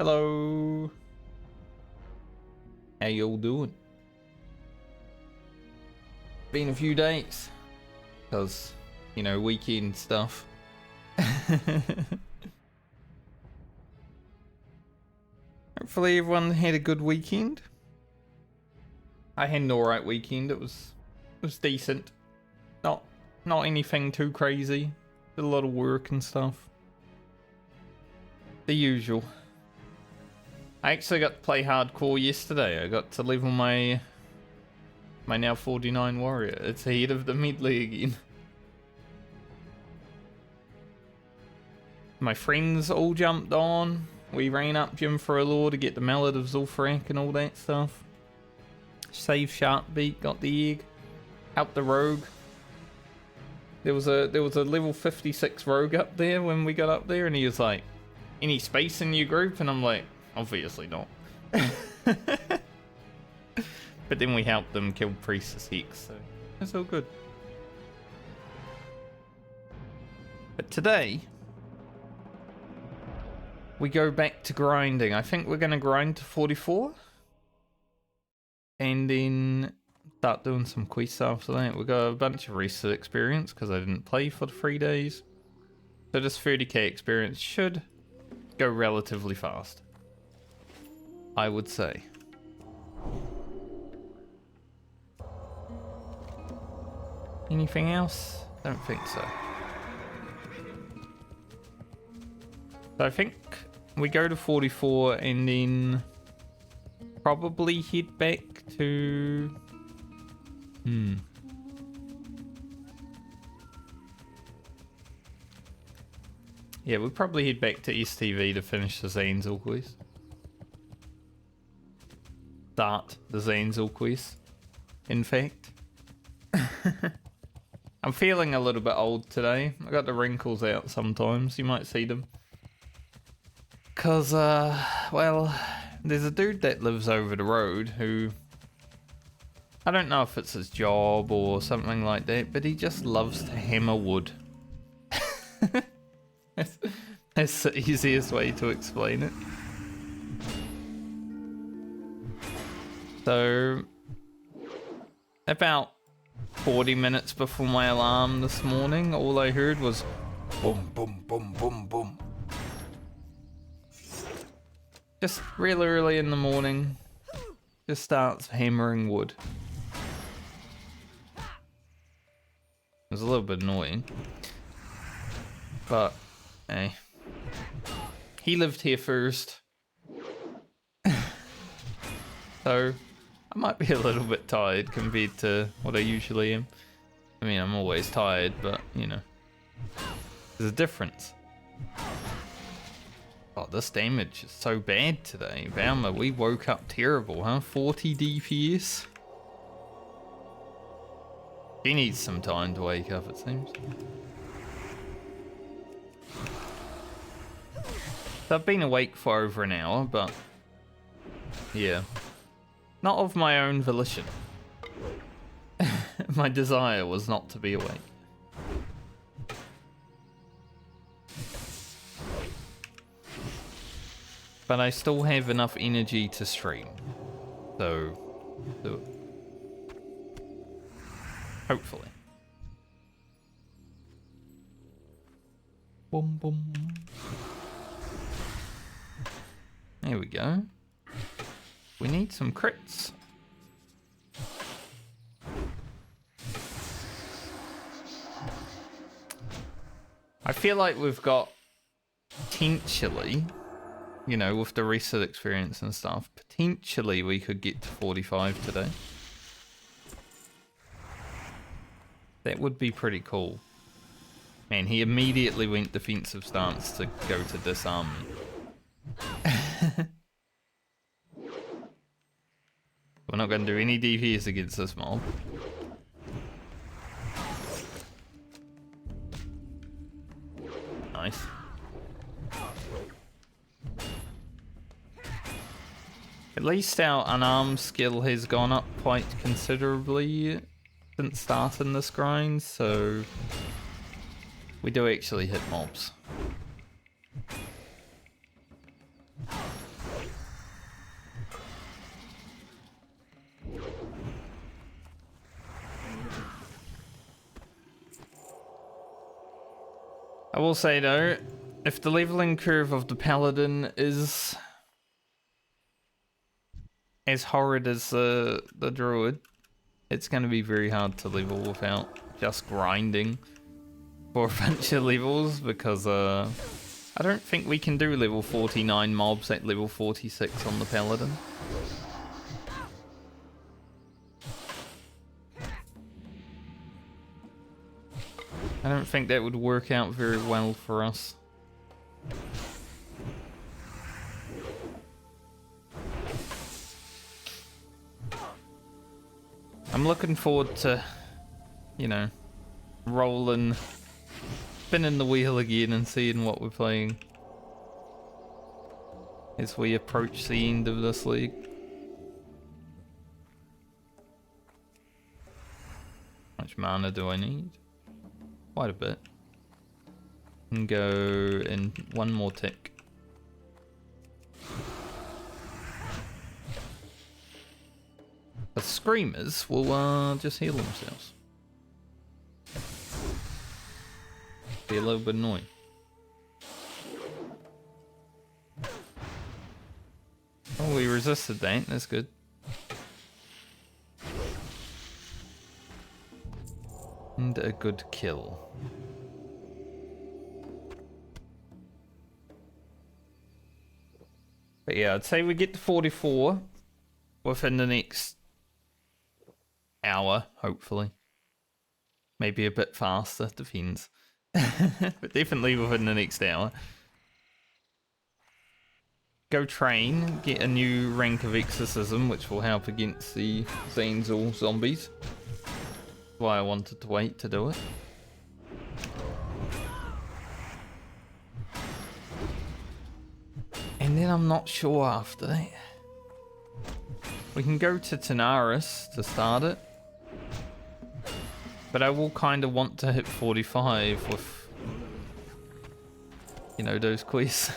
Hello. How y'all doing? Been a few days. Because, you know, weekend stuff. Hopefully everyone had a good weekend. I had an alright weekend. It was decent. Not anything too crazy. Did a lot of work and stuff. The usual. I actually got to play hardcore yesterday. I got to level my now 49 warrior. It's ahead of the Medley again. My friends all jumped on. We ran up Gym for a Law to get the Mallet of Zul'Farrak and all that stuff. Save Sharpbeat, got the egg. Helped the rogue. There was a level 56 rogue up there when we got up there, and he was like, "Any space in your group?" And I'm like, obviously not. But then we helped them kill Priestess Hex, so it's all good. But today, we go back to grinding. I think we're going to grind to 44. And then start doing some quests after that. We got a bunch of reset experience because I didn't play for the 3 days. So this 30k experience should go relatively fast, I would say. Anything else? Don't think so. So I think we go to 44 and then probably head back to... Yeah, we'll probably head back to STV to finish the Zanzil quest. Start the Zanzil quest, in fact. I'm feeling a little bit old today. I got the wrinkles out sometimes. You might see them. Because, well, there's a dude that lives over the road who... I don't know if it's his job or something like that, but he just loves to hammer wood. That's the easiest way to explain it. So, about 40 minutes before my alarm this morning, all I heard was boom, boom, boom, boom, boom. Just real early in the morning, just starts hammering wood. It was a little bit annoying, but hey, he lived here first. So I might be a little bit tired compared to what I usually am. I mean, I'm always tired, but you know, there's a difference. Oh, this damage is so bad today. Valma, we woke up terrible, huh? 40 DPS. He needs some time to wake up, it seems. So I've been awake for over an hour, but yeah. Not of my own volition. My desire was not to be awake. But I still have enough energy to stream. So, do it. Hopefully. Boom, boom. There we go. We need some crits. I feel like we've got potentially, you know, with the reset experience and stuff, potentially we could get to 45 today. That would be pretty cool. Man, he immediately went defensive stance to go to disarm me. We're not going to do any DPS against this mob. Nice. At least our unarmed skill has gone up quite considerably since starting this grind, so we do actually hit mobs. I will say though, if the leveling curve of the Paladin is as horrid as the Druid, it's going to be very hard to level without just grinding for a bunch of levels, because I don't think we can do level 49 mobs at level 46 on the Paladin. I don't think that would work out very well for us. I'm looking forward to, you know, rolling, spinning the wheel again and seeing what we're playing as we approach the end of this league. How much mana do I need? Quite a bit. And go in one more tick. The screamers will just heal themselves. Be a little bit annoying. Oh, we resisted that. That's good. And a good kill. But yeah, I'd say we get to 44 within the next hour, hopefully. Maybe a bit faster, depends. But definitely within the next hour. Go train, get a new rank of exorcism, which will help against the Zanzal zombies. Why I wanted to wait to do it. And then I'm not sure after that. We can go to Tanaris to start it. But I will kind of want to hit 45 with, you know, those quests.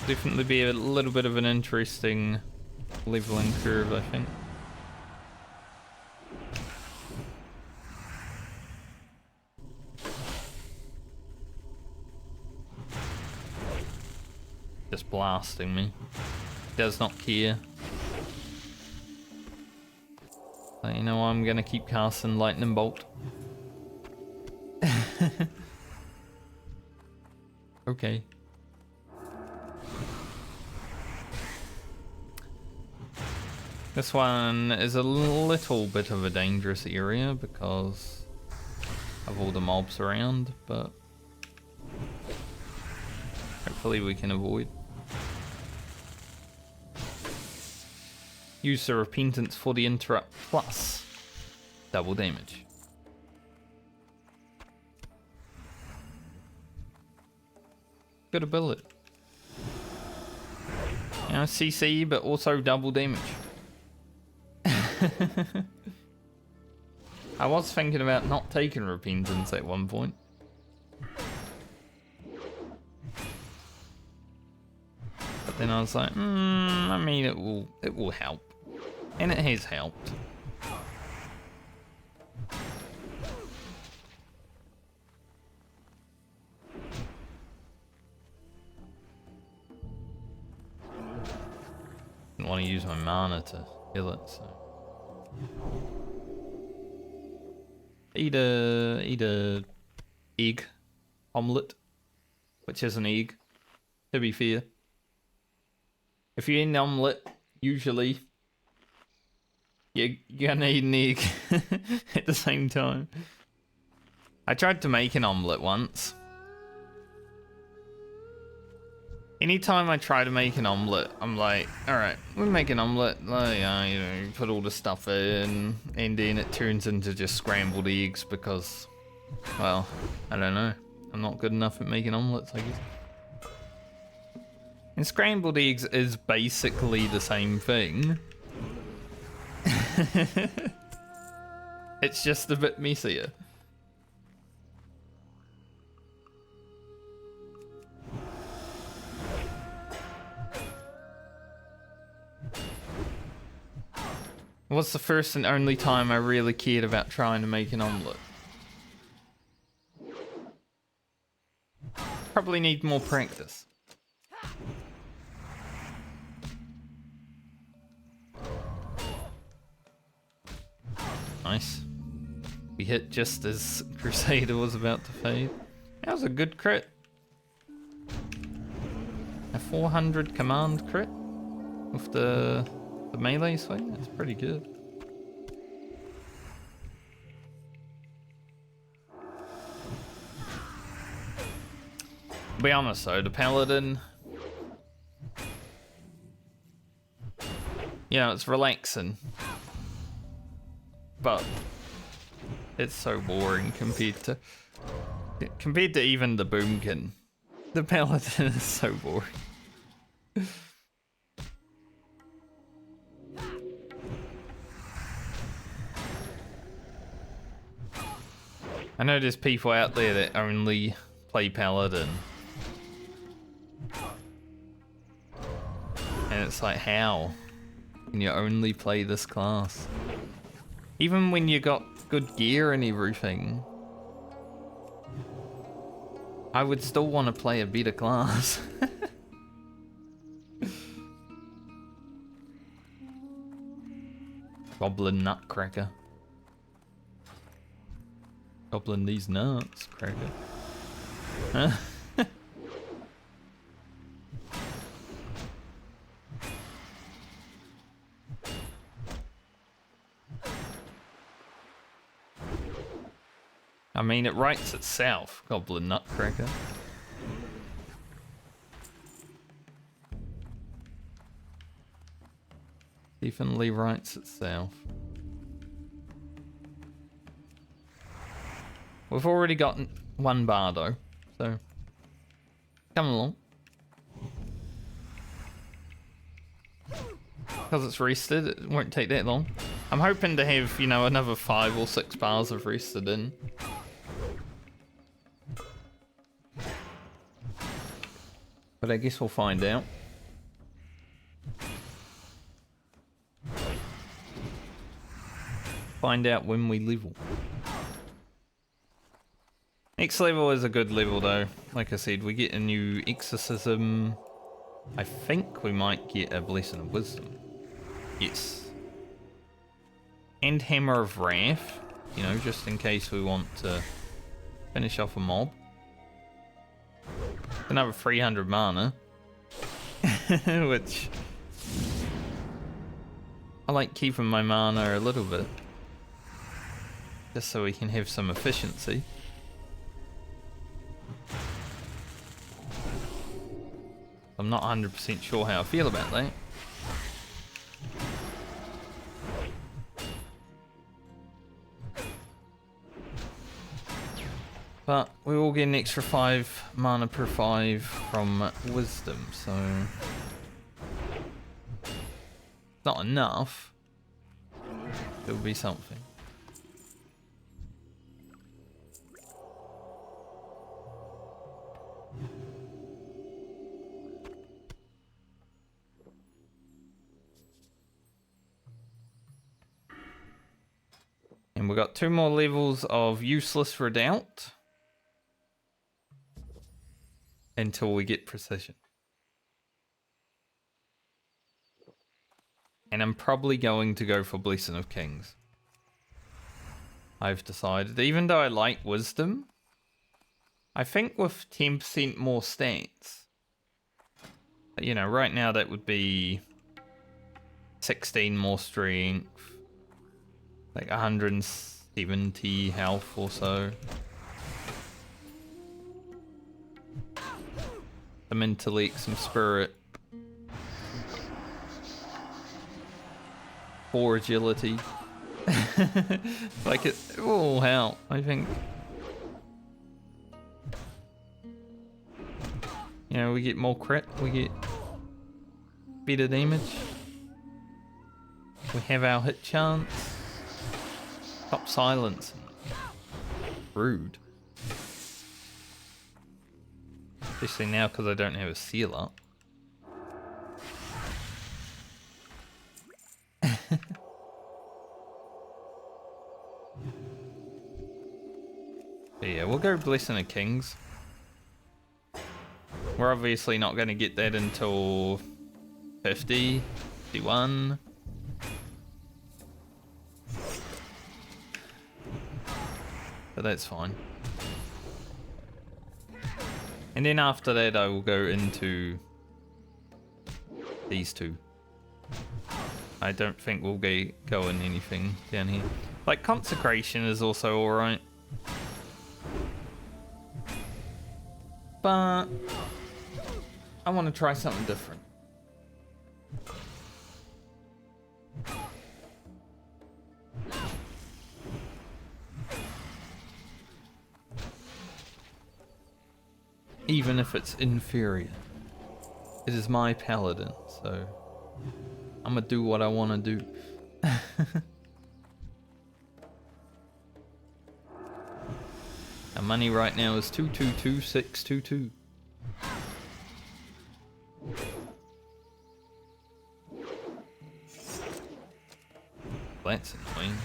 Definitely be a little bit of an interesting leveling curve, I think. Just blasting me. Does not care. So, you know, I'm gonna keep casting lightning bolt. Okay. This one is a little bit of a dangerous area because of all the mobs around, but hopefully we can avoid. Use the repentance for the interrupt plus double damage. Good ability. You know, CC, but also double damage. I was thinking about not taking repentance at one point. But then I was like, I mean, it will help. And it has helped. Didn't want to use my mana to heal it, so. Eat a egg omelette, which is an egg, to be fair. If you eat an omelette, usually you're gonna eat an egg at the same time. I tried to make an omelette once. Anytime I try to make an omelette, I'm like, alright, we'll make an omelette, like, you know, you put all the stuff in, and then it turns into just scrambled eggs because, well, I don't know. I'm not good enough at making omelettes, I guess. And scrambled eggs is basically the same thing. It's just a bit messier. What's the first and only time I really cared about trying to make an omelette? Probably need more practice. Nice. We hit just as Crusader was about to fade. That was a good crit. A 400 command crit with the melee swing. That's pretty good. To be honest though, the Paladin, you know, it's relaxing, but it's so boring compared to even the Boomkin. The Paladin is so boring. I know there's people out there that only play Paladin. And it's like, how can you only play this class? Even when you got good gear and everything, I would still want to play a better class. Goblin Nutcracker. Goblin these nuts, cracker. Huh? I mean, it writes itself, Goblin Nutcracker. Definitely writes itself. We've already gotten one bar though, so come along. Because it's rested, it won't take that long. I'm hoping to have, you know, another 5 or 6 bars of rested in. But I guess we'll find out. Find out when we level. Next level is a good level though. Like I said, we get a new exorcism. I think we might get a blessing of wisdom. Yes. And hammer of wrath. You know, just in case we want to finish off a mob. Another 300 mana. Which I like keeping my mana a little bit. Just so we can have some efficiency. I'm not 100% sure how I feel about that. But we will get an extra 5 mana per 5 from wisdom, so not enough. It'll be something. And we got 2 more levels of useless redoubt until we get precision. And I'm probably going to go for Blessing of Kings. I've decided, even though I like wisdom, I think with 10% more stats, you know, right now that would be 16 more strength, like 170 health or so. Some intellect, some spirit. 4 agility. Like it will help, I think. You know, we get more crit, we get better damage. We have our hit chance. Stop silence. Rude. Especially now because I don't have a seal up. But yeah, we'll go Blessing of Kings. We're obviously not going to get that until 50, 51. But that's fine. And then after that I will go into these two. I don't think we'll go in anything down here. Like, Consecration is also alright. But I want to try something different. Even if it's inferior. It is my Paladin, so I'm gonna do what I want to do. Our money right now is 222622. That's annoying.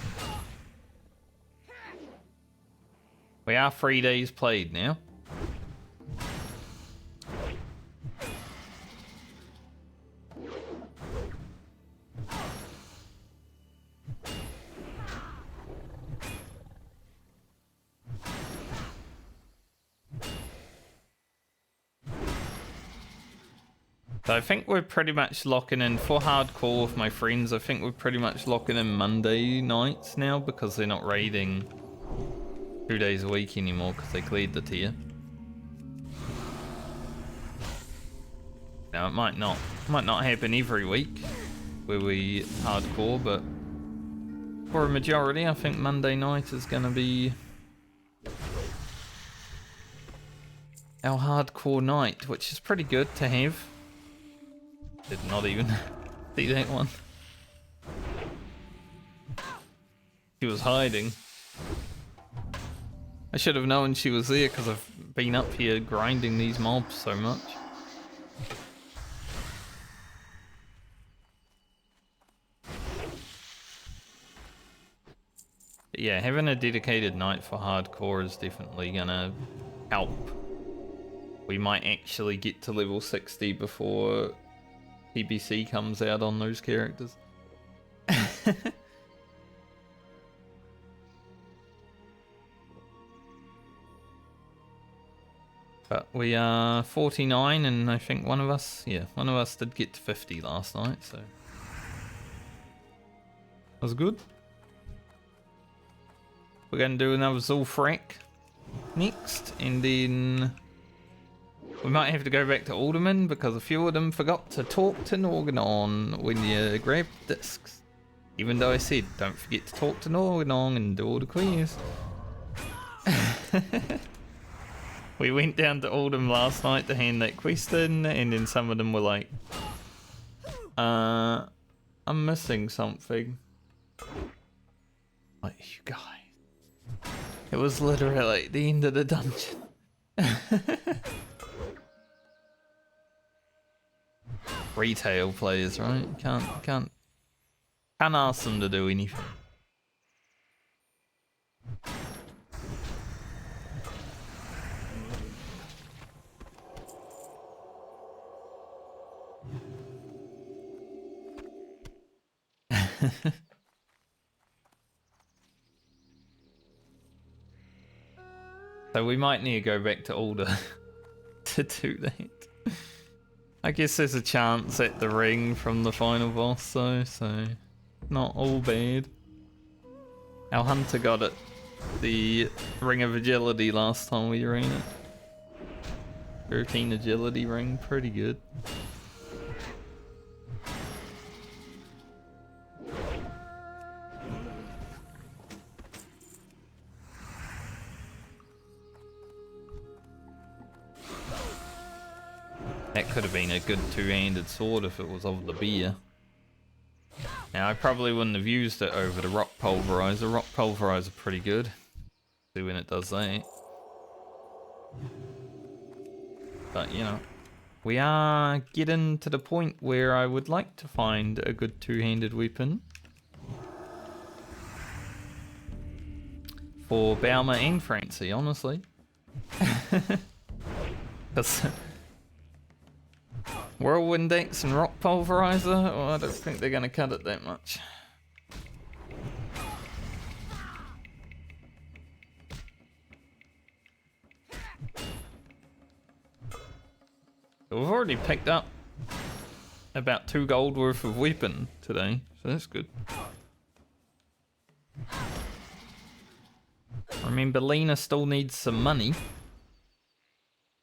We are 3 days played now. So I think we're pretty much locking in for hardcore with my friends. I think we're pretty much locking in Monday nights now because they're not raiding 2 days a week anymore because they cleared the tier. Now it might not happen every week where we hardcore, but for a majority I think Monday night is gonna be our hardcore night, which is pretty good to have. Did not even see that one. She was hiding. I should have known she was there because I've been up here grinding these mobs so much. But yeah, having a dedicated night for hardcore is definitely gonna help. We might actually get to level 60 before PBC comes out on those characters. But we are 49 and I think one of us did get to 50 last night, so that was good. We're going to do another Zul'Farrak next, and then we might have to go back to Alderman because a few of them forgot to talk to Norganon when you grab discs. Even though I said, don't forget to talk to Norganon and do all the quests. We went down to Alderman last night to hand that quest in, and then some of them were like, I'm missing something. Like, you guys. It was literally the end of the dungeon. Retail players, right? Can't ask them to do anything. So we might need to go back to Alder to do that. I guess there's a chance at the ring from the final boss though, so not all bad. Our hunter got it, the ring of agility last time we ran it. 13 agility ring, pretty good. That could have been a good two-handed sword if it was of the beer. Now I probably wouldn't have used it over the rock pulverizer. Rock pulverizer pretty good. See when it does that. But you know, we are getting to the point where I would like to find a good two-handed weapon for Bauma and Francie, honestly. Because Whirlwind Axe and Rock Pulverizer, well, I don't think they're going to cut it that much. We've already picked up about 2 gold worth of weapon today, so that's good. Remember, Lena still needs some money. I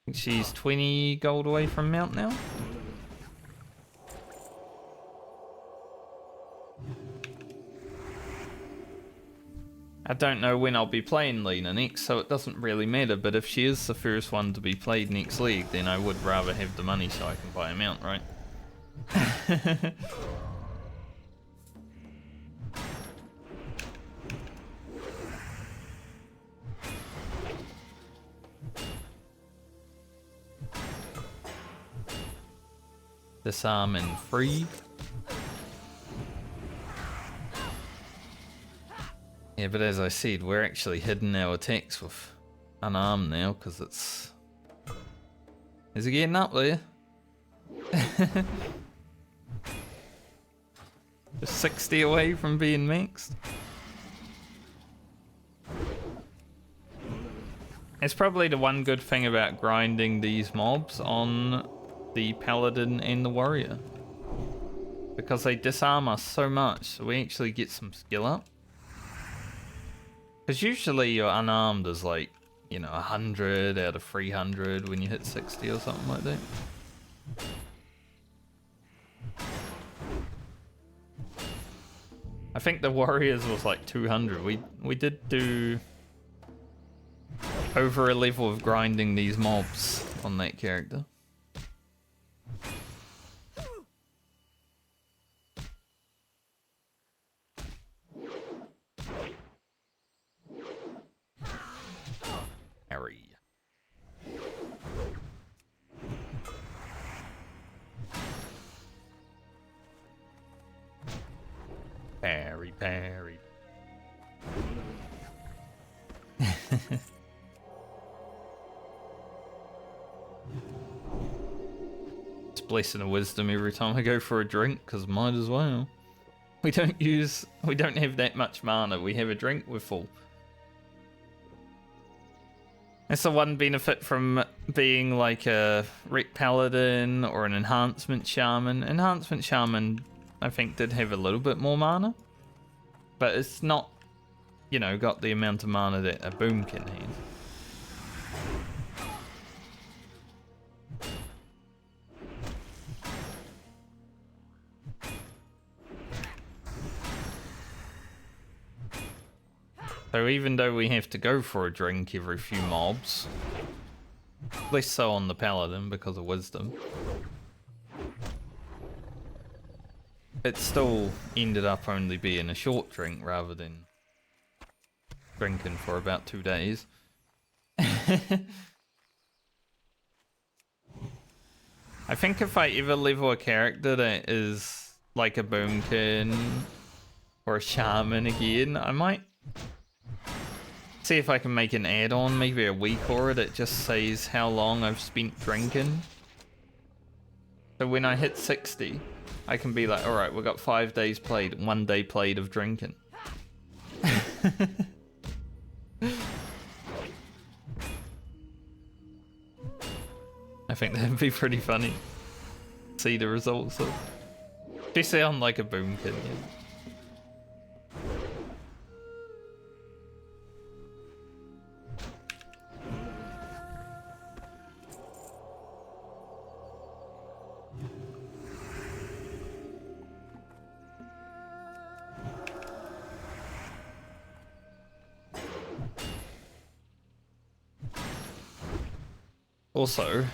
think she's 20 gold away from Mount now. I don't know when I'll be playing Lena next, so it doesn't really matter, but if she is the first one to be played next league, then I would rather have the money so I can buy a mount, right? Disarm and free. Yeah, but as I said, we're actually hidden our attacks with unarmed now, because it's... Is it getting up there? Just 60 away from being maxed. It's probably the one good thing about grinding these mobs on the Paladin and the Warrior. Because they disarm us so much, so we actually get some skill up. Because usually your unarmed is like, you know, 100 out of 300 when you hit 60 or something like that. I think the Warriors was like 200. We did do over a level of grinding these mobs on that character. Harry. Parry. It's blessing of wisdom every time I go for a drink, because might as well. We don't have that much mana. We have a drink, we're full. That's the one benefit from being like a Wreck Paladin or an Enhancement Shaman. Enhancement Shaman, I think, did have a little bit more mana. But it's not, you know, got the amount of mana that a Boomkin has. So even though we have to go for a drink every few mobs, less so on the Paladin because of wisdom, it still ended up only being a short drink rather than drinking for about 2 days. I think if I ever level a character that is like a Boomkin or a Shaman again, I might see if I can make an add-on, maybe a week or that just says how long I've spent drinking. So when I hit 60, I can be like, alright, we've got 5 days played, 1 day played of drinking. I think that'd be pretty funny. See the results of. They sound like a Boomkin, yeah. Also,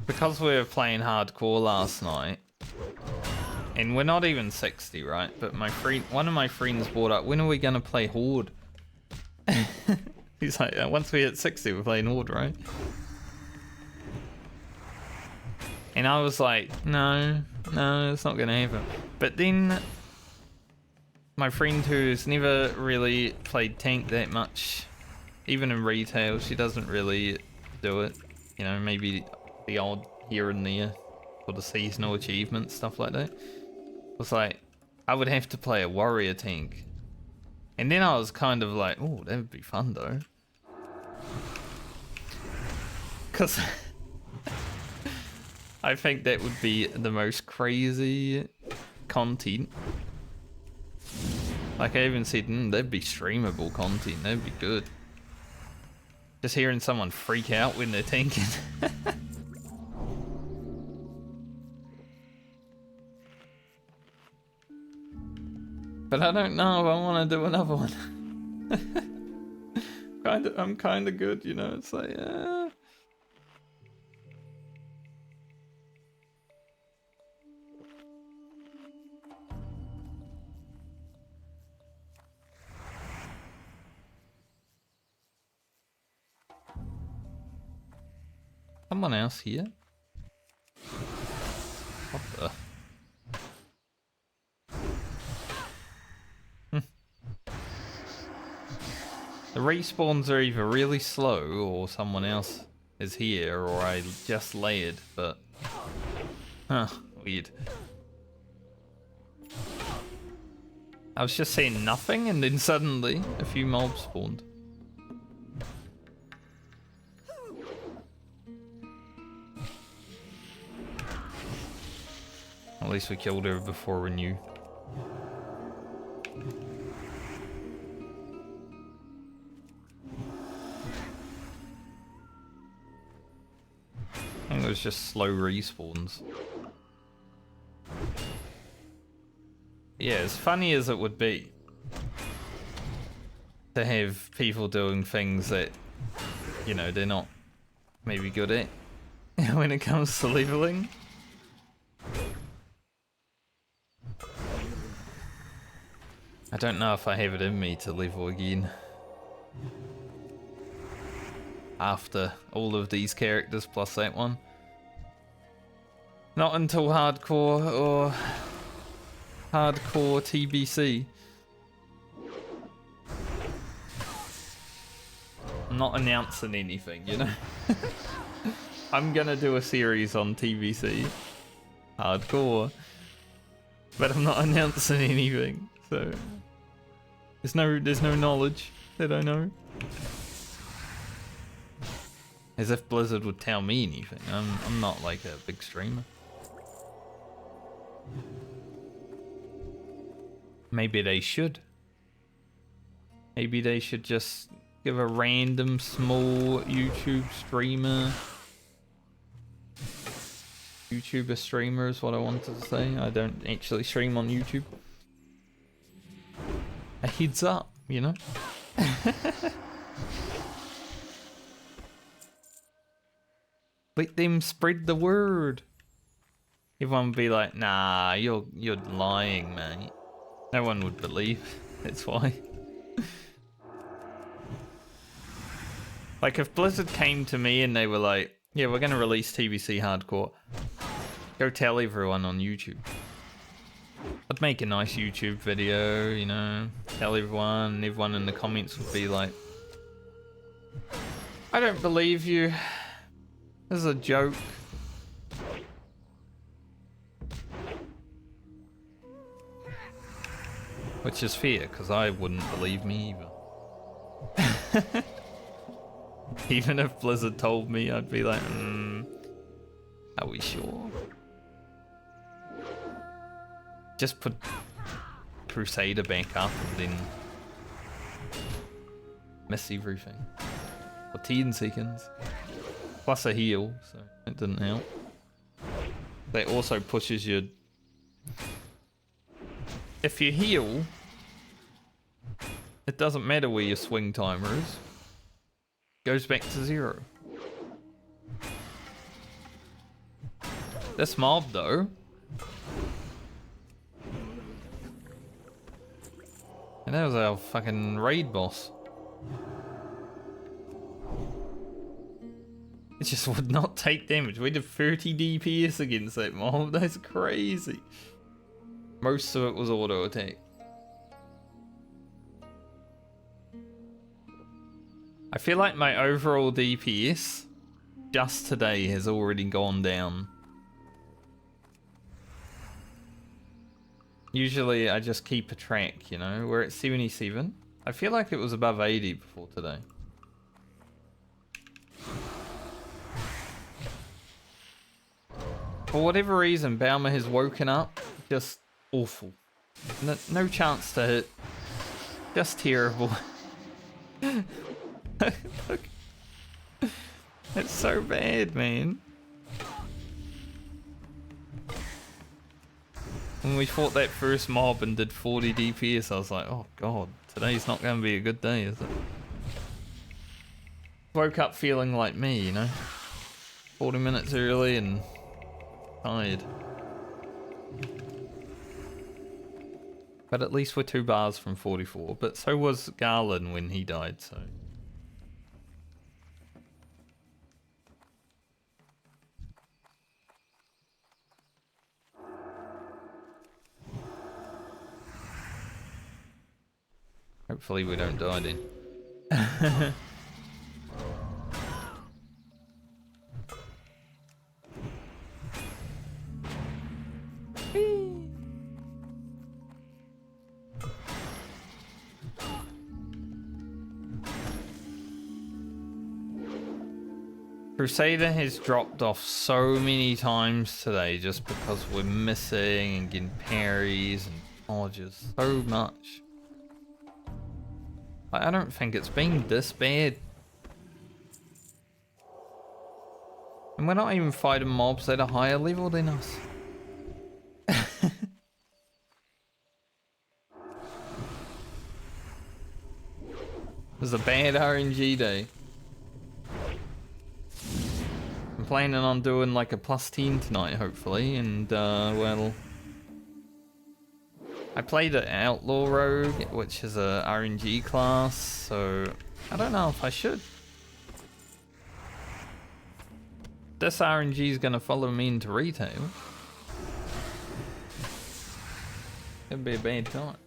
because we were playing hardcore last night, and we're not even 60, right? But one of my friends brought up, when are we gonna play Horde? He's like, once we hit 60, we're playing Horde, right? And I was like, no, it's not gonna happen. But then my friend who's never really played tank that much, even in retail, she doesn't really do it. You know, maybe the odd here and there for the seasonal achievements, stuff like that. It's like, I would have to play a warrior tank. And then I was kind of like, oh, that would be fun though. Because I think that would be the most crazy content. Like I even said, that'd be streamable content, that'd be good. Just hearing someone freak out when they're tanking. But I don't know if I want to do another one. I'm kind of good, you know. It's like, someone else here. What the? The respawns are either really slow or someone else is here or I just layered, but... Huh, weird. I was just seeing nothing and then suddenly a few mobs spawned. At least we killed her before we knew. I think it was just slow respawns. Yeah, as funny as it would be to have people doing things that, you know, they're not maybe good at when it comes to leveling. I don't know if I have it in me to level again. After all of these characters plus that one. Not until hardcore or hardcore TBC. I'm not announcing anything, you know? I'm gonna do a series on TBC. Hardcore. But I'm not announcing anything, so... There's no knowledge that I know. As if Blizzard would tell me anything. I'm not like a big streamer. Maybe they should. Maybe they should just give a random small YouTuber streamer is what I wanted to say. I don't actually stream on YouTube. A heads up, you know? Let them spread the word. Everyone would be like, nah, you're lying, mate. No one would believe. That's why. Like if Blizzard came to me and they were like, yeah, we're gonna release TBC Hardcore. Go tell everyone on YouTube. I'd make a nice YouTube video, you know, tell everyone, and everyone in the comments would be like, I don't believe you. This is a joke. Which is fair, because I wouldn't believe me either. Even if Blizzard told me, I'd be like, are we sure? Just put Crusader back up and then miss everything. For 10 seconds. Plus a heal, so it didn't help. That also pushes your... If you heal, it doesn't matter where your swing timer is. It goes back to 0. This mob though... And that was our fucking raid boss. It just would not take damage. We did 30 DPS against that mob. That's crazy. Most of it was auto attack. I feel like my overall DPS just today has already gone down. Usually I just keep a track, you know. We're at 77. I feel like it was above 80 before today. For whatever reason, Baumer has woken up just awful. No chance to hit. Just terrible. Look. It's so bad, man. When we fought that first mob and did 40 DPS, I was like, oh god, today's not going to be a good day, is it? Woke up feeling like me, you know? 40 minutes early and tired. But at least we're 2 bars from 44. But so was Garland when he died, so... Hopefully we don't die then. Crusader has dropped off so many times today just because we're missing and getting parries and dodges so much. I don't think it's been this bad. And we're not even fighting mobs at a higher level than us. It was a bad RNG day. I'm planning on doing like a +10 tonight, hopefully, and well... I played an Outlaw Rogue, which is a RNG class, so I don't know if I should. This RNG is gonna follow me into retail. It'd be a bad time.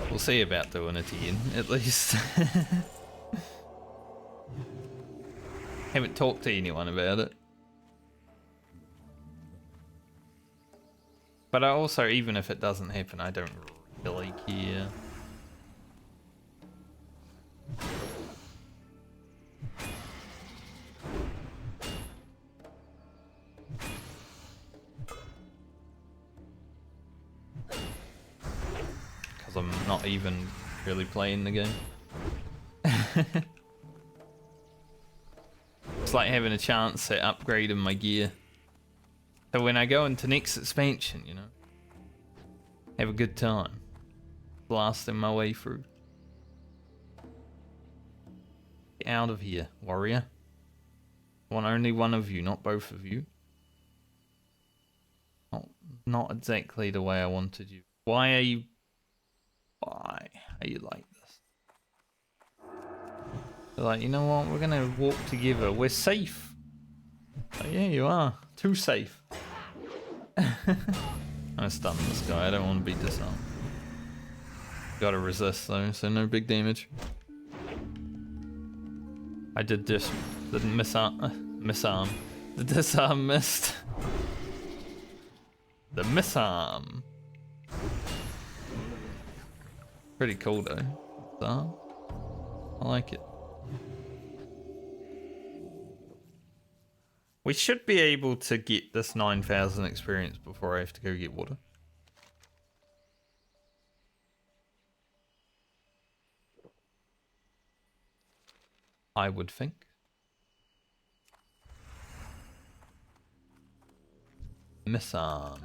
We'll see about doing it again, at least. Haven't talked to anyone about it. But I also, even if it doesn't happen, I don't really care. Because I'm not even really playing the game. It's like having a chance at upgrading my gear. So when I go into next expansion, you know, have a good time. Blasting my way through. Get out of here, warrior. I want only one of you, not both of you. Not exactly the way I wanted you. Why are you like this? They're like, you know what, we're gonna walk together. We're safe. Like, yeah, you are. Too safe. I'm gonna stun this guy. I don't want to be disarmed. Gotta resist though, so no big damage. I did just the misarm. The disarm missed. The misarm. Pretty cool though. Disarm. I like it. We should be able to get this 9,000 experience before I have to go get water. I would think. Misarm.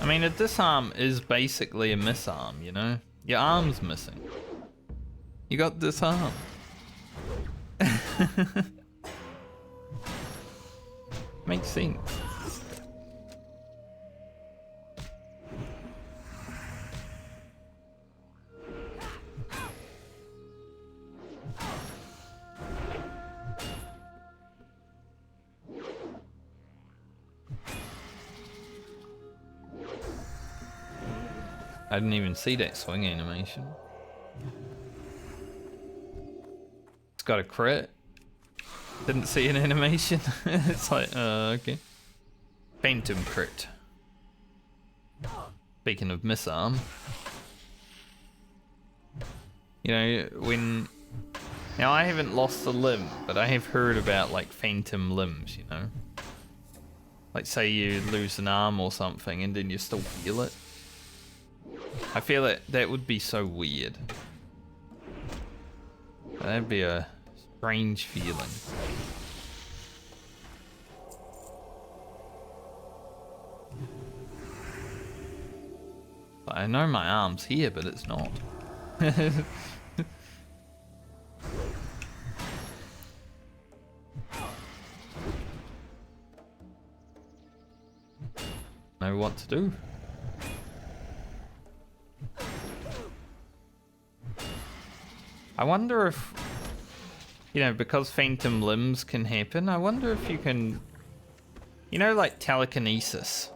I mean, a disarm is basically a misarm, you know? Your arm's missing. You got disarm. Makes sense. I didn't even see that swing animation. It's got a crit. Didn't see an animation. It's like, okay. Phantom crit. Speaking of misarm. You know, when... Now, I haven't lost a limb, but I have heard about, like, phantom limbs, you know? Like, say you lose an arm or something, and then you still feel it. I feel that would be so weird. That'd be a strange feeling. I know my arm's here, but it's not. Know what to do. I wonder if, you know, because phantom limbs can happen, I wonder if you can, you know, like telekinesis.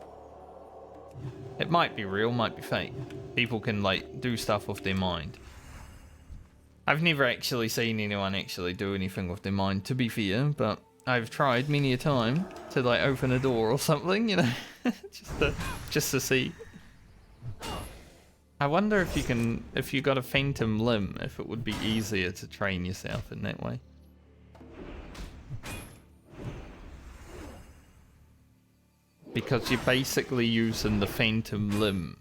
It might be real, might be fake. People can, like, do stuff with their mind. I've never actually seen anyone actually do anything with their mind, to be fair, but I've tried many a time to, like, open a door or something, you know, just to see. I wonder if you can, if you got a phantom limb, if it would be easier to train yourself in that way. Because you're basically using the phantom limb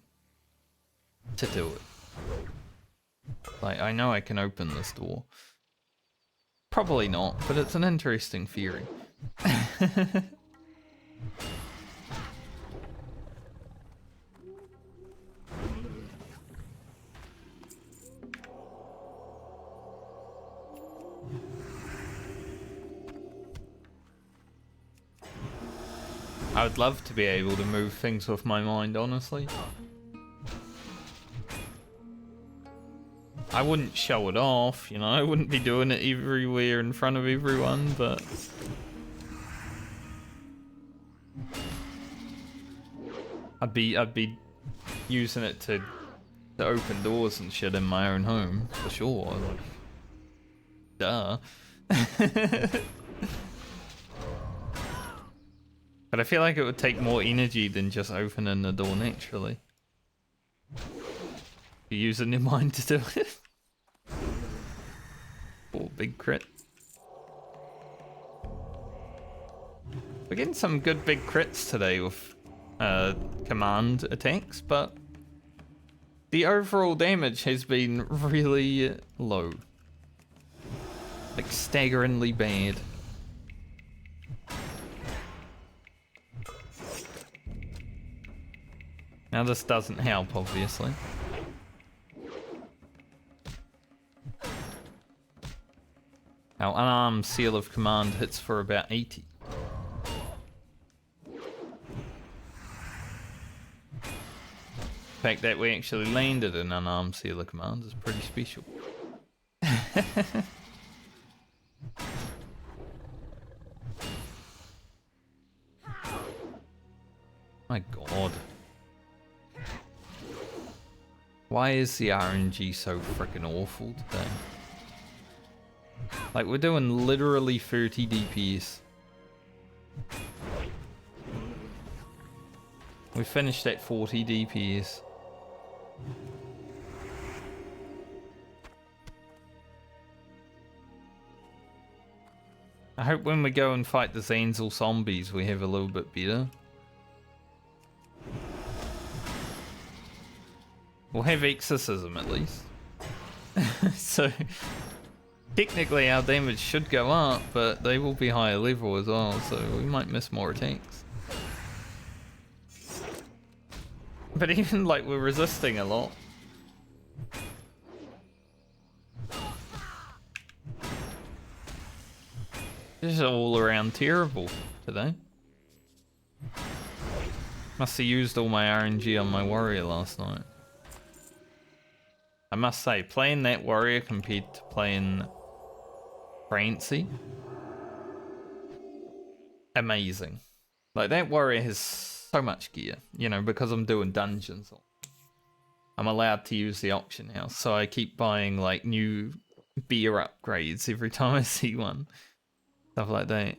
to do it. Like, I know I can open this door. Probably not, but it's an interesting theory. I would love to be able to move things with my mind, honestly. I wouldn't show it off, you know, I wouldn't be doing it everywhere in front of everyone, but... I'd be using it to open doors and shit in my own home, for sure. Like, duh. But I feel like it would take more energy than just opening the door naturally. You're using your mind to do it. Oh, big crit. We're getting some good big crits today with command attacks, but the overall damage has been really low. Like, staggeringly bad. Now this doesn't help, obviously. Our unarmed seal of command hits for about 80. The fact that we actually landed an unarmed seal of command is pretty special. My god. Why is the RNG so freaking awful today? Like, we're doing literally 30 DPS. We finished at 40 DPS. I hope when we go and fight the Zanzal zombies we have a little bit better. We'll have exorcism at least. So technically our damage should go up, but they will be higher level as well, so we might miss more attacks. But even like we're resisting a lot. This is all around terrible today. Must have used all my RNG on my warrior last night. I must say, playing that warrior compared to playing Francie, amazing. Like, that warrior has so much gear, you know, because I'm doing dungeons. I'm allowed to use the auction house, so I keep buying like new beer upgrades every time I see one. Stuff like that.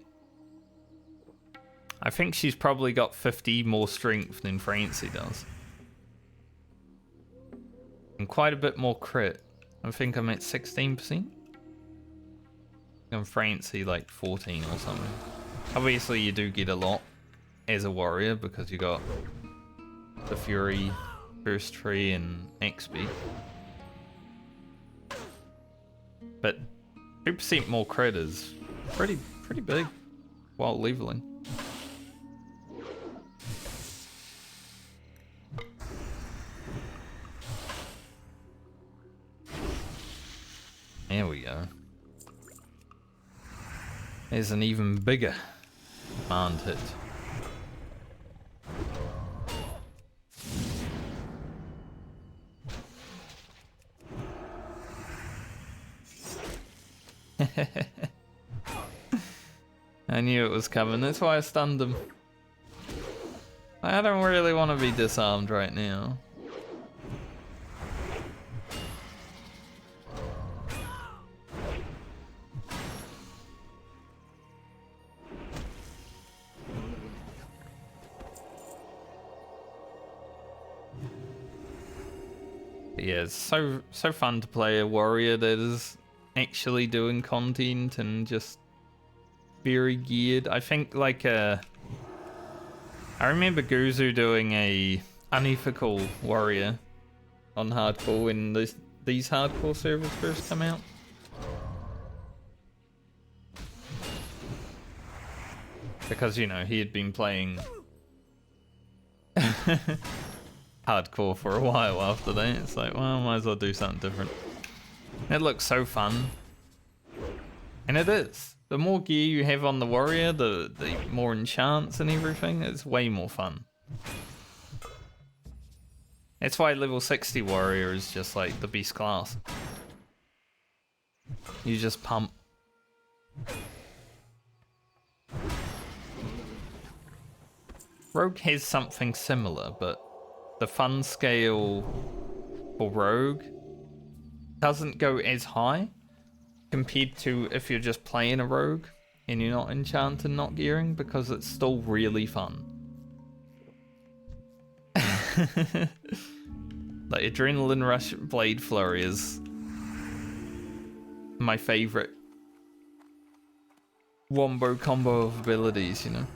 I think she's probably got 50 more strength than Francie does. And quite a bit more crit. I think I'm at 16%. And Francie like 14 or something. Obviously you do get a lot as a warrior because you got the Fury, First Tree and XP. But 2% more crit is pretty big while leveling. There we go. There's an even bigger command hit. I knew it was coming, that's why I stunned him. I don't really want to be disarmed right now. Yeah, it's so fun to play a warrior that is actually doing content and just very geared. I think like I remember Guzu doing a unethical warrior on hardcore when these hardcore servers first come out. Because, you know, he had been playing hardcore for a while after that. It's like, well, might as well do something different. It looks so fun. And it is. The more gear you have on the warrior, the more enchants and everything, it's way more fun. That's why level 60 warrior is just like the best class. You just pump. Rogue has something similar, but the fun scale for Rogue doesn't go as high compared to if you're just playing a Rogue and you're not enchanted, not gearing, because it's still really fun. Like Adrenaline Rush Blade Flurry is my favorite wombo combo of abilities, you know.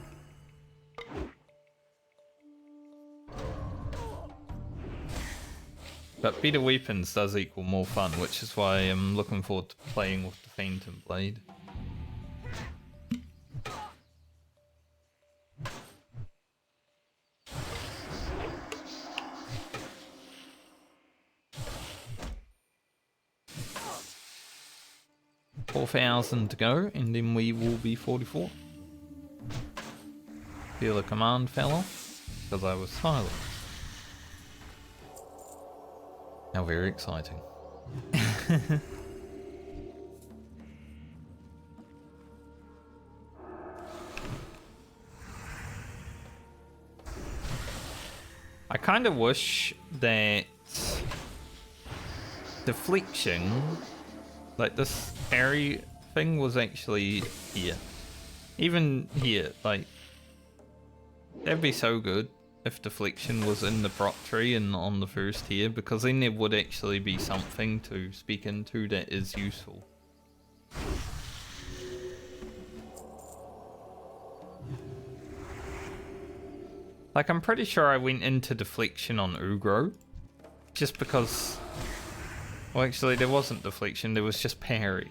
But better weapons does equal more fun, which is why I'm looking forward to playing with the Phantom Blade. $4,000 to go, and then we will be 44. The other command fell off because I was silent. How very exciting. I kind of wish that deflection, like this parry thing, was actually here. Even here, like, that'd be so good if deflection was in the prop tree and on the first tier, because then there would actually be something to speak into that is useful. Like, I'm pretty sure I went into deflection on Ugro, just because, well, actually there wasn't deflection, there was just parry,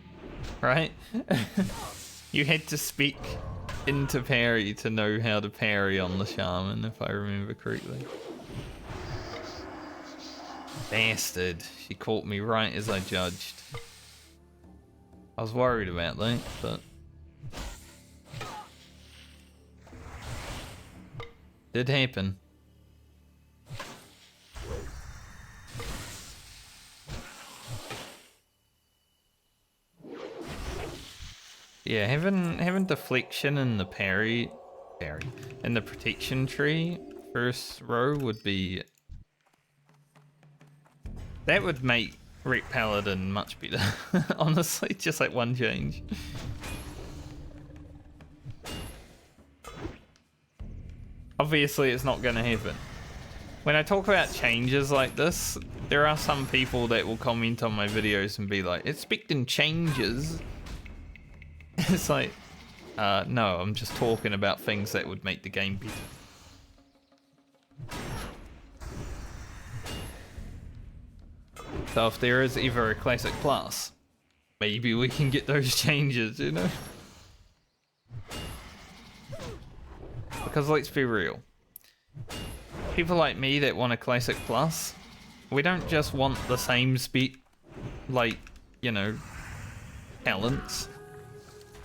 right? You had to speak into parry to know how to parry on the shaman, if I remember correctly. Bastard, she caught me right as I judged. I was worried about that, but did happen. Yeah, having deflection in the parry in the protection tree first row would be That would make Rec Paladin much better. Honestly, just like one change. Obviously, it's not going to happen. When I talk about changes like this, there are some people that will comment on my videos and be like, expecting changes. It's like, no, I'm just talking about things that would make the game better. So if there is ever a Classic Plus, maybe we can get those changes, you know? Because let's be real. People like me that want a Classic Plus, we don't just want the same spec, like, you know, talents.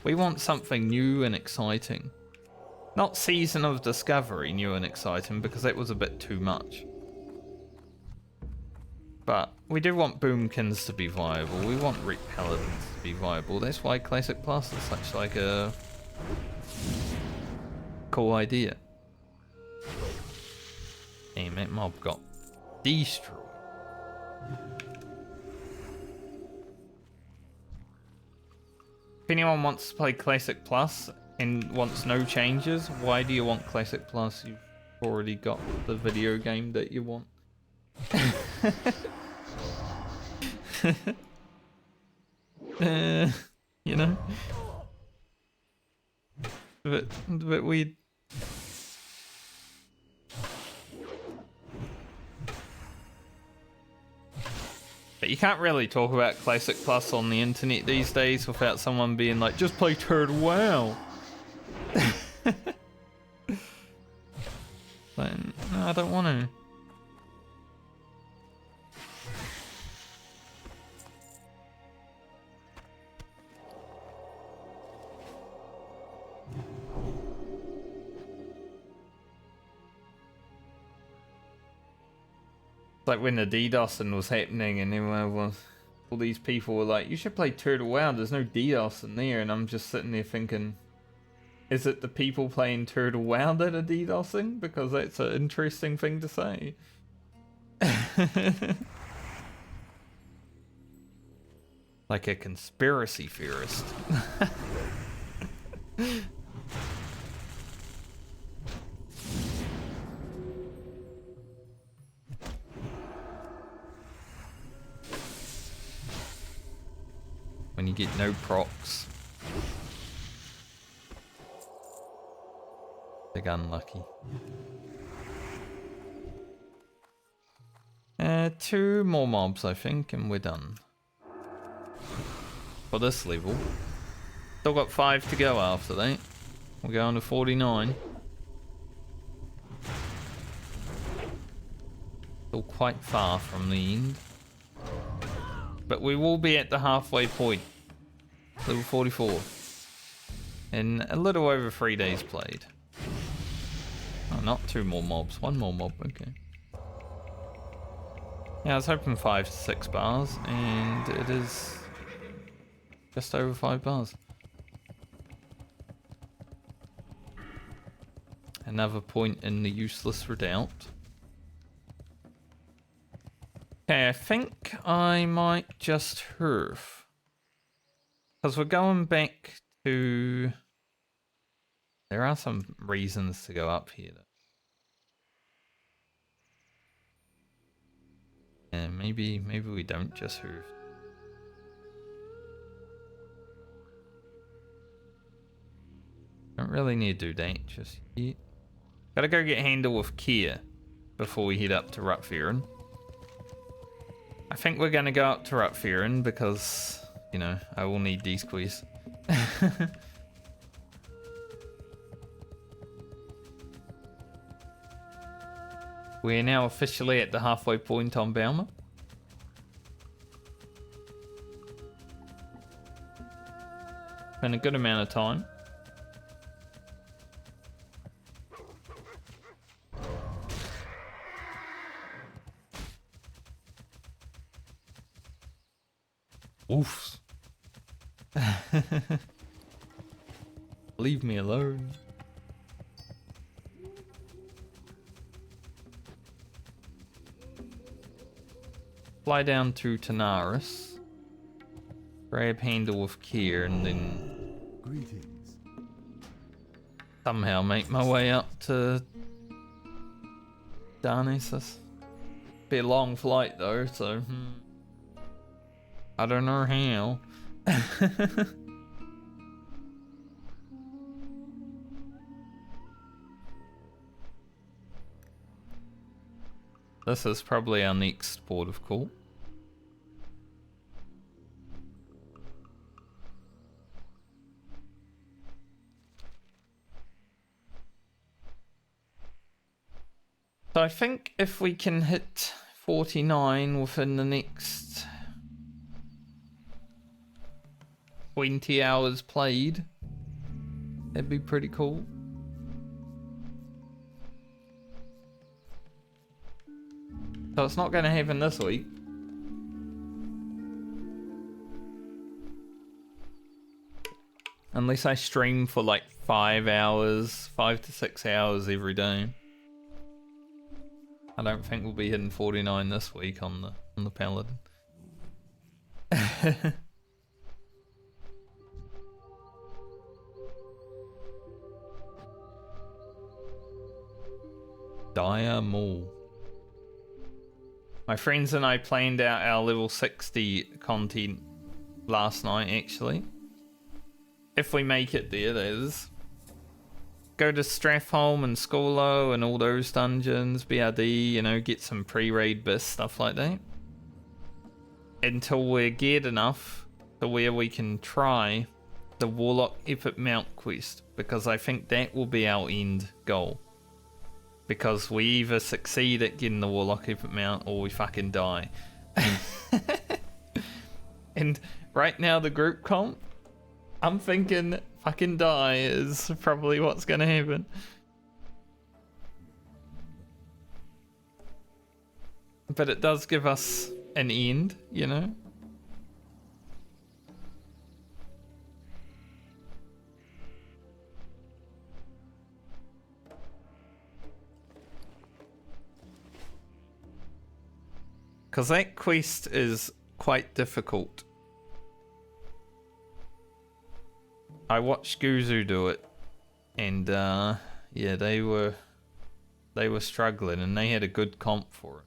We want something new and exciting. Not Season of Discovery new and exciting, because that was a bit too much. But we do want Boomkins to be viable. We want Rec Paladins to be viable. That's why Classic Plus is such like a cool idea. Damn, that mob got destroyed. If anyone wants to play Classic Plus and wants no changes, why do you want Classic Plus? You've already got the video game that you want. You know? A bit weird. But you can't really talk about Classic Plus on the internet these days without someone being like, just play Turtle WoW. Like, no, I don't want to. Like when the DDoSing was happening and everyone was, all these people were like, you should play Turtle WoW, there's no DDoS in there, and I'm just sitting there thinking, is it the people playing Turtle WoW that are DDoSing? Because that's an interesting thing to say. Like a conspiracy theorist. When you get no procs. Big unlucky. 2 more mobs, I think, and we're done. For this level. Still got 5 to go after that. We're going to 49. Still quite far from the end. But we will be at the halfway point. Level 44. In a little over 3 days played. Oh, not 2 more mobs. 1 more mob, okay. Yeah, I was hoping 5 to 6 bars, and it is just over 5 bars. Another point in the useless redoubt. Okay, I think I might just hurf. Because we're going back to... There are some reasons to go up here though. Yeah, maybe we don't just hoof. Don't really need to do that just yet. Gotta go get handle with Kia before we head up to Rutferin. I think we're gonna go up to Rutferin because, you know, I will need these quests. We're now officially at the halfway point on Balmer. Been a good amount of time. Oof. Leave me alone. Fly down to Tanaris. Grab handle with care and then Greetings. somehow make my way up to Darnassus. Be a long flight though, so I don't know how. This is probably our next port of call. So I think if we can hit 49 within the next 20 hours played, that'd be pretty cool. So it's not going to happen this week. Unless I stream for like 5 hours, 5 to 6 hours every day. I don't think we'll be hitting 49 this week on the Paladin. Dire Maul. My friends and I planned out our level 60 content last night, actually. If we make it there, that is. Go to Strathholm and Skolo and all those dungeons, BRD, you know, get some pre-raid bis, stuff like that. Until we're geared enough to where we can try the Warlock Epic Mount quest, because I think that will be our end goal. Because we either succeed at getting the Warlock Epic Mount or we fucking die. And right now the group comp, I'm thinking fucking die is probably what's gonna happen. But it does give us an end, you know? Because that quest is quite difficult. I watched Guzu do it, and yeah, they were struggling, and they had a good comp for it.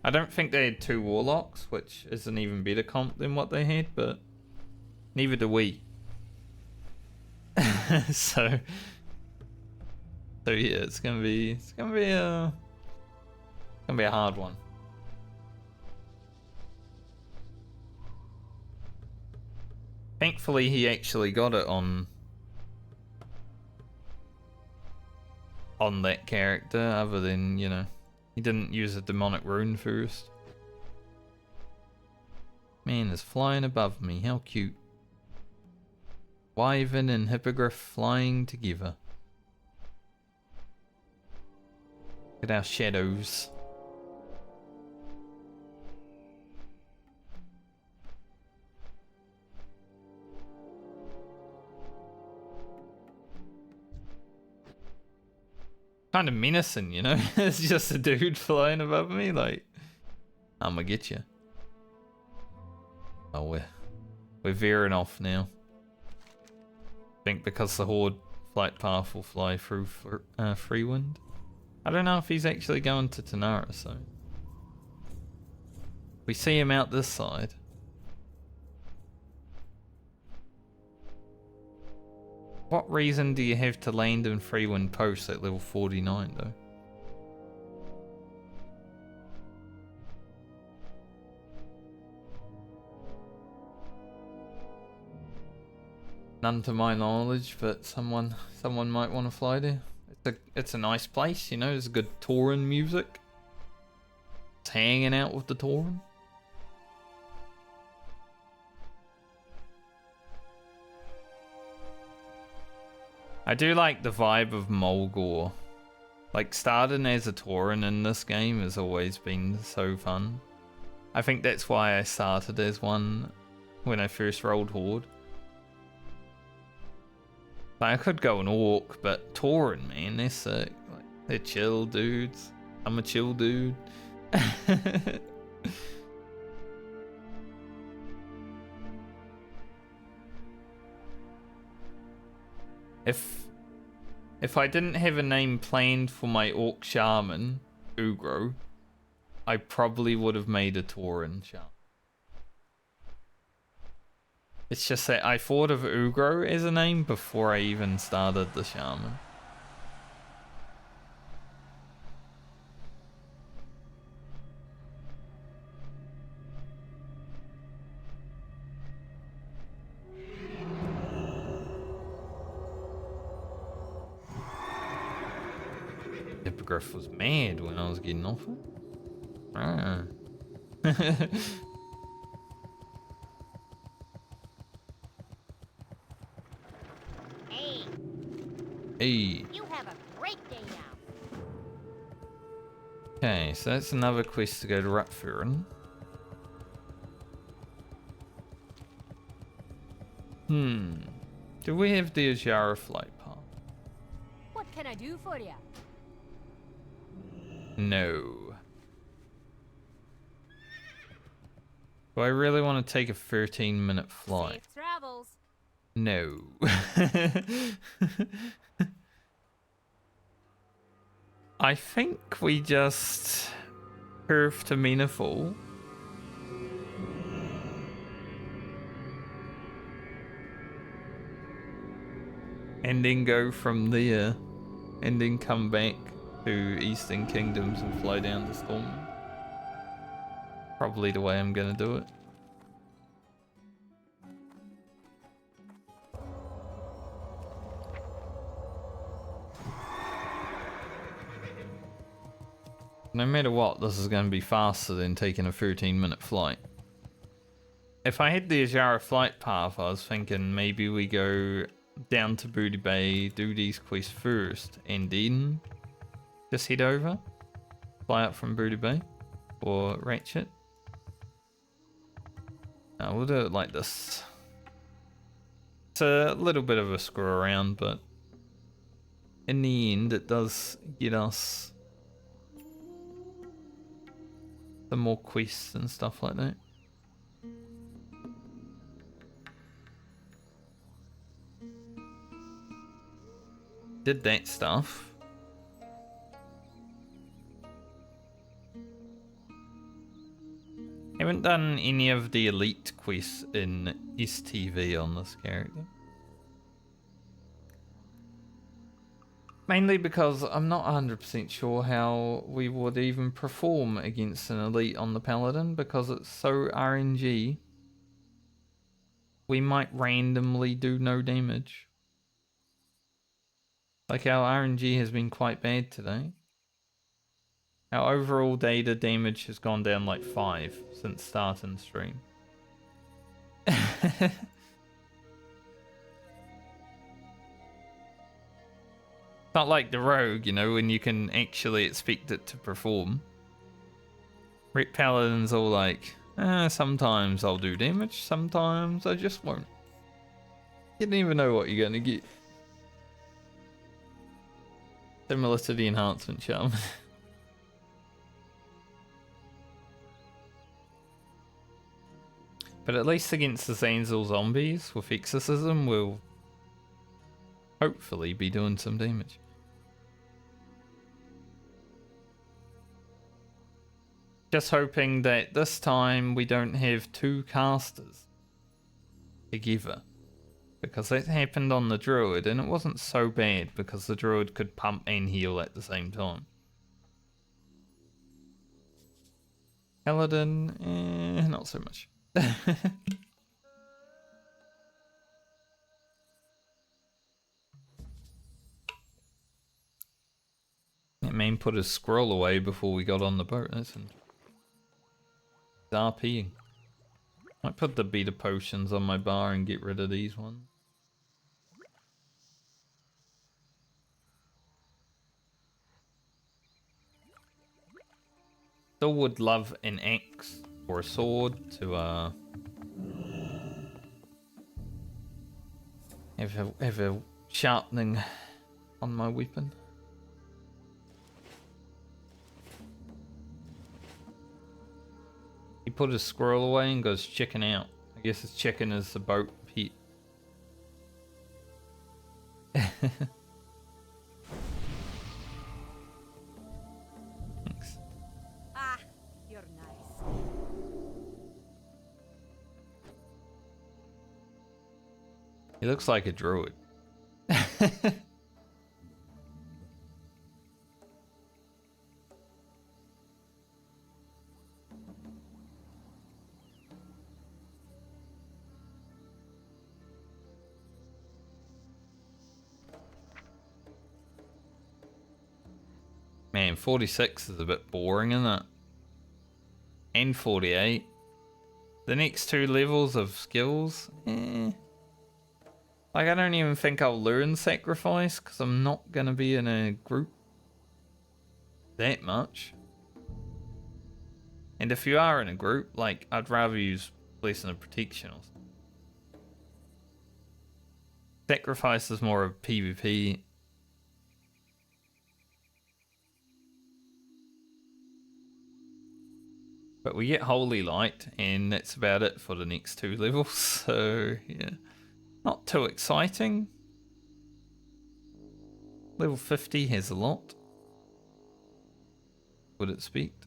I don't think they had 2 warlocks, which is an even better comp than what they had, but neither do we. so yeah, it's gonna be a hard one. Thankfully, he actually got it on that character, other than, you know, he didn't use a demonic rune first. Man is flying above me, how cute. Wyvern and Hippogriff flying together. Look at our shadows. Kind of menacing, you know? It's just a dude flying above me, like, I'm gonna get you. Oh, we're veering off now. I think because the Horde flight path will fly through free wind. I don't know if he's actually going to Tanara, so we see him out this side. What reason do you have to land in Freewind Post at level 49 though? None to my knowledge, but someone might want to fly there. It's a nice place, you know, there's good Tauren music. It's hanging out with the Tauren. I do like the vibe of Mulgore. Like, starting as a Tauren in this game has always been so fun. I think that's why I started as one when I first rolled Horde. Like, I could go an Orc, but Tauren, man, they're sick. Like, they're chill dudes. I'm a chill dude. If I didn't have a name planned for my Orc Shaman, Ugro, I probably would have made a Tauren Shaman. It's just that I thought of Ugro as a name before I even started the Shaman. Hippogriff was mad when I was getting off it. Ah. Hey. Hey. You have a great day now. Okay, so that's another quest to go to Rutfuren. Do we have the Ajara flight path? What can I do for you? No. Do I really want to take a 13-minute flight? Safe travels. No. I think we just curve to Meaningful. And then go from there. And then come back to Eastern Kingdoms and fly down to Stormwind. Probably the way I'm gonna do it. No matter what, this is going to be faster than taking a 13-minute flight. If I had the Ajara flight path, I was thinking maybe we go down to Booty Bay, do these quests first, and then just head over. Fly up from Booty Bay, or Ratchet. No, we'll do it like this. It's a little bit of a screw around, but in the end, it does get us some more quests and stuff like that. Did that stuff. Haven't done any of the elite quests in STV on this character. Mainly because I'm not 100% sure how we would even perform against an elite on the Paladin, because it's so RNG. We might randomly do no damage. Like our RNG has been quite bad today. Our overall data damage has gone down like 5 since starting stream. Not like the rogue, you know, when you can actually expect it to perform. Rep Paladin's all like, sometimes I'll do damage, sometimes I just won't. You don't even know what you're gonna get. Similar to the enhancement charm. But at least against the Zanzal zombies with Exorcism, we'll hopefully be doing some damage. Just hoping that this time we don't have 2 casters together. Because that happened on the Druid, and it wasn't so bad because the Druid could pump and heal at the same time. Paladin, not so much. That man put his scroll away before we got on the boat. That's RPing. Might put the beta potions on my bar and get rid of these ones. Still would love an axe or a sword to have a sharpening on my weapon. He put his squirrel away and goes chicken out. I guess his chicken is the boat pet. Thanks. Ah, you're nice. He looks like a druid. Man, 46 is a bit boring, isn't it? And 48. The next two levels of skills, eh. Like, I don't even think I'll learn Sacrifice, because I'm not going to be in a group that much. And if you are in a group, like, I'd rather use Blessing of Protection or something. Sacrifice is more of PvP. But we get Holy Light, and that's about it for the next two levels, so yeah. Not too exciting. Level 50 has a lot. Would expect.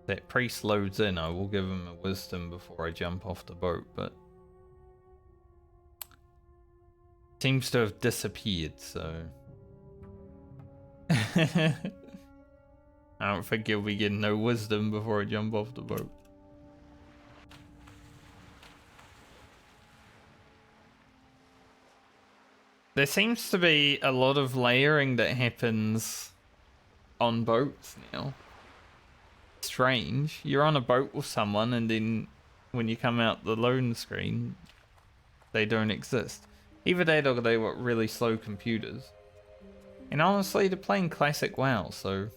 That priest loads in, I will give him a wisdom before I jump off the boat, but seems to have disappeared, so I don't think you'll be getting no wisdom before I jump off the boat. There seems to be a lot of layering that happens on boats now. Strange. You're on a boat with someone, and then when you come out the loading screen, they don't exist. Either that or they were really slow computers. And honestly, they're playing classic WoW, so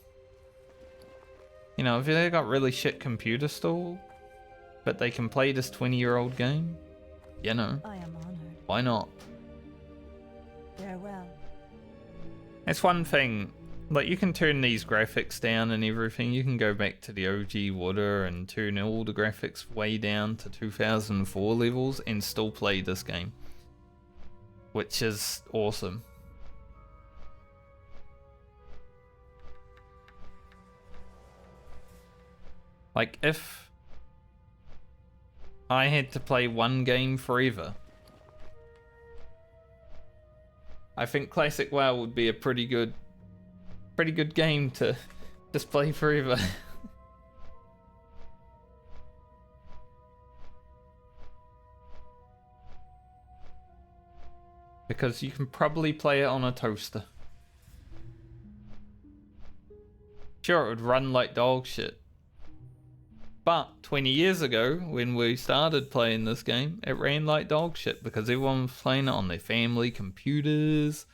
you know, if they got really shit computer stall, but they can play this 20-year-old game, you know, I am honored. why not? Farewell. That's one thing. Like, you can turn these graphics down and everything. You can go back to the OG water and turn all the graphics way down to 2004 levels and still play this game, which is awesome. Like, if I had to play one game forever, I think Classic WoW would be a pretty good game to just play forever. Because you can probably play it on a toaster. Sure, it would run like dog shit. But 20 years ago, when we started playing this game, it ran like dog shit because everyone was playing it on their family computers,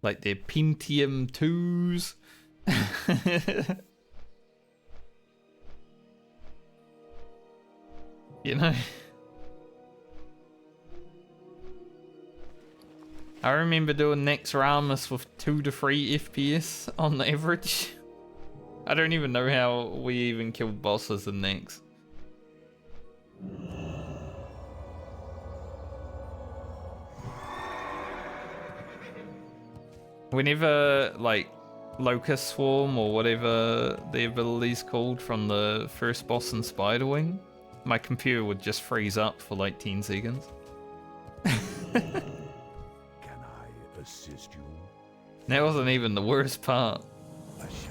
like their Pentium 2s. You know? I remember doing Nex Ramus with 2 to 3 FPS on the average. I don't even know how we even killed bosses in Nex. Whenever, like, Locust Swarm or whatever the ability's called from the first boss in Spiderwing, my computer would just freeze up for like 10 seconds. Can I assist you? That wasn't even the worst part.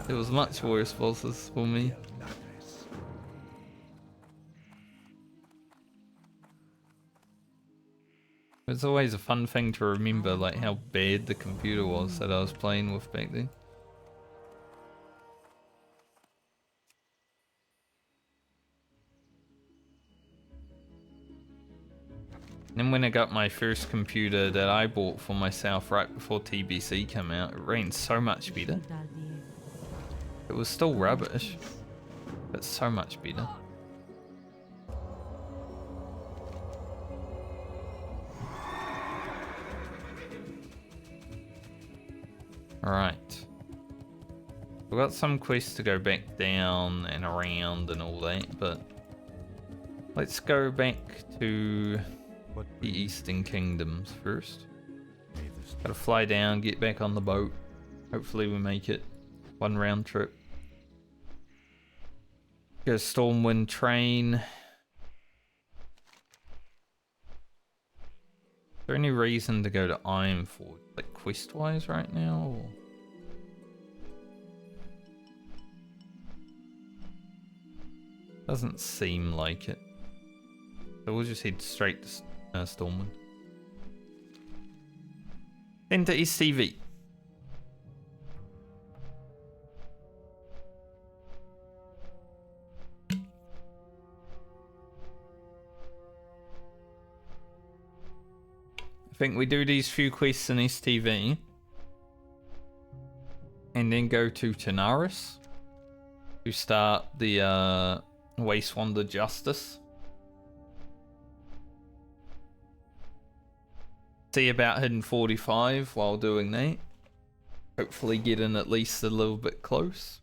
It was much worse bosses for me. It's always a fun thing to remember, like how bad the computer was that I was playing with back then. Then when I got my first computer that I bought for myself right before TBC came out, it ran so much better. It was still rubbish, but so much better. Alright. We've got some quests to go back down and around and all that, but let's go back to the Eastern Kingdoms first. Gotta fly down, get back on the boat. Hopefully we make it. One round trip. Go Stormwind train. Is there any reason to go to Ironforge, like quest-wise right now? Or? Doesn't seem like it. So we'll just head straight to Stormwind. Then to SCV. I think we do these few quests in STV. And then go to Tanaris. To start the Wastewander Justice. See about hitting 45 while doing that. Hopefully getting at least a little bit close.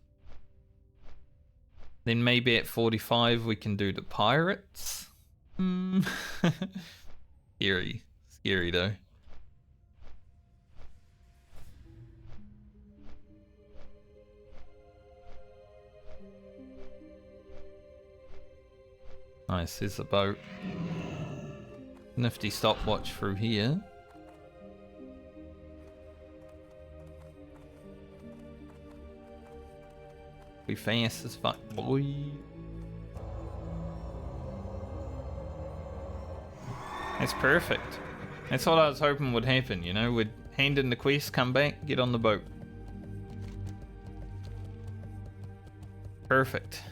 Then maybe at 45 we can do the pirates. Scary. Scary though. Nice, there's a boat. Nifty stopwatch through here. Be fast as fuck, boy. That's perfect. That's what I was hoping would happen, you know? We'd hand in the quest, come back, get on the boat. Perfect.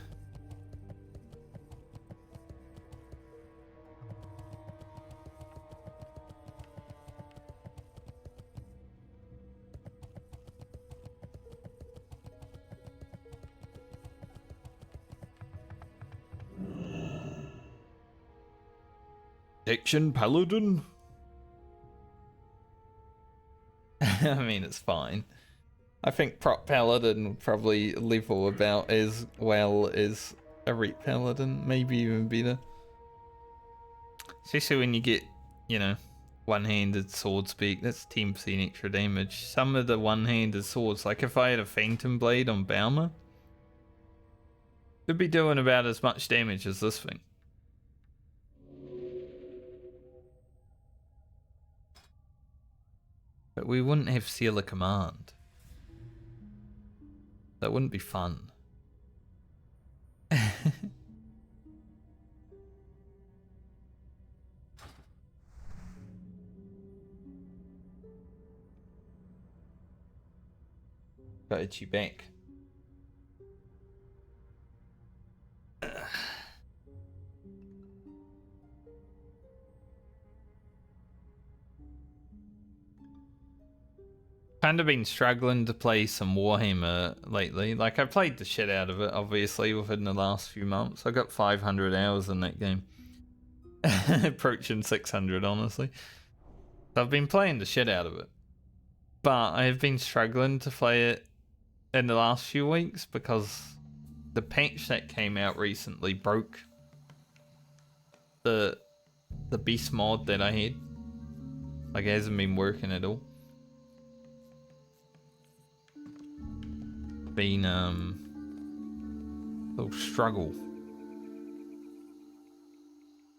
Protection Paladin? I mean, it's fine. I think Prop Paladin would probably level about as well as a Ret Paladin, maybe even better. Especially when you get, you know, one-handed sword speak, that's 10% extra damage. Some of the one-handed swords, like if I had a Phantom Blade on Balmer, it'd be doing about as much damage as this thing. But we wouldn't have Seal of Command. That wouldn't be fun. Got itchy back. Kind of been struggling to play some Warhammer lately. Like, I played the shit out of it, obviously, within the last few months. I got 500 hours in that game. Approaching 600, honestly. So I've been playing the shit out of it. But I have been struggling to play it in the last few weeks because the patch that came out recently broke the beast mod that I had. Like, it hasn't been working at all. Been a little struggle.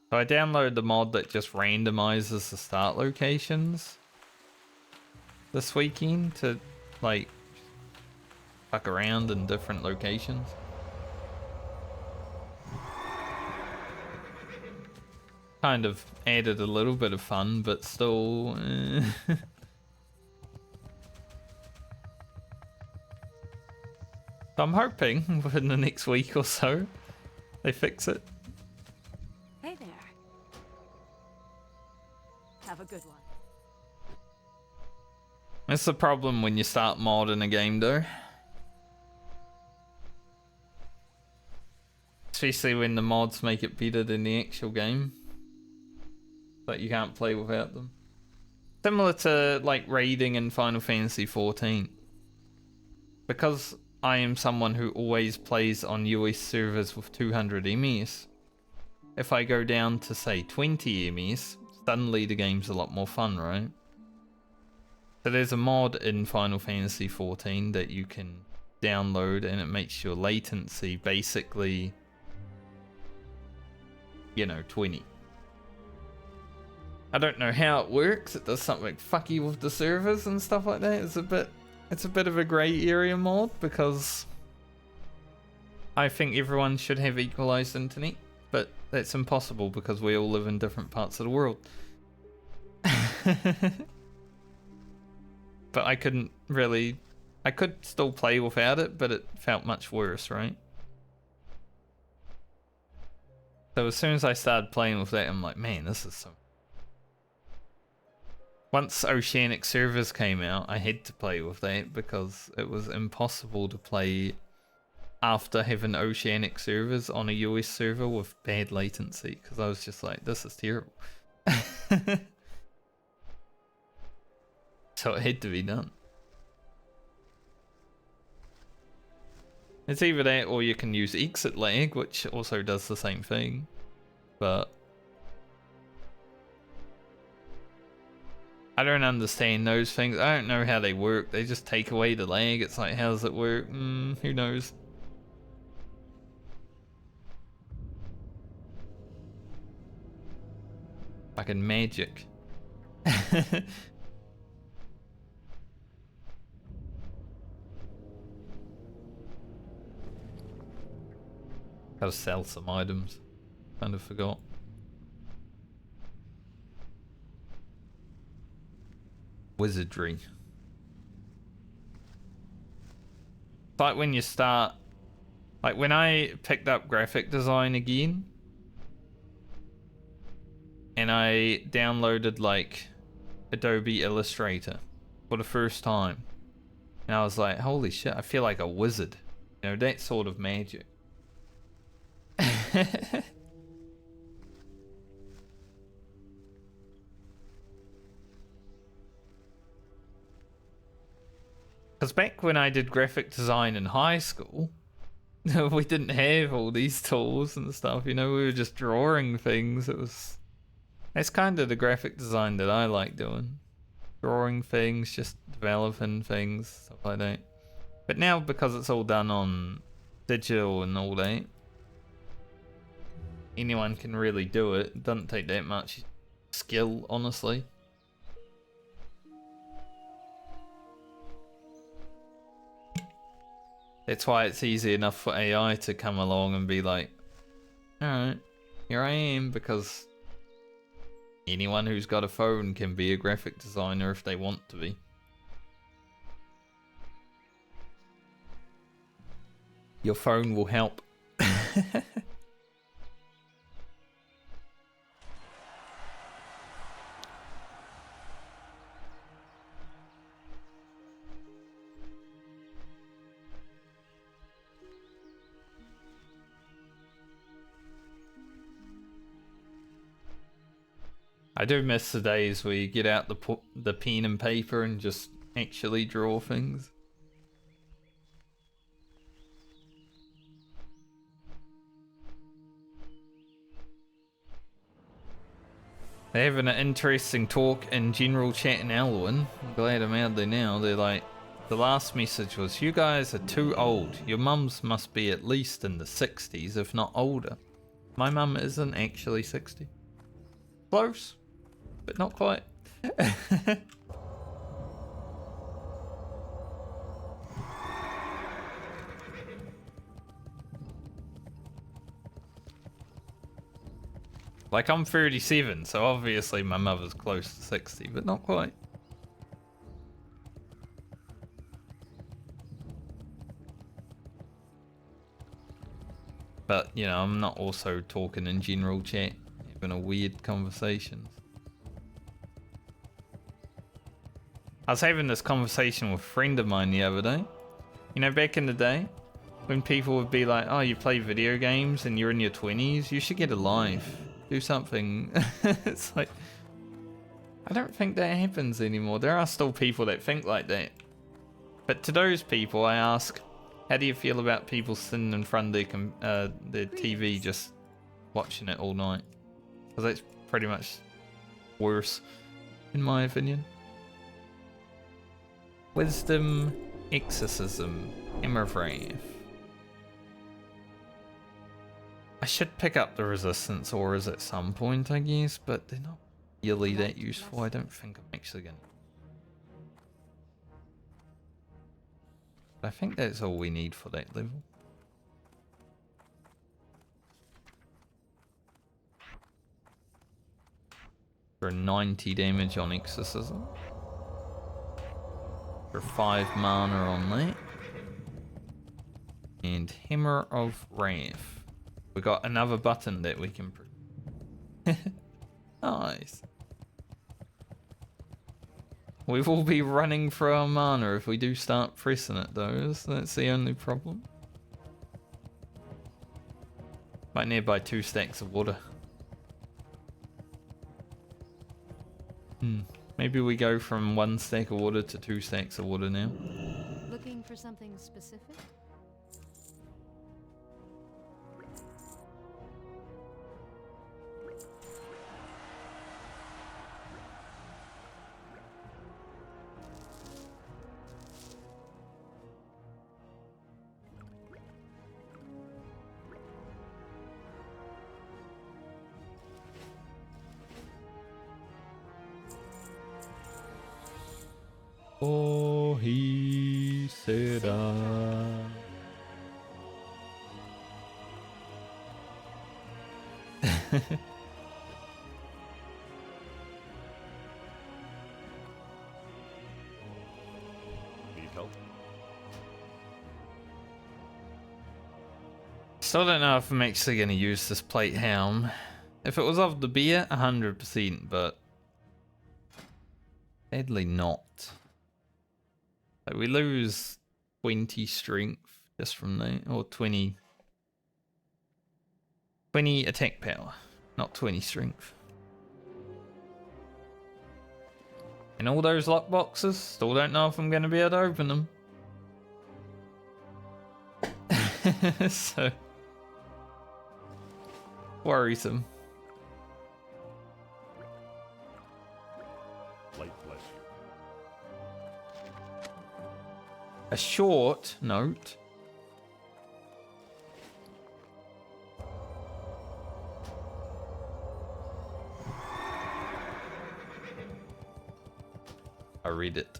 So I downloaded the mod that just randomizes the start locations this weekend to like fuck around in different locations. Kind of added a little bit of fun, but still I'm hoping within the next week or so they fix it. Hey there. Have a good one. That's the problem when you start modding a game though. Especially when the mods make it better than the actual game. But you can't play without them. Similar to like raiding in Final Fantasy 14. because I am someone who always plays on US servers with 200 MES, if I go down to say 20 MES, suddenly the game's a lot more fun, right? So there's a mod in Final Fantasy XIV that you can download, and it makes your latency basically, you know, 20. I don't know how it works. It does something fucky with the servers and stuff like that. It's a bit of a grey area mod, because I think everyone should have equalized internet, but that's impossible because we all live in different parts of the world. But I couldn't really... I could still play without it, but it felt much worse, right? So as soon as I started playing with that, I'm like, man, this is so... Once Oceanic servers came out, I had to play with that because it was impossible to play after having Oceanic servers on a US server with bad latency, because I was just like, this is terrible. So it had to be done. It's either that or you can use exit lag, which also does the same thing, but I don't understand those things. I don't know how they work. They just take away the lag. It's like, how does it work? Who knows? Fucking magic. Gotta sell some items. Kind of forgot. Wizardry. Like when you start... Like when I picked up graphic design again, and I downloaded like Adobe Illustrator for the first time, and I was like, holy shit, I feel like a wizard. You know, that sort of magic. Because back when I did graphic design in high school, we didn't have all these tools and stuff, you know, we were just drawing things. That's kind of the graphic design that I like doing. Drawing things, just developing things, stuff like that. But now, because it's all done on digital and all that, anyone can really do it. It doesn't take that much skill, honestly. That's why it's easy enough for AI to come along and be like, alright, here I am, because anyone who's got a phone can be a graphic designer if they want to be. Your phone will help. I do miss the days where you get out the pen and paper and just actually draw things. They're having an interesting talk in general chat in Elwyn. I'm glad I'm out there now. They're like, the last message was, you guys are too old. Your mums must be at least in the 60s, if not older. My mum isn't actually 60. Close, but not quite. Like, I'm 37, so obviously my mother's close to 60, but not quite. But, you know, I'm not also talking in general chat, having a weird conversation. I was having this conversation with a friend of mine the other day. You know, back in the day, when people would be like, oh, you play video games and you're in your 20s, you should get a life. Do something. It's like, I don't think that happens anymore. There are still people that think like that. But to those people, I ask, how do you feel about people sitting in front of their TV just watching it all night? Because that's pretty much worse, in my opinion. Wisdom, Exorcism, Hemorrhage. I should pick up the resistance auras at some point, I guess, but they're not really that useful. I don't think I'm actually gonna. I think that's all we need for that level. For 90 damage on Exorcism. For 5 mana on that. And Hammer of Wrath. We got another button that we can press. Nice. We will be running for our mana if we do start pressing it though. That's the only problem. Might need to buy 2 stacks of water. Maybe we go from 1 stack of water to 2 stacks of water now. Looking for something specific? Oh, he said Need help? Still don't know if I'm actually going to use this plate helm. If it was of the beer, 100%, but sadly not. Like we lose 20 strength just from that, or 20 attack power, not 20 strength. And all those lock boxes, still don't know if I'm going to be able to open them. So worrisome. Light bless you. A short note. I read it.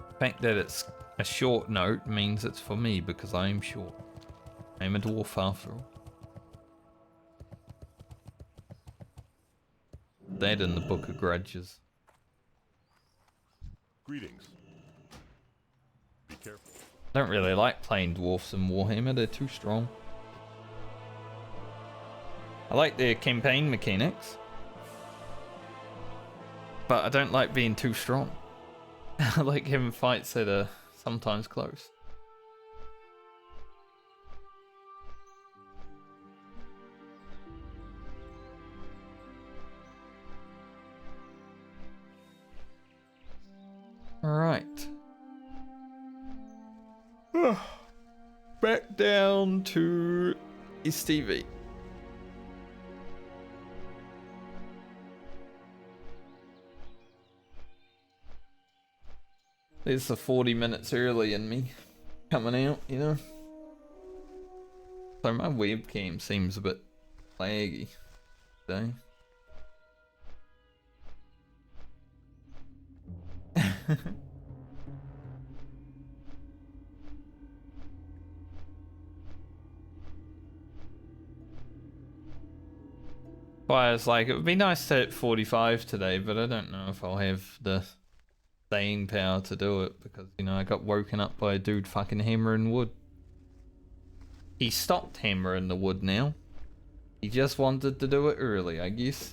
The fact that it's a short note means it's for me because I am short. I am a dwarf after all. That in the Book of Grudges. Greetings. Be careful. I don't really like playing dwarfs in Warhammer, they're too strong. I like their campaign mechanics, but I don't like being too strong. I like having fights that are sometimes close. Alright. Back down to STV. There's the 40 minutes early in me coming out, you know. So my webcam seems a bit laggy today. Well, I was like, it would be nice to hit 45 today, but I don't know if I'll have the staying power to do it because, you know, I got woken up by a dude fucking hammering wood. He stopped hammering the wood now. He just wanted to do it early, I guess.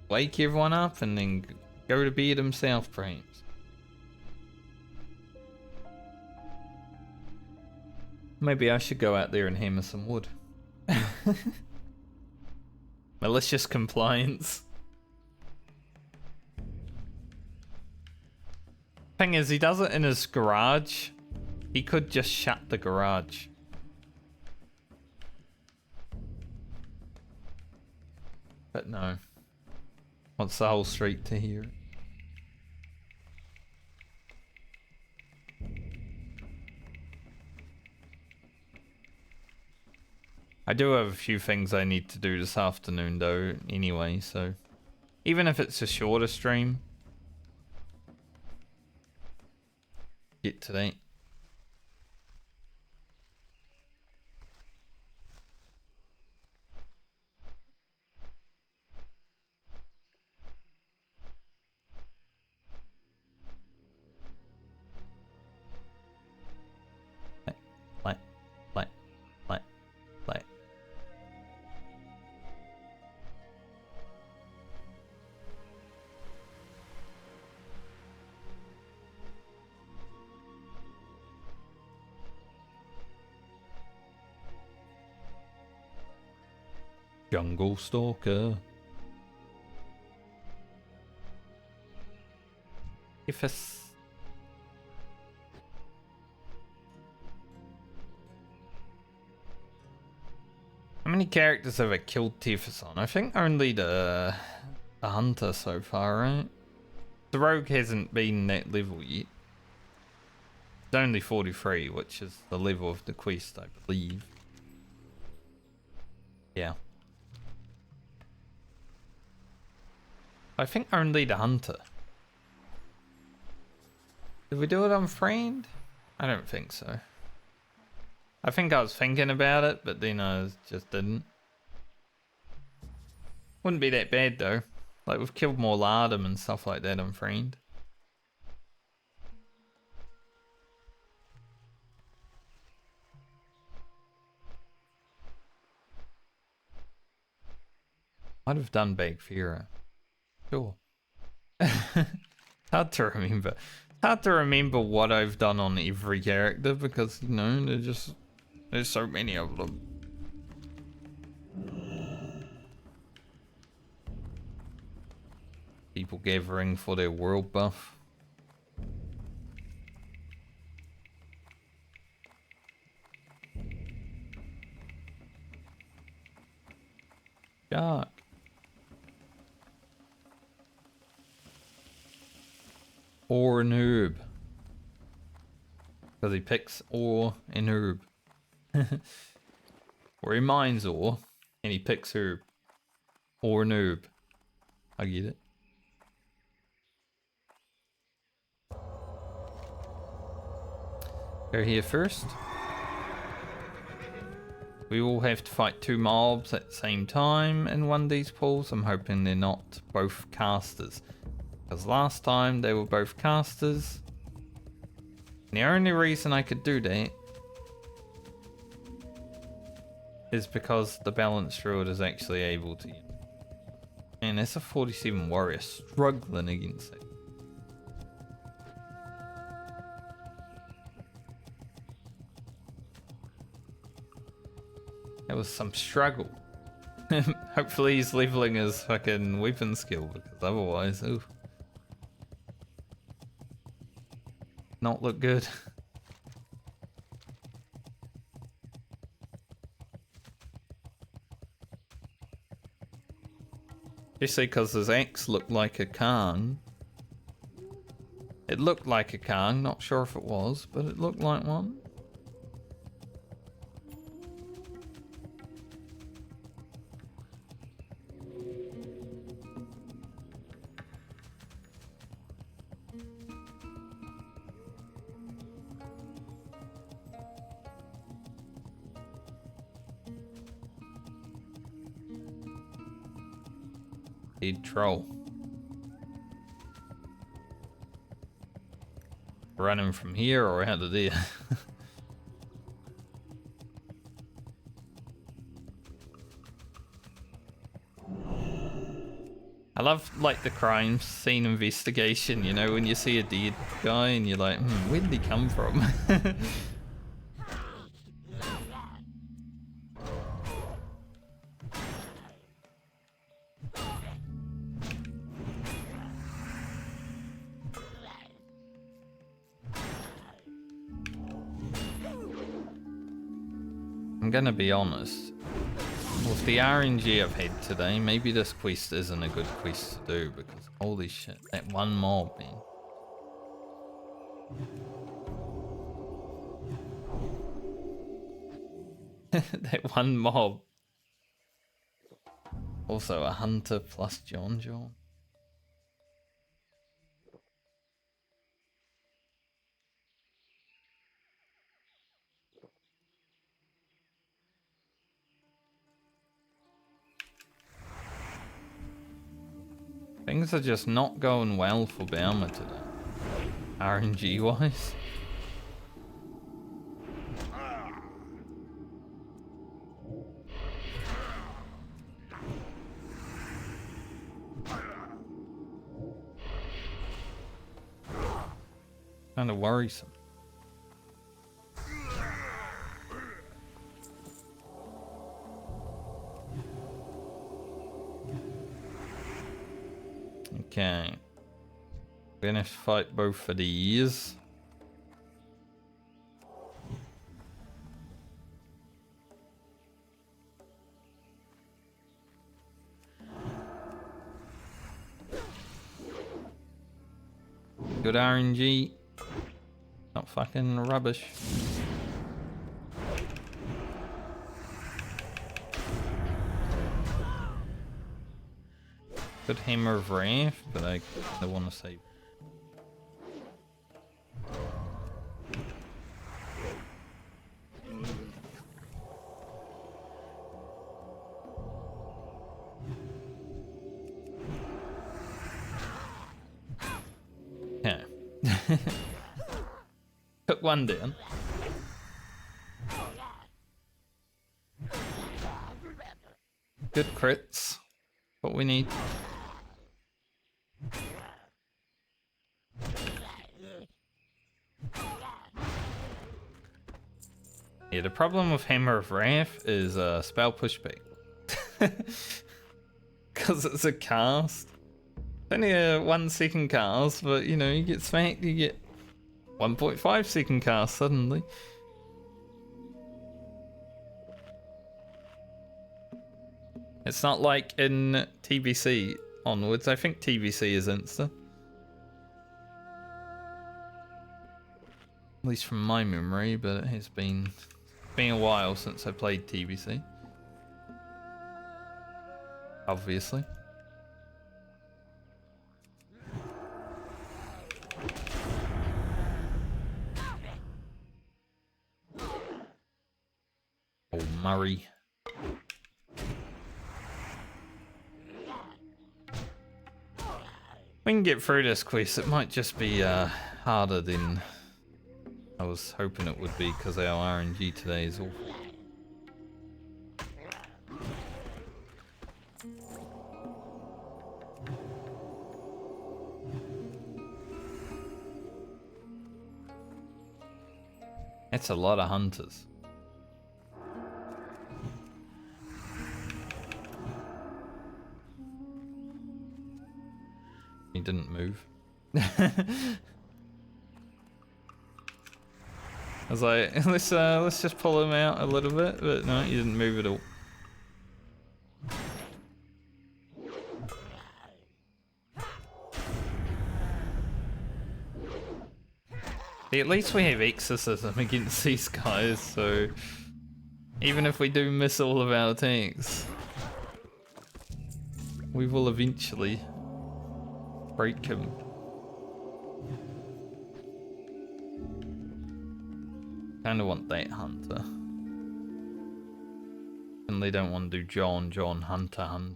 Wake everyone up and then go to bed himself, perhaps. Maybe I should go out there and hammer some wood. Malicious compliance. Thing is, he does it in his garage. He could just shut the garage. But no. Wants the whole street to hear it. I do have a few things I need to do this afternoon though anyway, so even if it's a shorter stream, get to that. Like. Jungle Stalker. If it's how many characters have I killed Tiphys on? I think only the hunter so far, right? The rogue hasn't been that level yet. It's only 43, which is the level of the quest, I believe. Yeah. I think only the hunter. Did we do it on friend? I don't think so. I think I was thinking about it, but then I just didn't. Wouldn't be that bad though. Like we've killed more Lardum and stuff like that on friend. I'd have done Bagfira. Sure. Hard to remember. Hard to remember what I've done on every character because, you know, there's so many of them. People gathering for their world buff. Shark. Or an herb. Because he picks ore and herb. Or he mines ore and he picks herb. Or an herb. I get it. Go here first. We will have to fight 2 mobs at the same time in one of these pools. I'm hoping they're not both casters. Because last time they were both casters. And the only reason I could do that is because the balanced druid is actually able to. Man, that's a 47 warrior struggling against it. That was some struggle. Hopefully he's leveling his fucking weapon skill because otherwise, oof. Not look good. Especially because his axe looked like a Kang. It looked like a Kang, not sure if it was, but it looked like one. Dead troll. Running from here or out of there? I love like the crime scene investigation, you know, when you see a dead guy and you're like, where did he come from? I'm gonna be honest. With the RNG I've had today, maybe this quest isn't a good quest to do because holy shit, that one mob, man. That one mob. Also a hunter plus John. Things are just not going well for Baumer today. RNG wise. Kind of worrisome. Okay. We're gonna fight both of these. Good RNG. Not fucking rubbish. Good Hammer of Wrath, but I want to save. Yeah. Took one down. Good crits. What we need. Yeah, the problem with Hammer of Wrath is spell pushback. Because it's a cast. It's only a 1 second cast, but you know, you get smacked, you get 1.5 second cast suddenly. It's not like in TBC onwards. I think TBC is instant. At least from my memory, but it has been a while since I played TBC. Obviously. Oh, Murray. We can get through this quest. It might just be harder than I was hoping it would be because our RNG today is awful. That's a lot of hunters. He didn't move. I was like, let's just pull him out a little bit, but no, he didn't move at all. See, at least we have exorcism against these guys, so even if we do miss all of our tanks, we will eventually break him. Kinda want that hunter. And they don't want to do John, Hunter.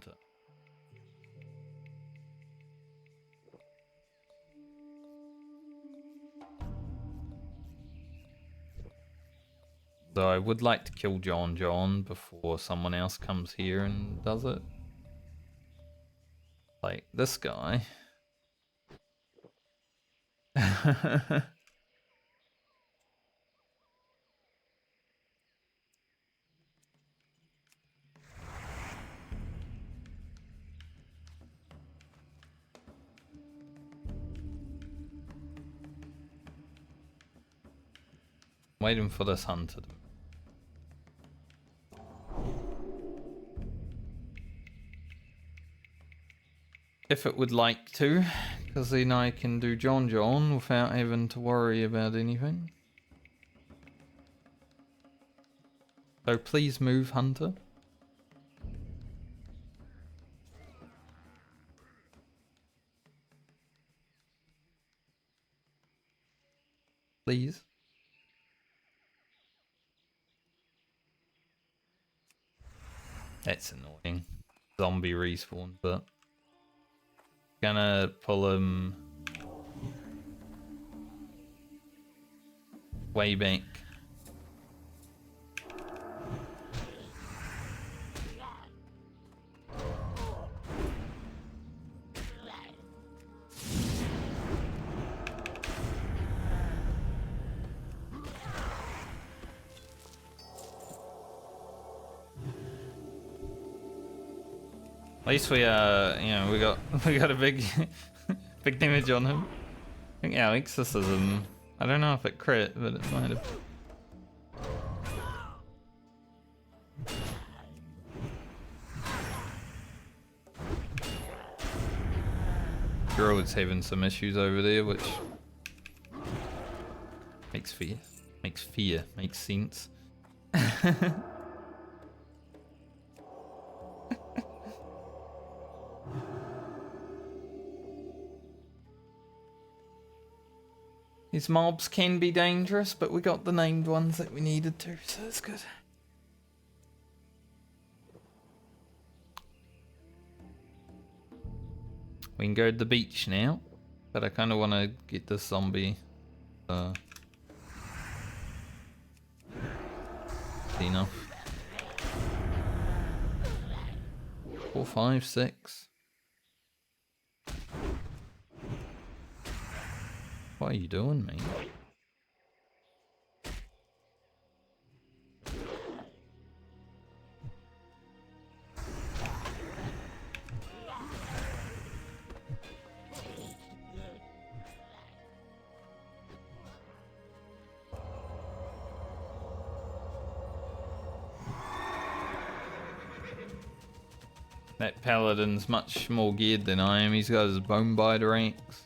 So I would like to kill John before someone else comes here and does it. Like this guy. Waiting for this hunter. if it would like to, because then I can do John without having to worry about anything. So please move, Hunter. Please. That's annoying. Zombie respawn, but gonna pull him way back. At least we we got a big big damage on him. I think our exorcism, I don't know if it crit, but it might have. Druid's having some issues over there, which makes sense. These mobs can be dangerous, but we got the named ones that we needed to, so it's good. We can go to the beach now, but I kind of want to get this zombie. Enough. 4, 5, 6. What are you doing, mate? That Paladin's much more geared than I am. He's got his bone biter axe.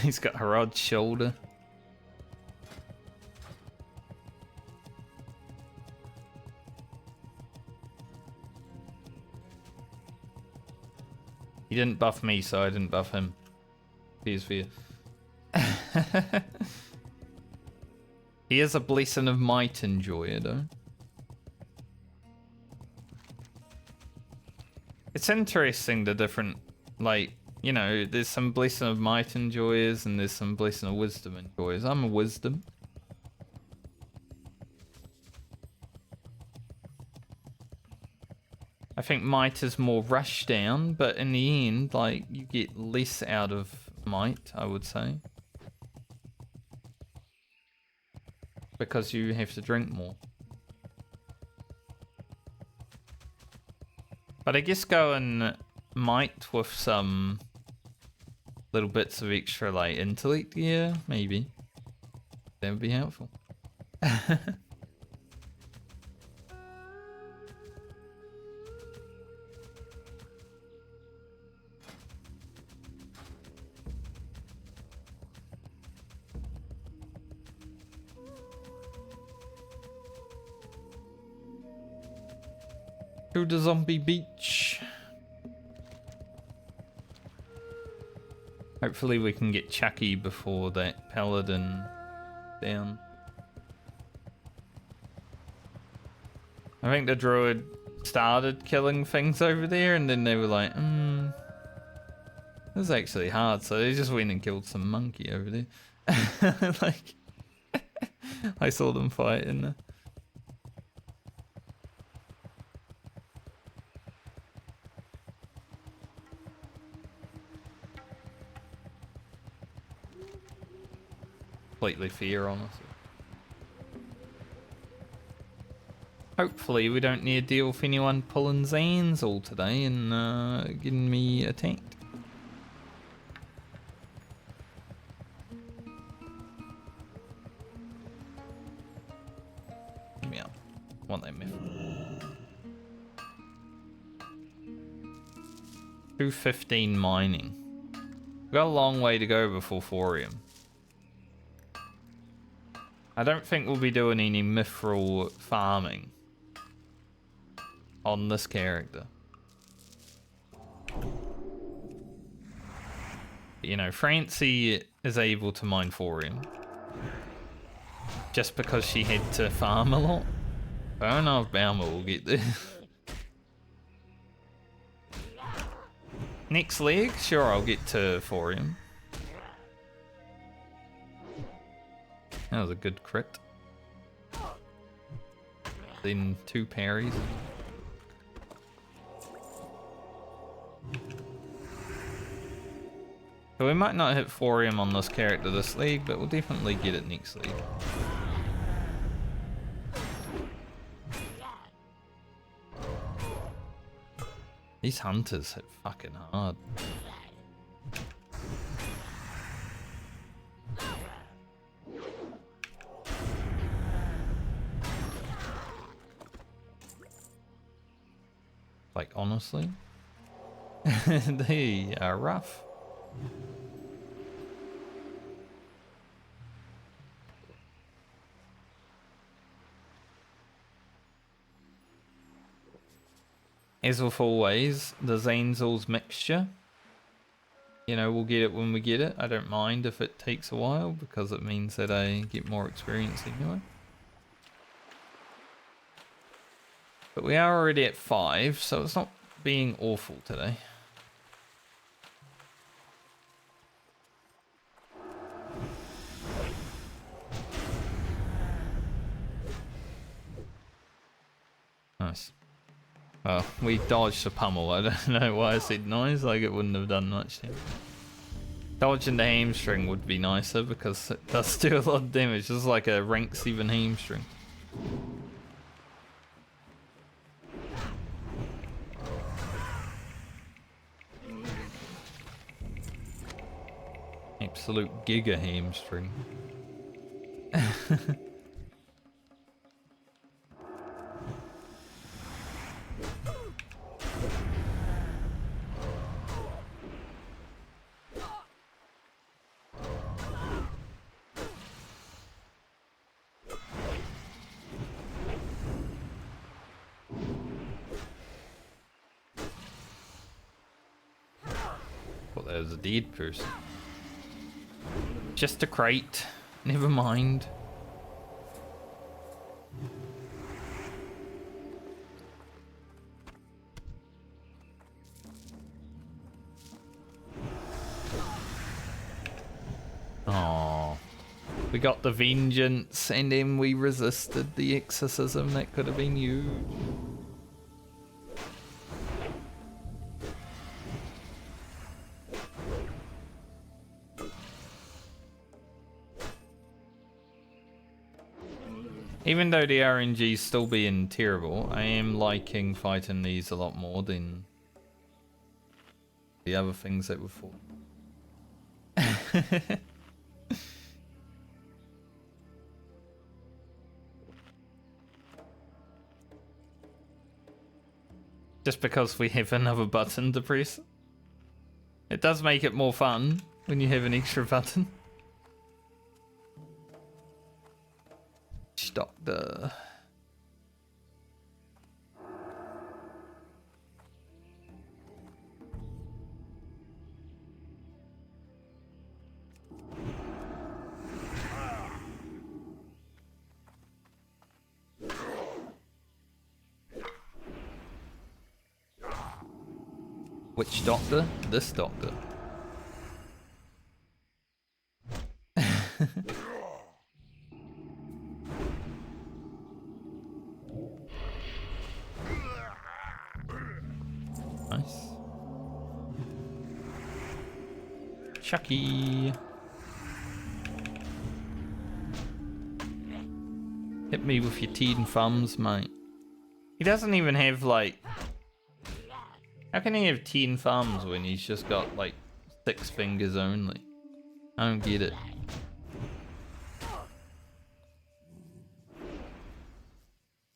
He's got Herod's shoulder. He didn't buff me, so I didn't buff him. Fears fear. He is a blessing of might enjoyer, though. It's interesting the different, like, you know, there's some blessing of might enjoyers and there's some blessing of wisdom enjoyers. I'm a wisdom. I think might is more rush down, but in the end, like, you get less out of might, I would say. Because you have to drink more. But I guess going might with some little bits of extra, like, intellect, yeah, maybe. That would be helpful. To the zombie beach. Hopefully we can get Chucky before that Paladin down. I think the druid started killing things over there and then they were like, this is actually hard, so they just went and killed some monkey over there. Like, I saw them fight in there. Completely fair, honestly. Hopefully we don't need to deal with anyone pulling Zans all today and getting me attacked. Get me up. Want that myth. 215 mining. We've got a long way to go before thorium. I don't think we'll be doing any mithril farming on this character. You know, Francie is able to mine thorium just because she had to farm a lot. I don't know if Baumer will get there. Next leg, sure, I'll get to thorium. That was a good crit. Then 2 parries. So we might not hit thorium on this character this league, but we'll definitely get it next league. These hunters hit fucking hard. Like, honestly, they are rough. As with always, the Zanzel's mixture. You know, we'll get it when we get it. I don't mind if it takes a while because it means that I get more experience anyway. But we are already at 5, so it's not being awful today. Nice. Oh, we dodged the pummel. I don't know why I said noise, like it wouldn't have done much damage. Dodging the hamstring would be nicer because it does do a lot of damage. It's like a rank 7 hamstring. Absolute giga hamstring. Thought that was a dead person. Just a crate. Never mind. Oh, we got the vengeance and then we resisted the exorcism. That could have been huge. Even though the RNG's still being terrible, I am liking fighting these a lot more than the other things that we fought. Just because we have another button to press. It does make it more fun when you have an extra button. Doctor. Which doctor? This doctor. Nice. Chucky. Hit me with your teeth and thumbs, mate. He doesn't even have, like... How can he have 10 thumbs when he's just got, like, 6 fingers only? I don't get it.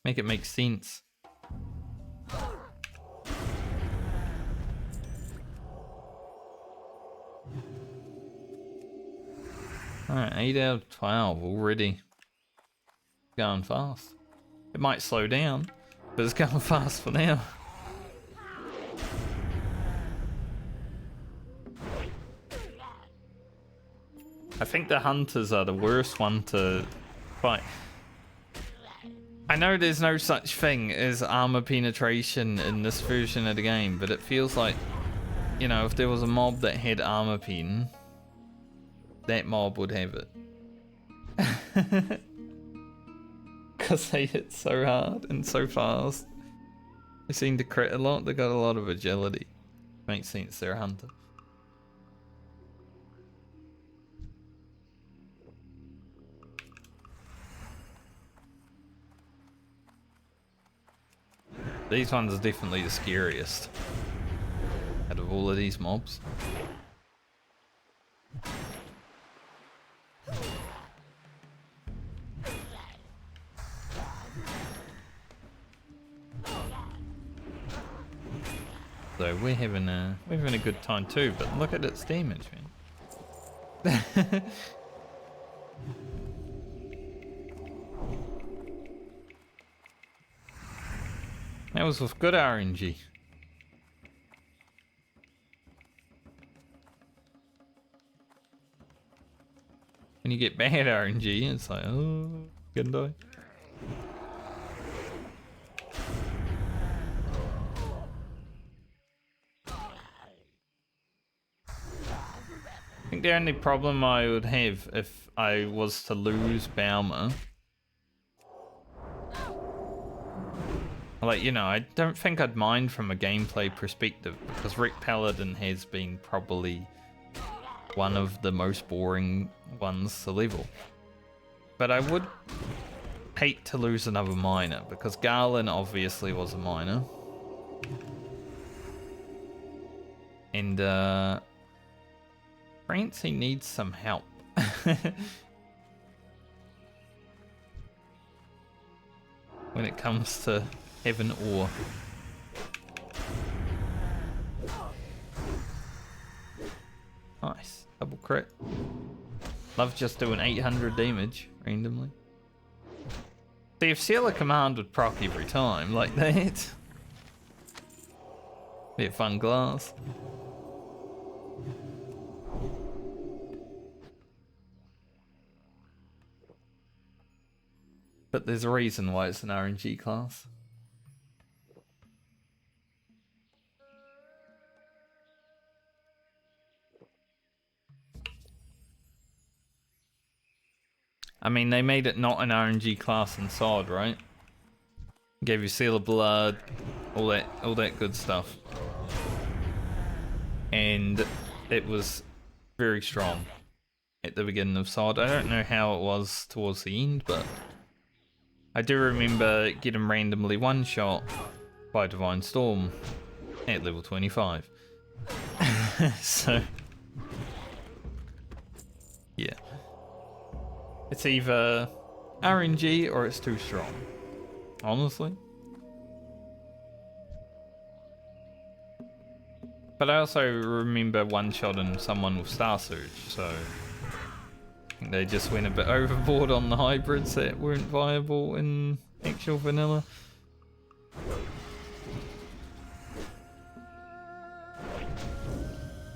Make it make sense. Alright, 8 out of 12 already. Going fast. It might slow down, but it's going fast for now. I think the hunters are the worst one to fight. I know there's no such thing as armor penetration in this version of the game, but it feels like, you know, if there was a mob that had armor pen, that mob would have it. Because they hit so hard and so fast. They seem to crit a lot, they got a lot of agility. Makes sense, they're a hunter. These ones are definitely the scariest out of all of these mobs. So we're having a good time too, but look at its damage, man. That was with good RNG. When you get bad RNG, it's like, oh, gonna die. I think the only problem I would have if I was to lose Baumer, like, you know, I don't think I'd mind from a gameplay perspective, because Rick Paladin has been probably one of the most boring ones to level. But I would hate to lose another miner, because Garland obviously was a miner. And Francie needs some help. When it comes to heaven ore. Nice. Double crit. Love just doing 800 damage randomly. See, if Seal of Command would proc every time like that, be a fun glass. But there's a reason why it's an RNG class. I mean, they made it not an RNG class in SOD, right? Gave you Seal of Blood, all that good stuff. And it was very strong at the beginning of SOD. I don't know how it was towards the end, but I do remember getting randomly one-shot by Divine Storm at level 25. So, yeah. It's either RNG or it's too strong, honestly. But I also remember one-shotting someone with Star Surge, so I think they just went a bit overboard on the hybrids that weren't viable in actual vanilla.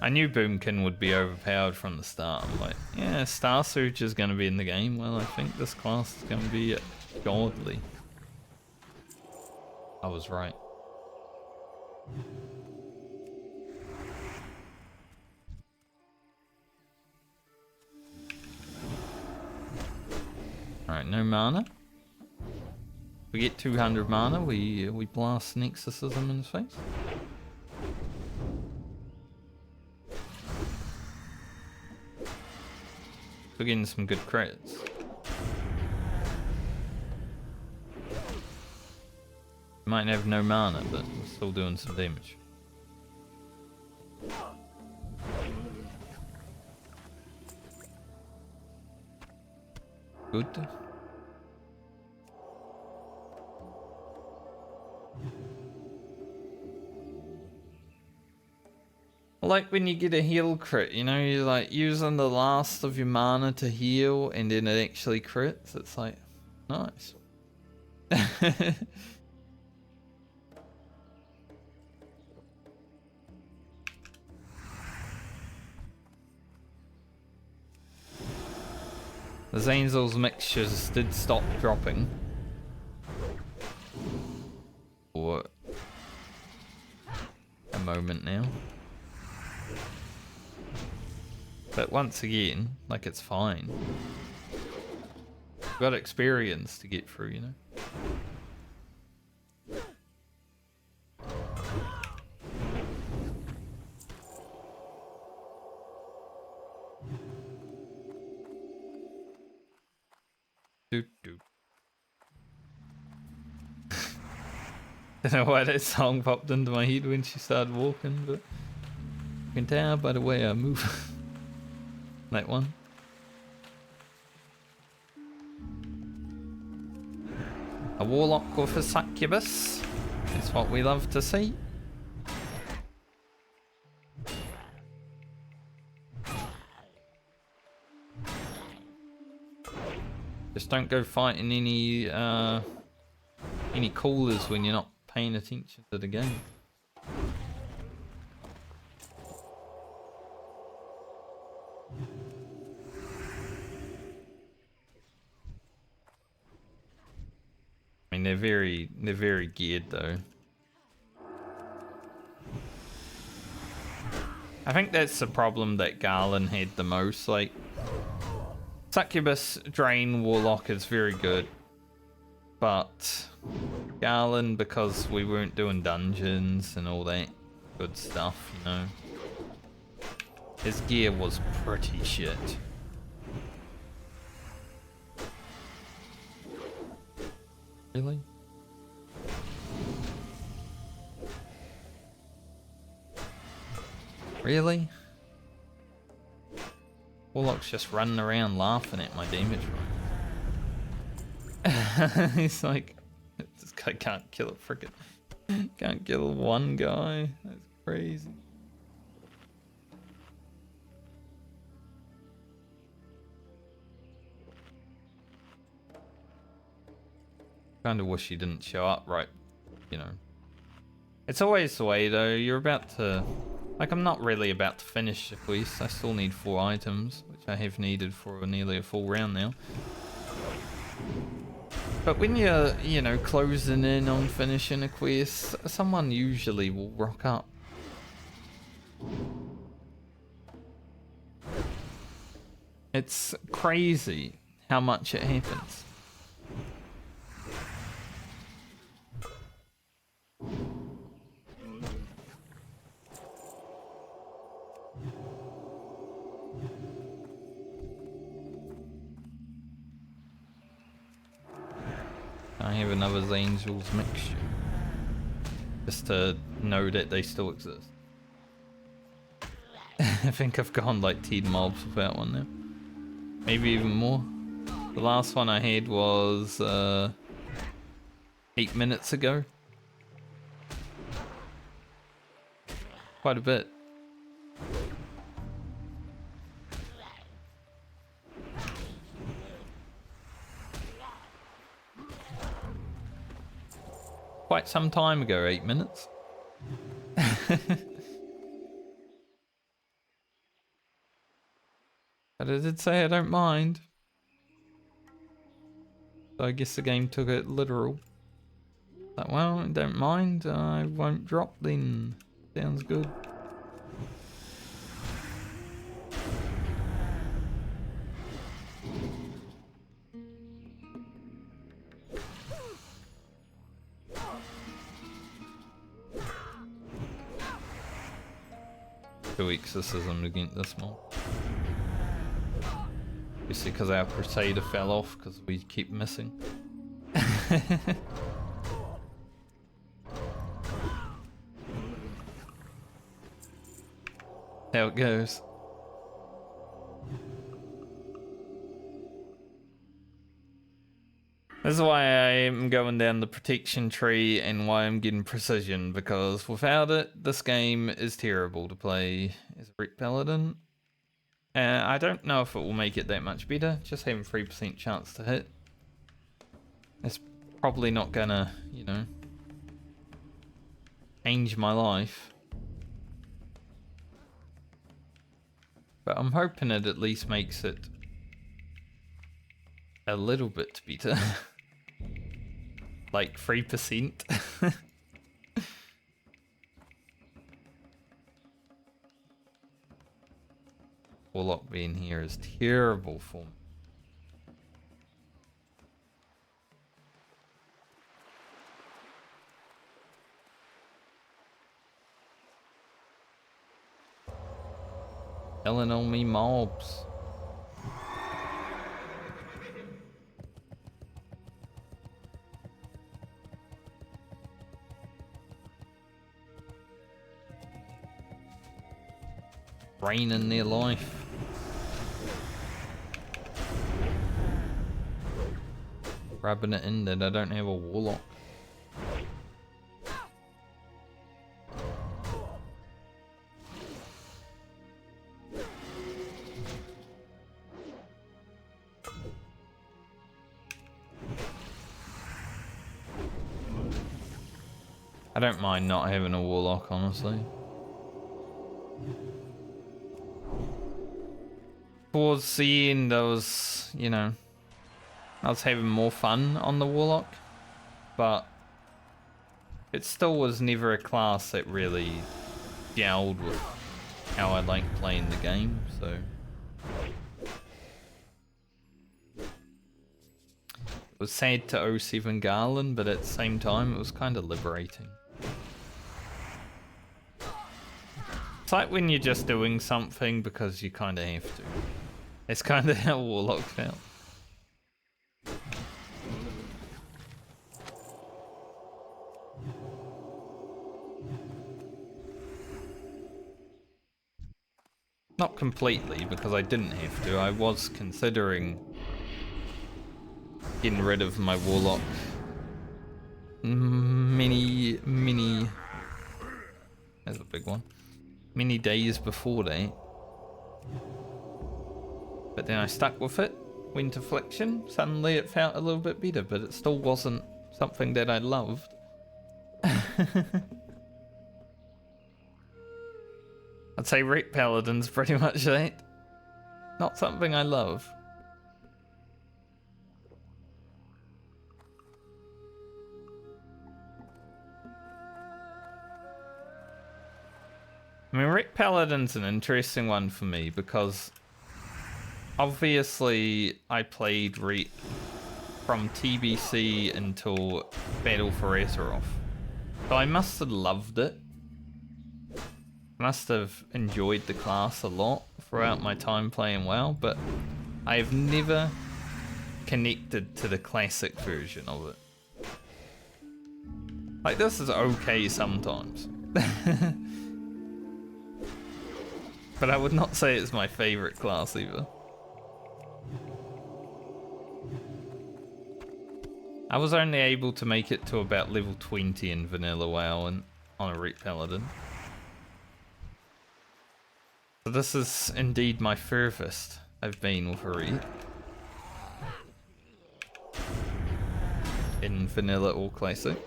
I knew Boomkin would be overpowered from the start. I'm like, yeah, Star Surge is going to be in the game. Well, I think this class is going to be godly. I was right. Alright, no mana. We get 200 mana, we blast Nexusism in his face. We're getting some good crits. Might have no mana, but we're still doing some damage. Good. like when you get a heal crit, you know, you're like using the last of your mana to heal and then it actually crits. It's like, nice. The Zanzel's mixtures did stop dropping. For a moment now. But once again, like, it's fine. We've got experience to get through, you know? Doot doot. Don't know why that song popped into my head when she started walking, but you can tell by the way I move. That one. A warlock with a succubus is what we love to see. Just don't go fighting any callers when you're not paying attention to the game. I mean, they're very geared though. I think that's the problem that Garland had the most. Like, Succubus Drain Warlock is very good, but Garland, because we weren't doing dungeons and all that good stuff, you know, his gear was pretty shit. Really? Really? Warlock's just running around laughing at my damage roll. He's like, this guy can't kill a frickin', can't kill one guy. That's crazy. Kinda wish he didn't show up right, you know. It's always the way though, you're about to... Like, I'm not really about to finish the quest. I still need 4 items, which I have needed for nearly a full round now. But when you're, you know, closing in on finishing a quest, someone usually will rock up. It's crazy how much it happens. I have another Angel's mixture. Just to know that they still exist. I think I've gone like 10 mobs without one now. Maybe even more. The last one I had was 8 minutes ago. Quite a bit. Quite some time ago, 8 minutes. But I did say I don't mind. So I guess the game took it literal. Like, well, I don't mind, I won't drop then. Sounds good. Two exorcism to get this mob. Obviously because our Crusader fell off because we keep missing. How it goes. This is why I am going down the protection tree and why I'm getting precision, because without it, this game is terrible to play as a Ret Paladin. I don't know if it will make it that much better, just having 3% chance to hit. It's probably not gonna, you know, change my life. But I'm hoping it at least makes it a little bit better. Like 3%. Warlock being here is terrible for me. Killing all me mobs. Draining their life. Rubbing it in that I don't have a warlock. I don't mind not having a warlock, honestly. Towards the end, I was, you know, I was having more fun on the warlock, but it still was never a class that really gelled with how I like playing the game, so. It was sad to 07 Garland, but at the same time, it was kind of liberating. It's like when you're just doing something because you kind of have to. It's kind of how Warlock felt. Not completely, because I didn't have to. I was considering getting rid of my Warlock many, that's a big one, many days before that. But then I stuck with it, went Affliction, suddenly it felt a little bit better, but it still wasn't something that I loved. I'd say Ret Paladin's pretty much that. Not something I love. I mean, Ret Paladin's an interesting one for me because obviously I played Ret from TBC until Battle for Azeroth. So I must have loved it. Must have enjoyed the class a lot throughout my time playing WoW, but I have never connected to the classic version of it. Like, this is okay sometimes. But I would not say it's my favorite class either. I was only able to make it to about level 20 in vanilla WoW and on a Ret Paladin. So this is indeed my furthest I've been with a Ret. In vanilla or classic.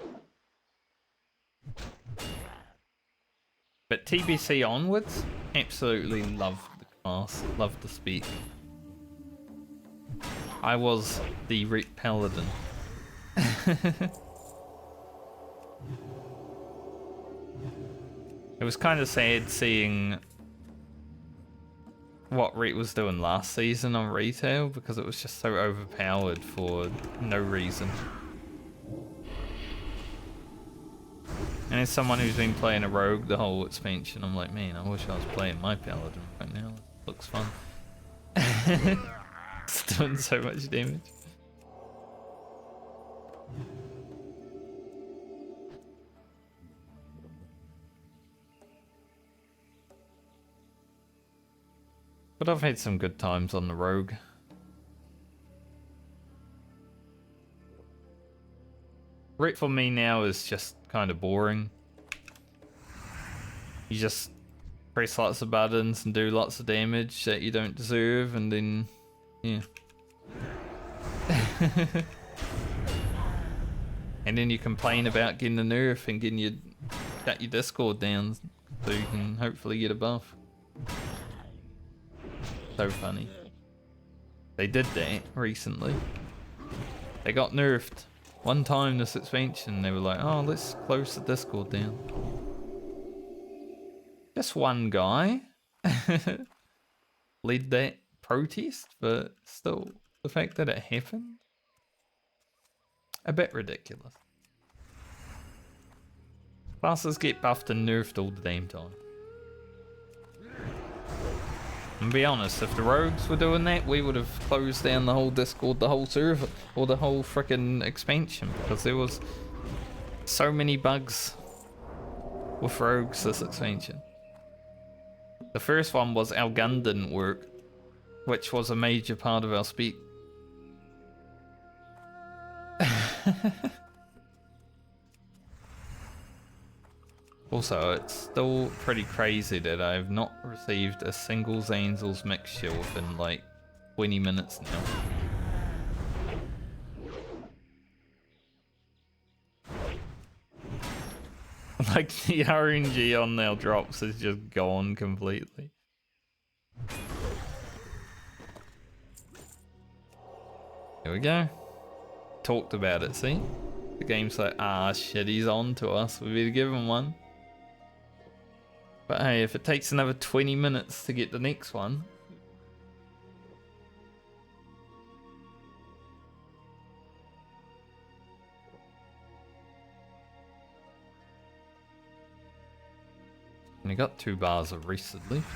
But TBC onwards, absolutely loved the class, loved the spec. I was the Ret Paladin. It was kind of sad seeing what Ret was doing last season on retail because it was just so overpowered for no reason. And as someone who's been playing a rogue the whole expansion, I'm like, man, I wish I was playing my Paladin right now. It looks fun. It's doing so much damage. But I've had some good times on the rogue. Rit for me now is just kind of boring. You just press lots of buttons and do lots of damage that you don't deserve, and then, yeah. And then you complain about getting the nerf and getting your shut your Discord down so you can hopefully get a buff. So funny. They did that recently. They got nerfed one time this expansion. They were like, oh, let's close the Discord down. Just one guy led that protest, but still, the fact that it happened, a bit ridiculous. Classes get buffed and nerfed all the damn time. And be honest, if the rogues were doing that, we would have closed down the whole Discord, the whole server, or the whole frickin' expansion, because there was so many bugs with rogues this expansion. The first one was our gun didn't work, which was a major part of our speed. Also, it's still pretty crazy that I've not received a single Zanzel's mixture within like 20 minutes now. Like the RNG on their drops is just gone completely. Here we go. Talked about it, see? The game's like, ah shit, he's on to us, we better give him one. But hey, if it takes another 20 minutes to get the next one. Only got 2 bars of rested left.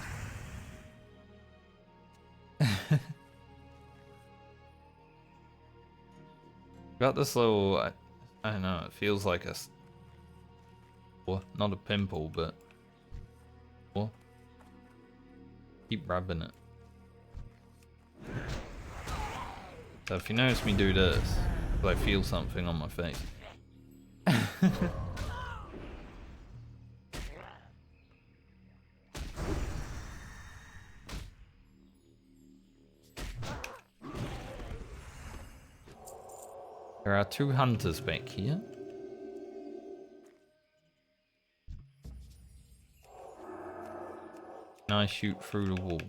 Got this little, I don't know, it feels like a, well, not a pimple, but, well, keep rubbing it. So if you notice me do this, I feel something on my face. There are 2 hunters back here. Can I shoot through the wall?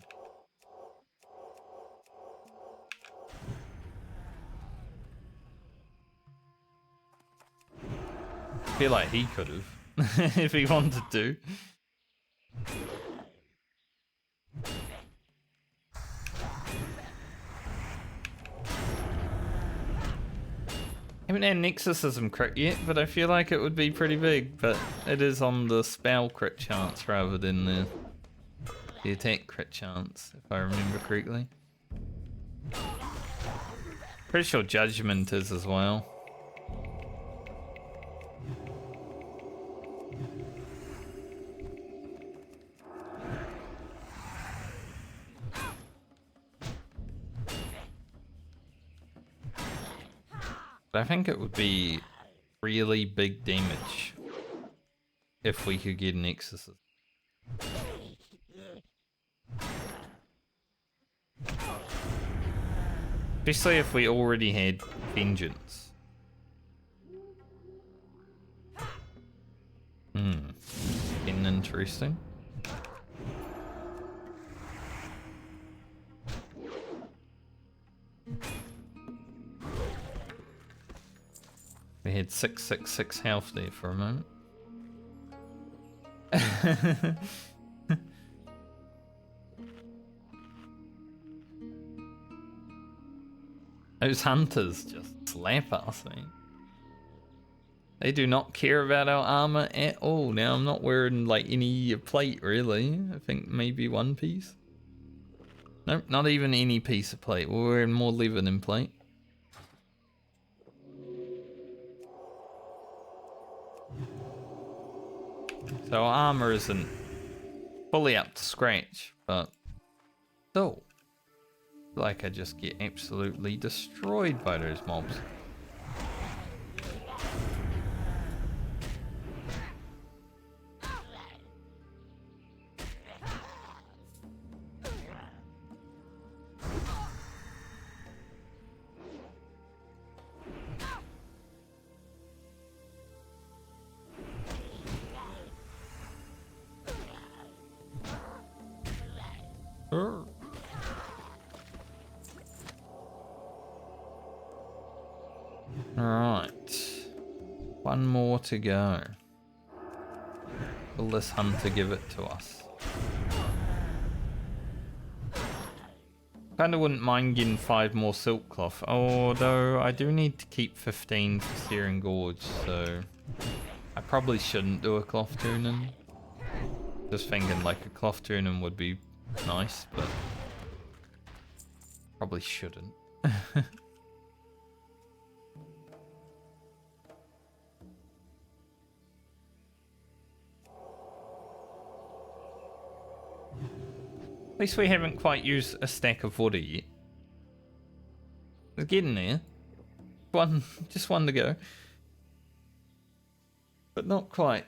I feel like he could have, if he wanted to. I haven't had an exorcism crit yet, but I feel like it would be pretty big, but it is on the spell crit chance rather than the attack crit chance, if I remember correctly. Pretty sure judgment is as well. But I think it would be really big damage if we could get an exorcism. Especially if we already had vengeance. Getting interesting. We had 666 health there for a moment. Those hunters just slap us, man. They do not care about our armor at all. Now, I'm not wearing like any plate really. I think maybe one piece. Nope, not even any piece of plate. We're wearing more leather than plate. So our armor isn't fully up to scratch, but still, like I just get absolutely destroyed by those mobs. One more to go. Will this hunter give it to us? Kinda wouldn't mind getting 5 more silk cloth, although I do need to keep 15 for Searing Gorge, so I probably shouldn't do a cloth tuning. Just thinking like a cloth tuning would be nice, but probably shouldn't. At least we haven't quite used a stack of water yet. We're getting there. Just one to go. But not quite.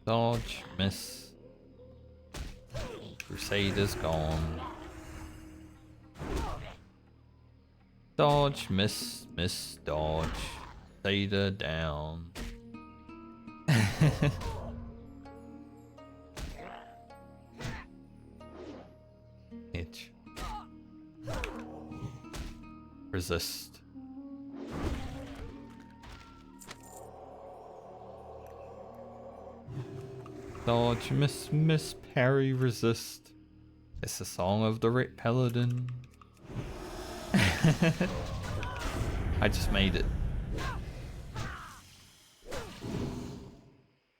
Dodge, miss. Crusader's gone. Dodge, miss, miss, dodge. Crusader down. Itch. Resist. Dodge, miss, miss, parry, resist. It's the song of the Red Paladin. I just made it.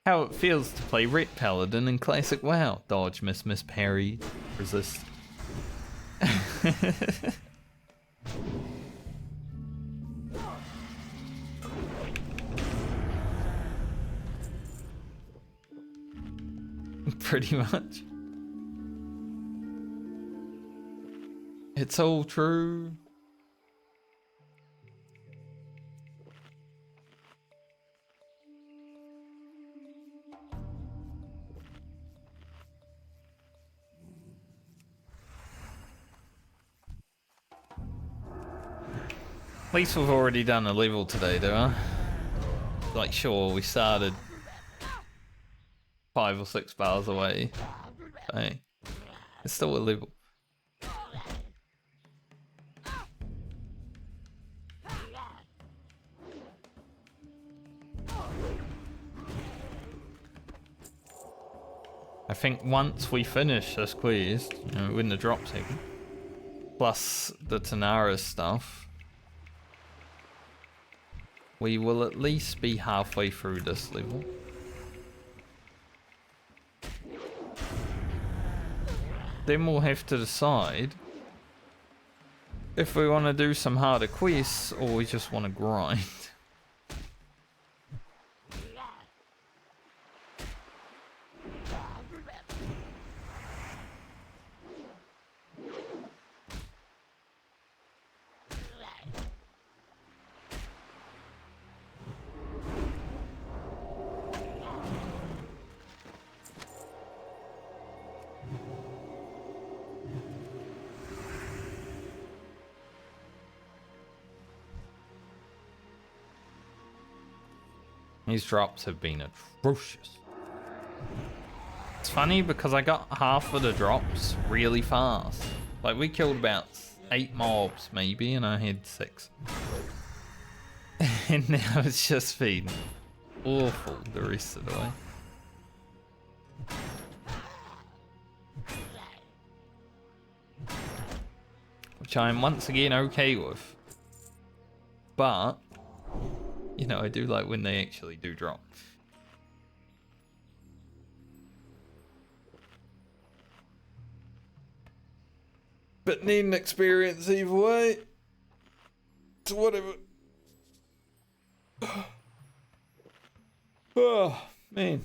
How it feels to play Red Paladin in classic WoW. Dodge, miss, miss, parry, resist. Pretty much. It's all true. At least we've already done a level today, though, huh? Like, sure, we started 5 or 6 bars away. Hey, it's still a level. I think once we finish this quest, you know, win the drop segment, plus the Tanara stuff, we will at least be halfway through this level. Then we'll have to decide if we want to do some harder quests or we just want to grind. These drops have been atrocious. It's funny because I got half of the drops really fast. Like, we killed about 8 mobs maybe and I had 6. And now it's just been awful the rest of the way. Which I'm once again okay with. But you know, I do like when they actually do drop. But need an experience either way. So whatever. Oh, man.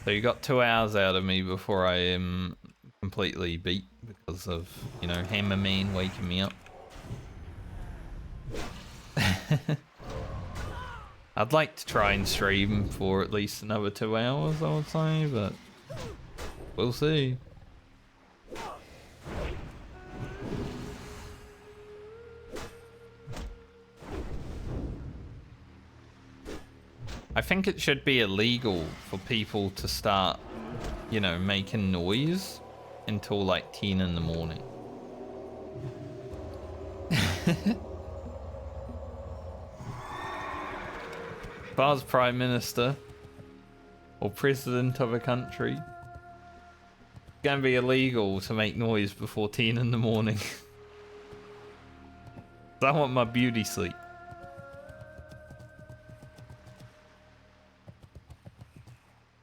So you got 2 hours out of me before I am completely beat because of, you know, Hammer Man waking me up. I'd like to try and stream for at least another 2 hours, I would say, but we'll see. I think it should be illegal for people to start, you know, making noise until like 10 in the morning. If I was Prime Minister or President of a country, it's gonna be illegal to make noise before 10 in the morning. I want my beauty sleep.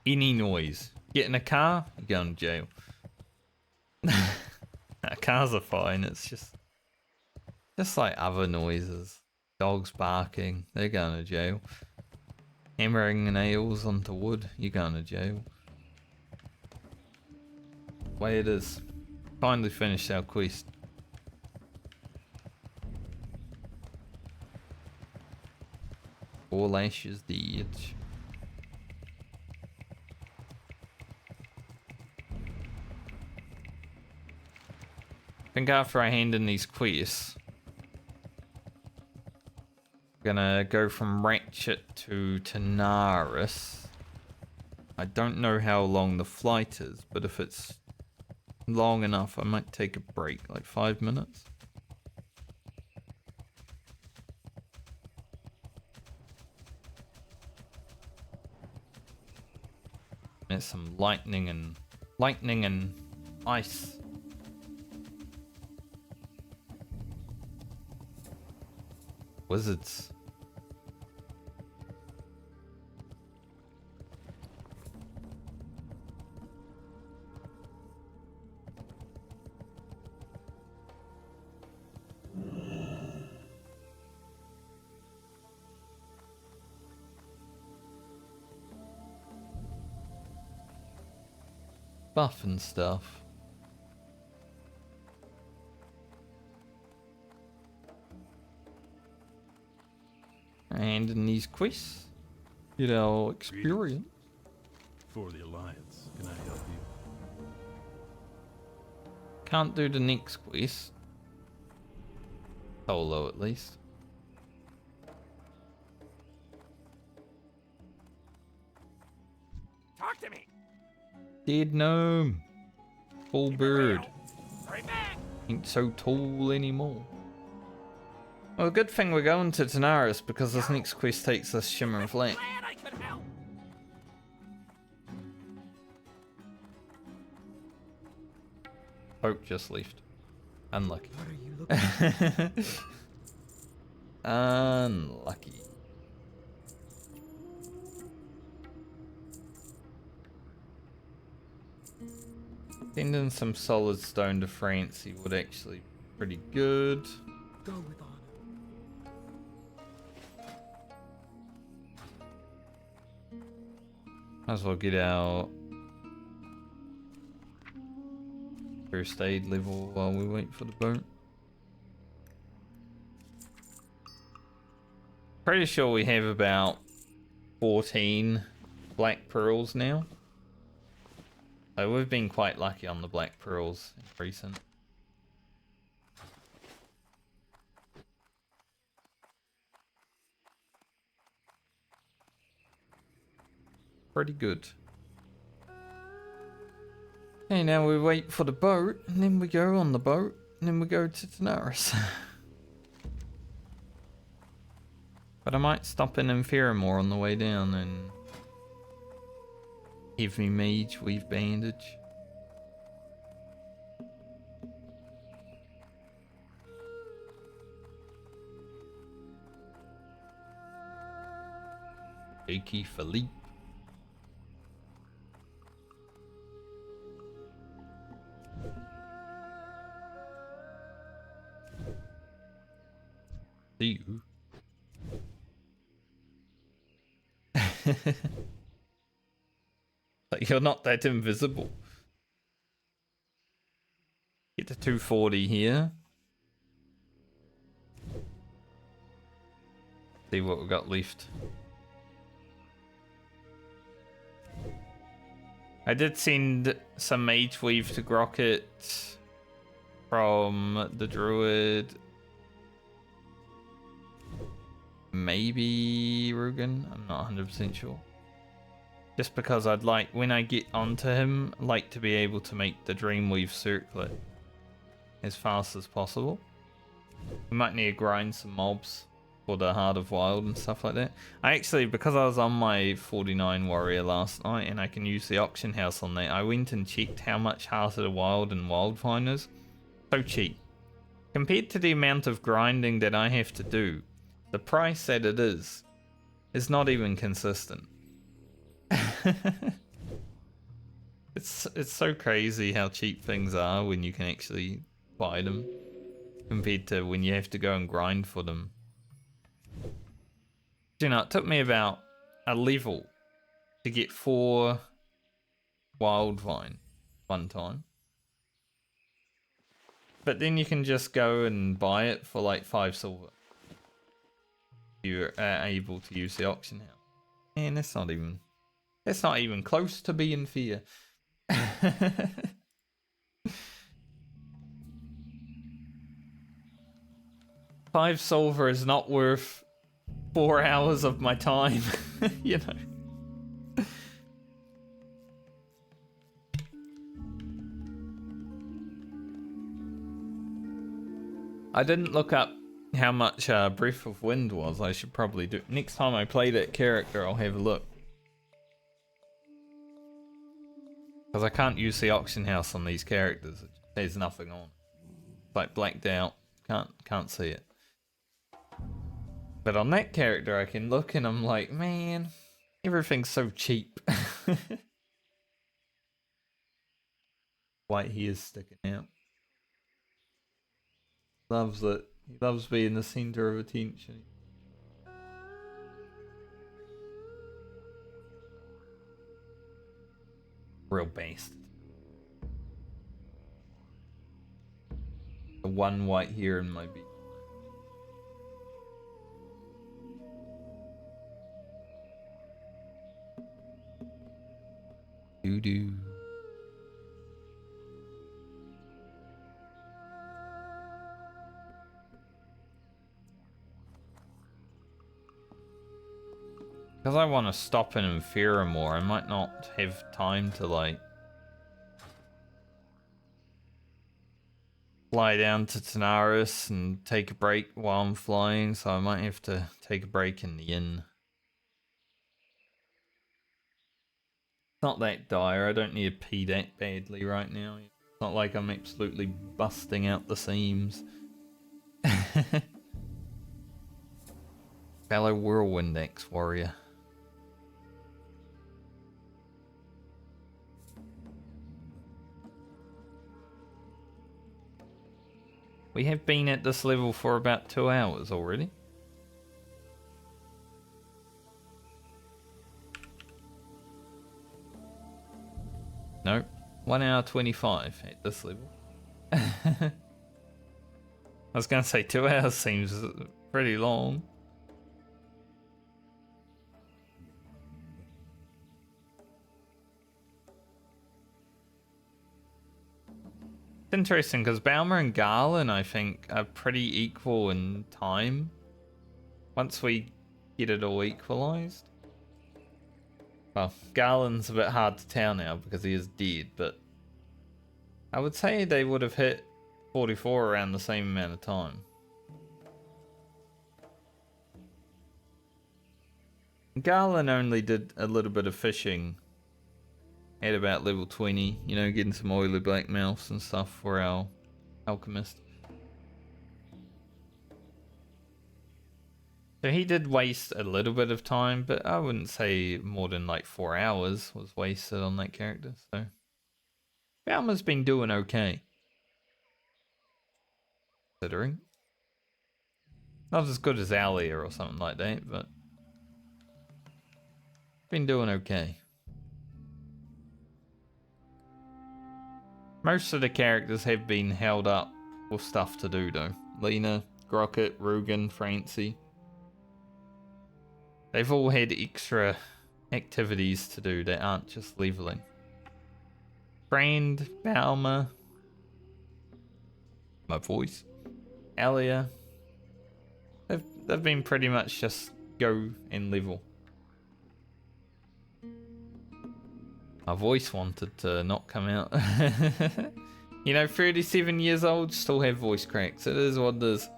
Any noise. Get in a car, you're going to jail. Cars are fine, it's just like other noises. Dogs barking, they're going to jail. Hammering nails onto wood, you're going to jail. Way it is. Finally finished our quest. Four lashes the edge. I think after I hand in these quests, I'm gonna go from Ratchet to Tanaris. I don't know how long the flight is, but if it's long enough, I might take a break, like 5 minutes. There's some lightning and ice. Wizards. Buff and stuff. And in these quests, get our experience. For the Alliance, can I help you? Can't do the next quest. Solo, at least. Talk to me. Dead gnome. Full bird. Right back. Ain't so tall anymore. Well, good thing we're going to Tanaris because this next quest takes us Shimmer and Flame. Glad I could help. Hope just left. Unlucky. What are you looking for? Unlucky. Sending some solid stone to Francie would actually be pretty good. Go with honor. Might as well get our first aid level while we wait for the boat. Pretty sure we have about 14 black pearls now. So we've been quite lucky on the black pearls in recent. Pretty good. Okay, now we wait for the boat, and then we go on the boat, and then we go to Tanaris. But I might stop in Inferamore on the way down and give me mage, weave bandage. Jakey Philippe. See you. Like, you're not that invisible. Get to 240 here. See what we got left. I did send some mage weave to Grocket from the druid. Maybe Rugen. I'm not 100% sure. Just because I'd like, when I get onto him, I'd like to be able to make the Dreamweave circlet as fast as possible. We might need to grind some mobs for the Heart of Wild and stuff like that. I actually, because I was on my 49 warrior last night and I can use the auction house on that, I went and checked how much Heart of the Wild and Wildvine is. So cheap. Compared to the amount of grinding that I have to do, the price that it is not even consistent. It's so crazy how cheap things are when you can actually buy them compared to when you have to go and grind for them. You know, it took me about a level to get 4 Wildvine one time. But then you can just go and buy it for like 5 silver. You're able to use the auction house. And that's not even close to being fair. 5 silver is not worth 4 hours of my time, you know. I didn't look up how much Breath of Wind was. I should probably do. Next time I play that character, I'll have a look. Because I can't use the auction house on these characters. There's nothing on. It's like blacked out. Can't see it. But on that character, I can look and I'm like, man, everything's so cheap. White hair's sticking out. Loves it. He loves being the center of attention. Real bastard. The one white hair in my beard. Doo-doo. Because I want to stop in Infera more, I might not have time to like fly down to Tanaris and take a break while I'm flying, so I might have to take a break in the inn. It's not that dire, I don't need to pee that badly right now. It's not like I'm absolutely busting out the seams. Fellow Whirlwind ex-warrior. We have been at this level for about 2 hours already. Nope, 1 hour 25 at this level. I was gonna say 2 hours seems pretty long. It's interesting because Balmer and Garland, I think, are pretty equal in time. Once we get it all equalized. Well, Garland's a bit hard to tell now because he is dead, but I would say they would have hit 44 around the same amount of time. Garland only did a little bit of fishing at about level 20, you know, getting some oily black mouths and stuff for our alchemist. So he did waste a little bit of time, but I wouldn't say more than like 4 hours was wasted on that character. So Balmer's been doing okay, considering. Not as good as Alia or something like that, but been doing okay. Most of the characters have been held up with stuff to do though. Lena, Grocket, Rugen, Francie. They've all had extra activities to do that aren't just leveling. Brand, Balmer, my voice, Alia. they've been pretty much just go and level. My voice wanted to not come out. You know, 37 years old, still have voice cracks. It is what it is.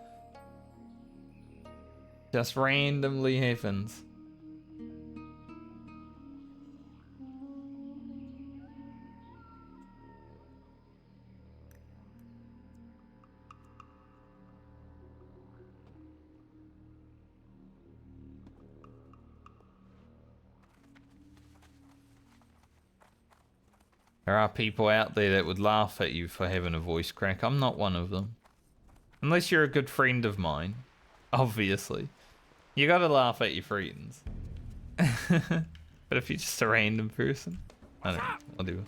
Just randomly happens. There are people out there that would laugh at you for having a voice crack. I'm not one of them. Unless you're a good friend of mine. Obviously. You gotta laugh at your friends. But if you're just a random person, I don't know, whatever.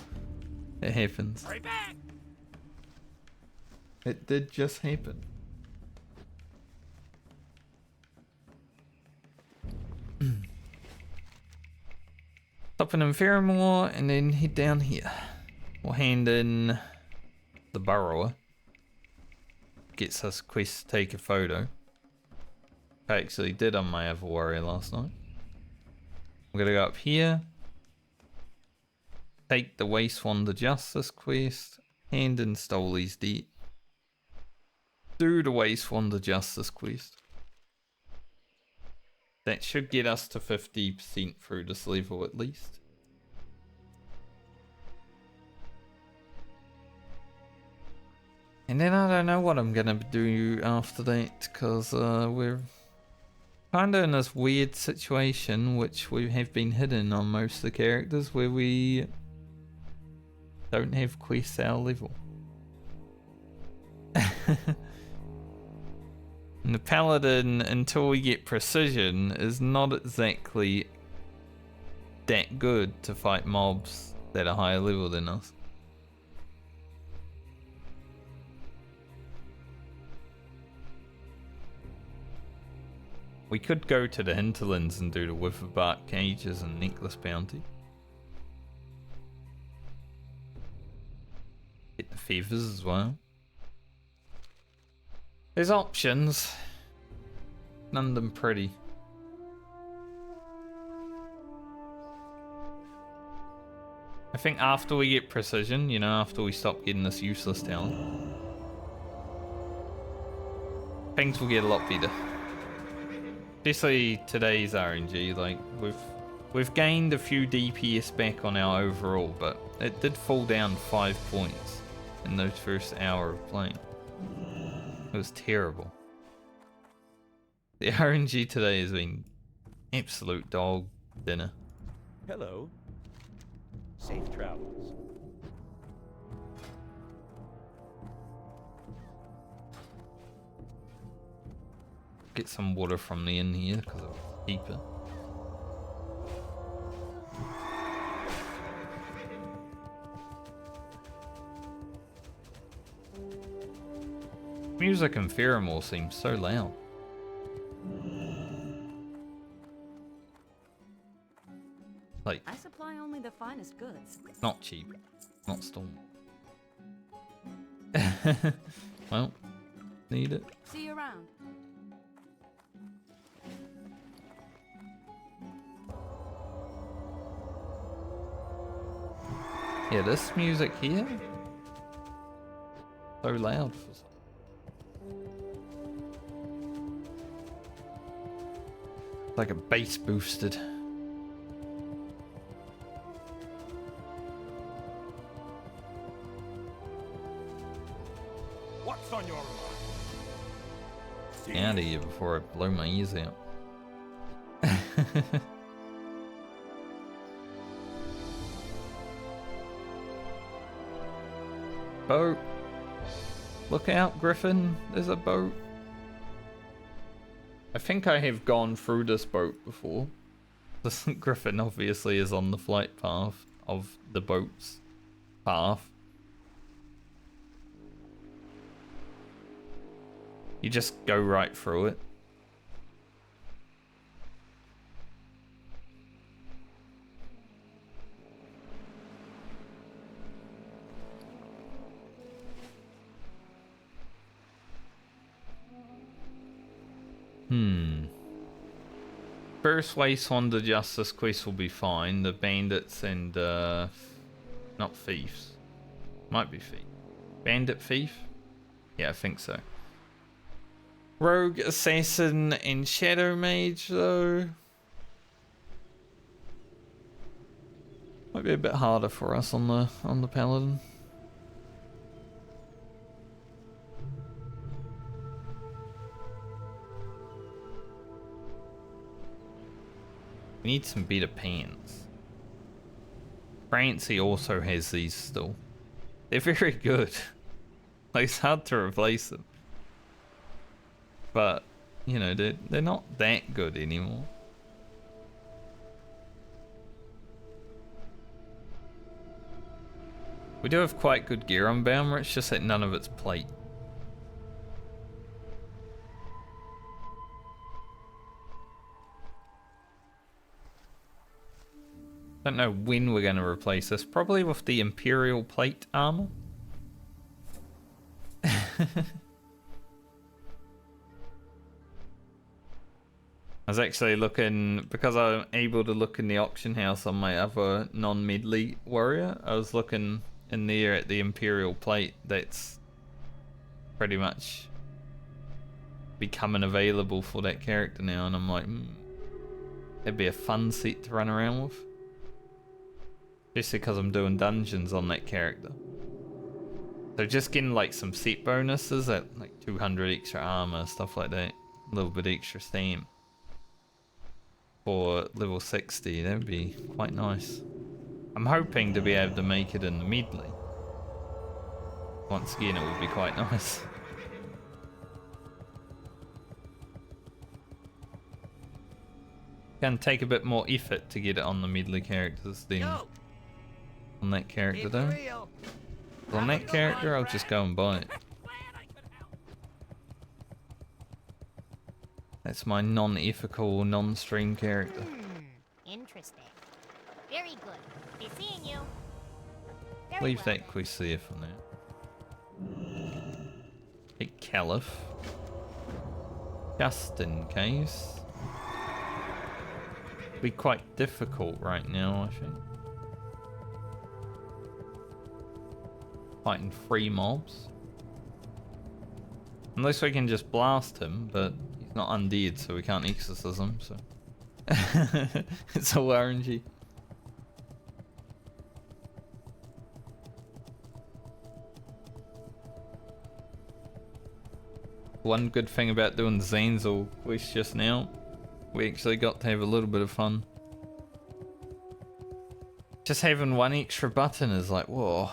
It happens. Right back. It did just happen. Stop in Inferamore and then head down here. We'll hand in the burrower. Gets us quest to take a photo. I actually did on my other warrior last night. We're gonna go up here. Take the Wastewander Justice quest. Hand in Stoley's debt. Do the Wastewander Justice quest. That should get us to 50% through this level at least. And then I don't know what I'm gonna do after that, because we're kind of in this weird situation which we have been hidden on most of the characters where we don't have quests our level. And the Paladin, until we get precision, is not exactly that good to fight mobs that are higher level than us. We could go to the hinterlands and do the Witherbark cages and necklace bounty. Get the feathers as well. There's options. None of them pretty. I think after we get precision, you know, after we stop getting this useless talent, things will get a lot better. Especially today's RNG, like we've gained a few DPS back on our overall, but it did fall down 5 points in those first hour of playing. It was terrible. The RNG today has been absolute dog dinner. Hello. Safe travels. Get some water from the inn here because of deeper. Music in Pheramore seems so loud. Like, I supply only the finest goods. not cheap, not stolen. Well, need it. See you around. Yeah, this music here, so loud for some. Like a bass boosted. What's on your mind? Get out of here before I blow my ears out. Boat. Look out, Griffin. There's a boat. I think I have gone through this boat before. This Griffin obviously is on the flight path of the boat's path. You just go right through it. Hmm. first Wasteland Justice quest will be fine. The bandits and not thieves. Might be thief. Bandit thief? Yeah, I think so. Rogue, assassin, and shadow mage though. Might be a bit harder for us on the paladin. We need some better pants. Francie also has these still. They're very good. Like, it's hard to replace them. But, you know, they're not that good anymore. We do have quite good gear on Baumer, it's just that none of it's plate. Don't know when we're going to replace this. Probably with the Imperial plate armor. I was actually looking, because I'm able to look in the auction house on my other non-Medley warrior, I was looking in there at the Imperial plate that's pretty much becoming available for that character now, and I'm like, that'd be a fun set to run around with. Especially because I'm doing dungeons on that character. So just getting like some set bonuses at like 200 extra armor, stuff like that. A little bit extra stamp. For level 60, that would be quite nice. I'm hoping to be able to make it in the Medley. Once again, it would be quite nice. Can take a bit more effort to get it on the Medley characters than on that character though. On that character, I'll just go and buy it. That's my non-ethical, non-stream character. Interesting. Very good. Be seeing you. Very Leave well. that quest there for now. Hit Caliph. Just in case. Be quite difficult right now, I think. Fighting 3 mobs. Unless we can just blast him, but he's not undead, so we can't exorcism, so. It's all RNG. One good thing about doing the Zanzel quest just now, we actually got to have a little bit of fun. Just having one extra button is like, whoa.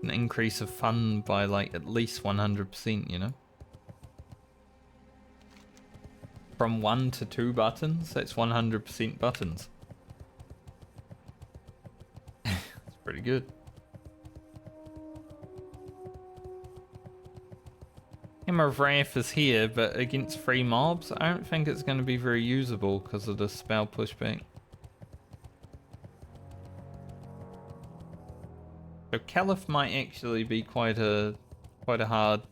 An increase of fun by like at least 100%, you know? From 1 to 2 buttons, that's 100% buttons. It's pretty good. Hammer of Wrath is here, but against 3 mobs, I don't think it's going to be very usable because of the spell pushback. So Caliph might actually be quite a hard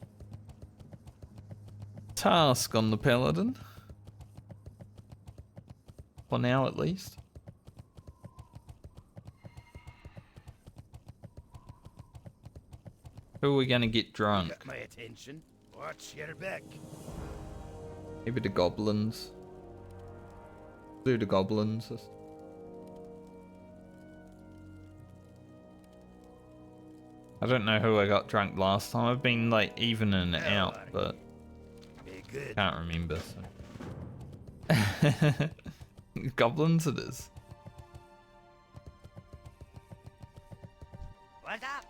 task on the Paladin. For now, at least. Who are we gonna get drunk? Got my attention. Watch your back. Maybe the goblins. Do the goblins. I don't know who I got drunk last time. I've been like even in and out, but can't remember. So. Goblins it is. What's up?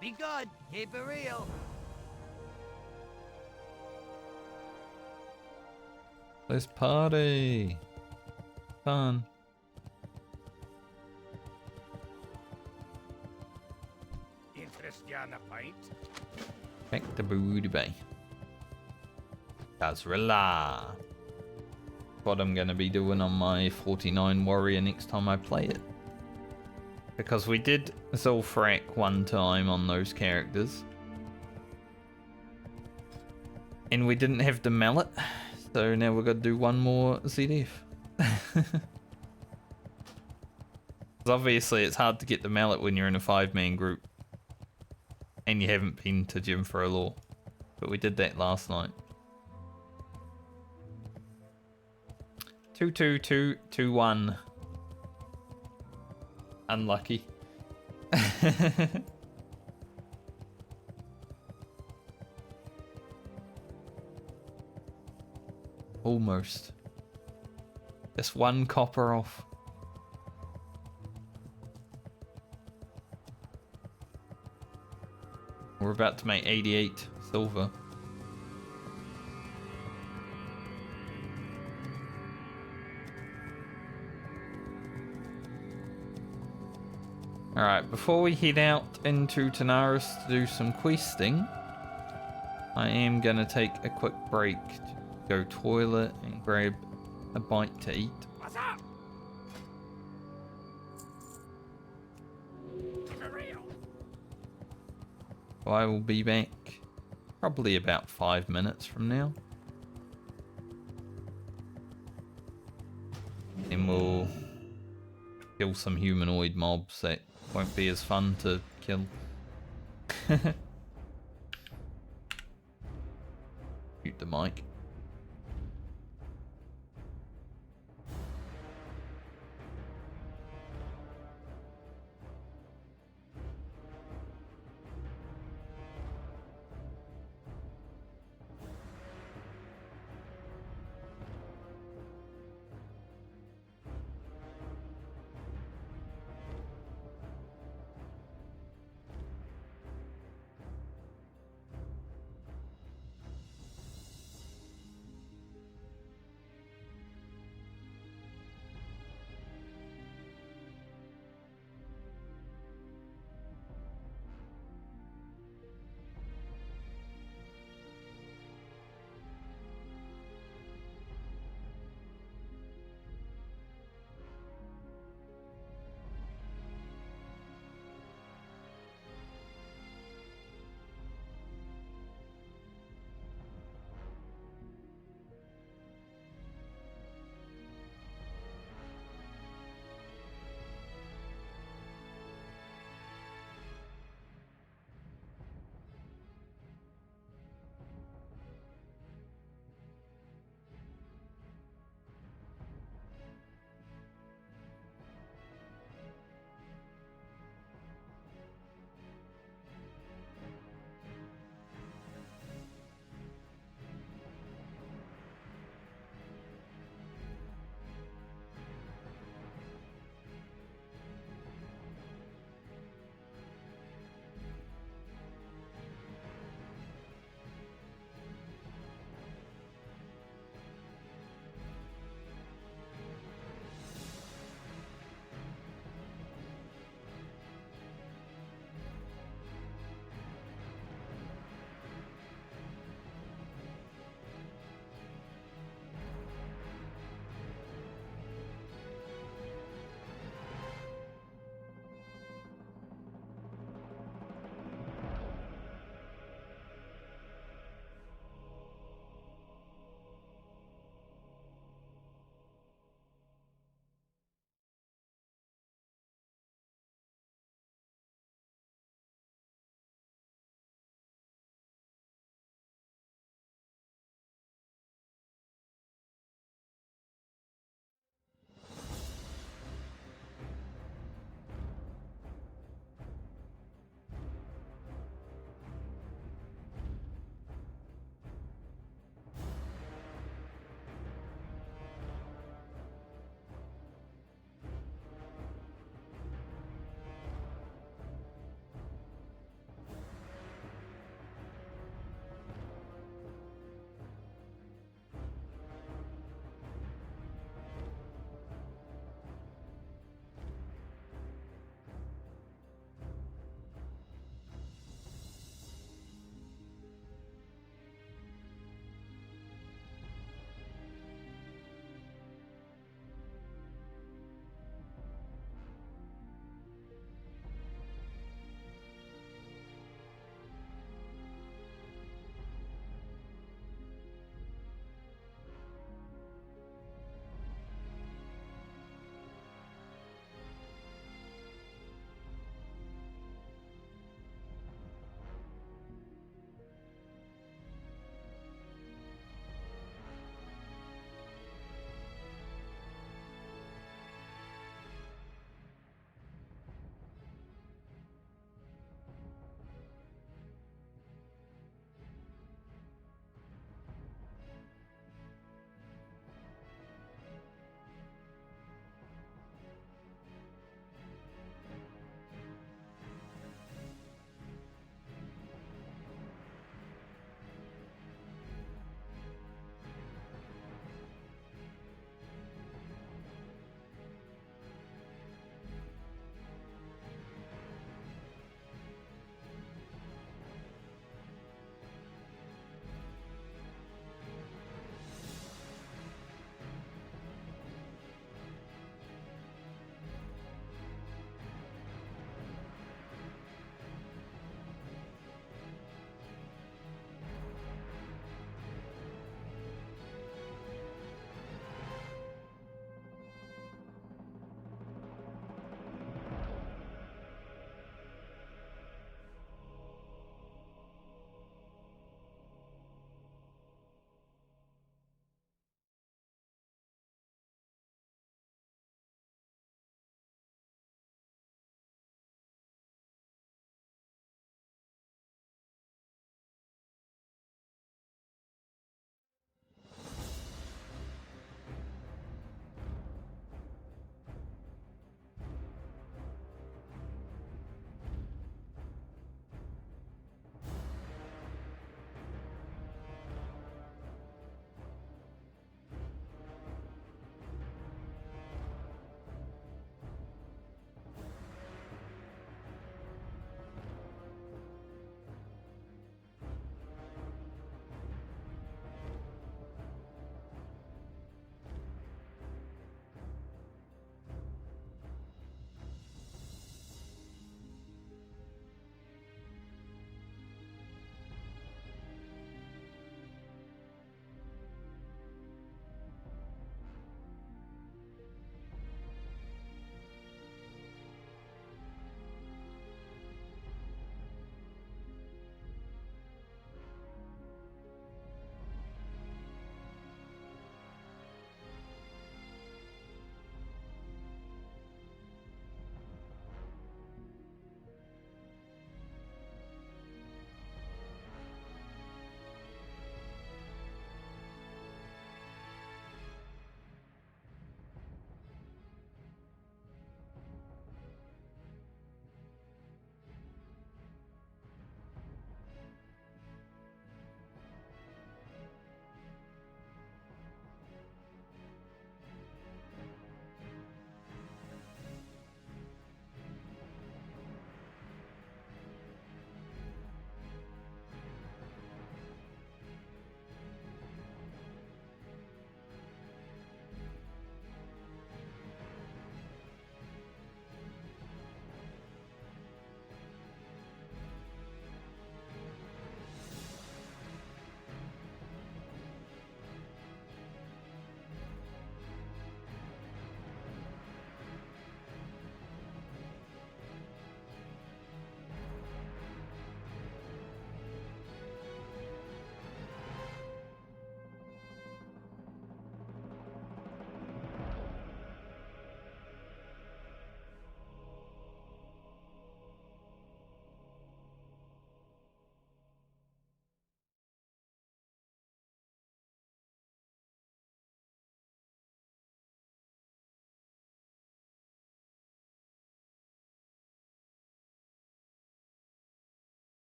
Be good. Keep it real. Let's party. Fun. Interest you on a pint? Back to Booty Bay. Tazrilla. What I'm going to be doing on my 49 warrior next time I play it. Because we did Zul'Farrak one time on those characters. And we didn't have the mallet. So now we're gonna do one more ZDF. Obviously it's hard to get the mallet when you're in a 5-man group. And you haven't been to Gym for a Law. But we did that last night. 2-2-2-2-1. Unlucky. Almost. Just one copper off. We're about to make 88 silver. Alright, before we head out into Tanaris to do some questing, I am going to take a quick break to go toilet and grab a bite to eat. What's up? Keep it real. So I will be back probably about 5 minutes from now. And we'll kill some humanoid mobs that won't be as fun to kill. Mute the mic.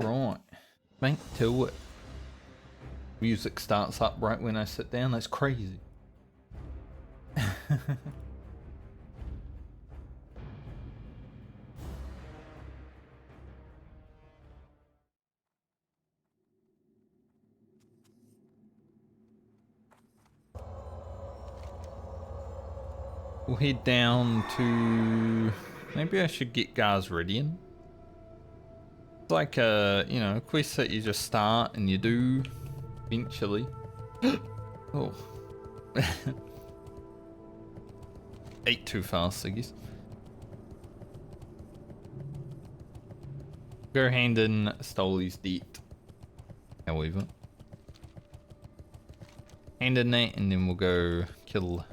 Right. Back to it. Music starts up right when I sit down. That's crazy. We'll head down to... Maybe I should get Gazridian. It's like a, you know, a quest that you just start and you do eventually. Oh. Ate too fast, I guess. Go hand in Stoley's debt. However. Hand in that and then we'll go kill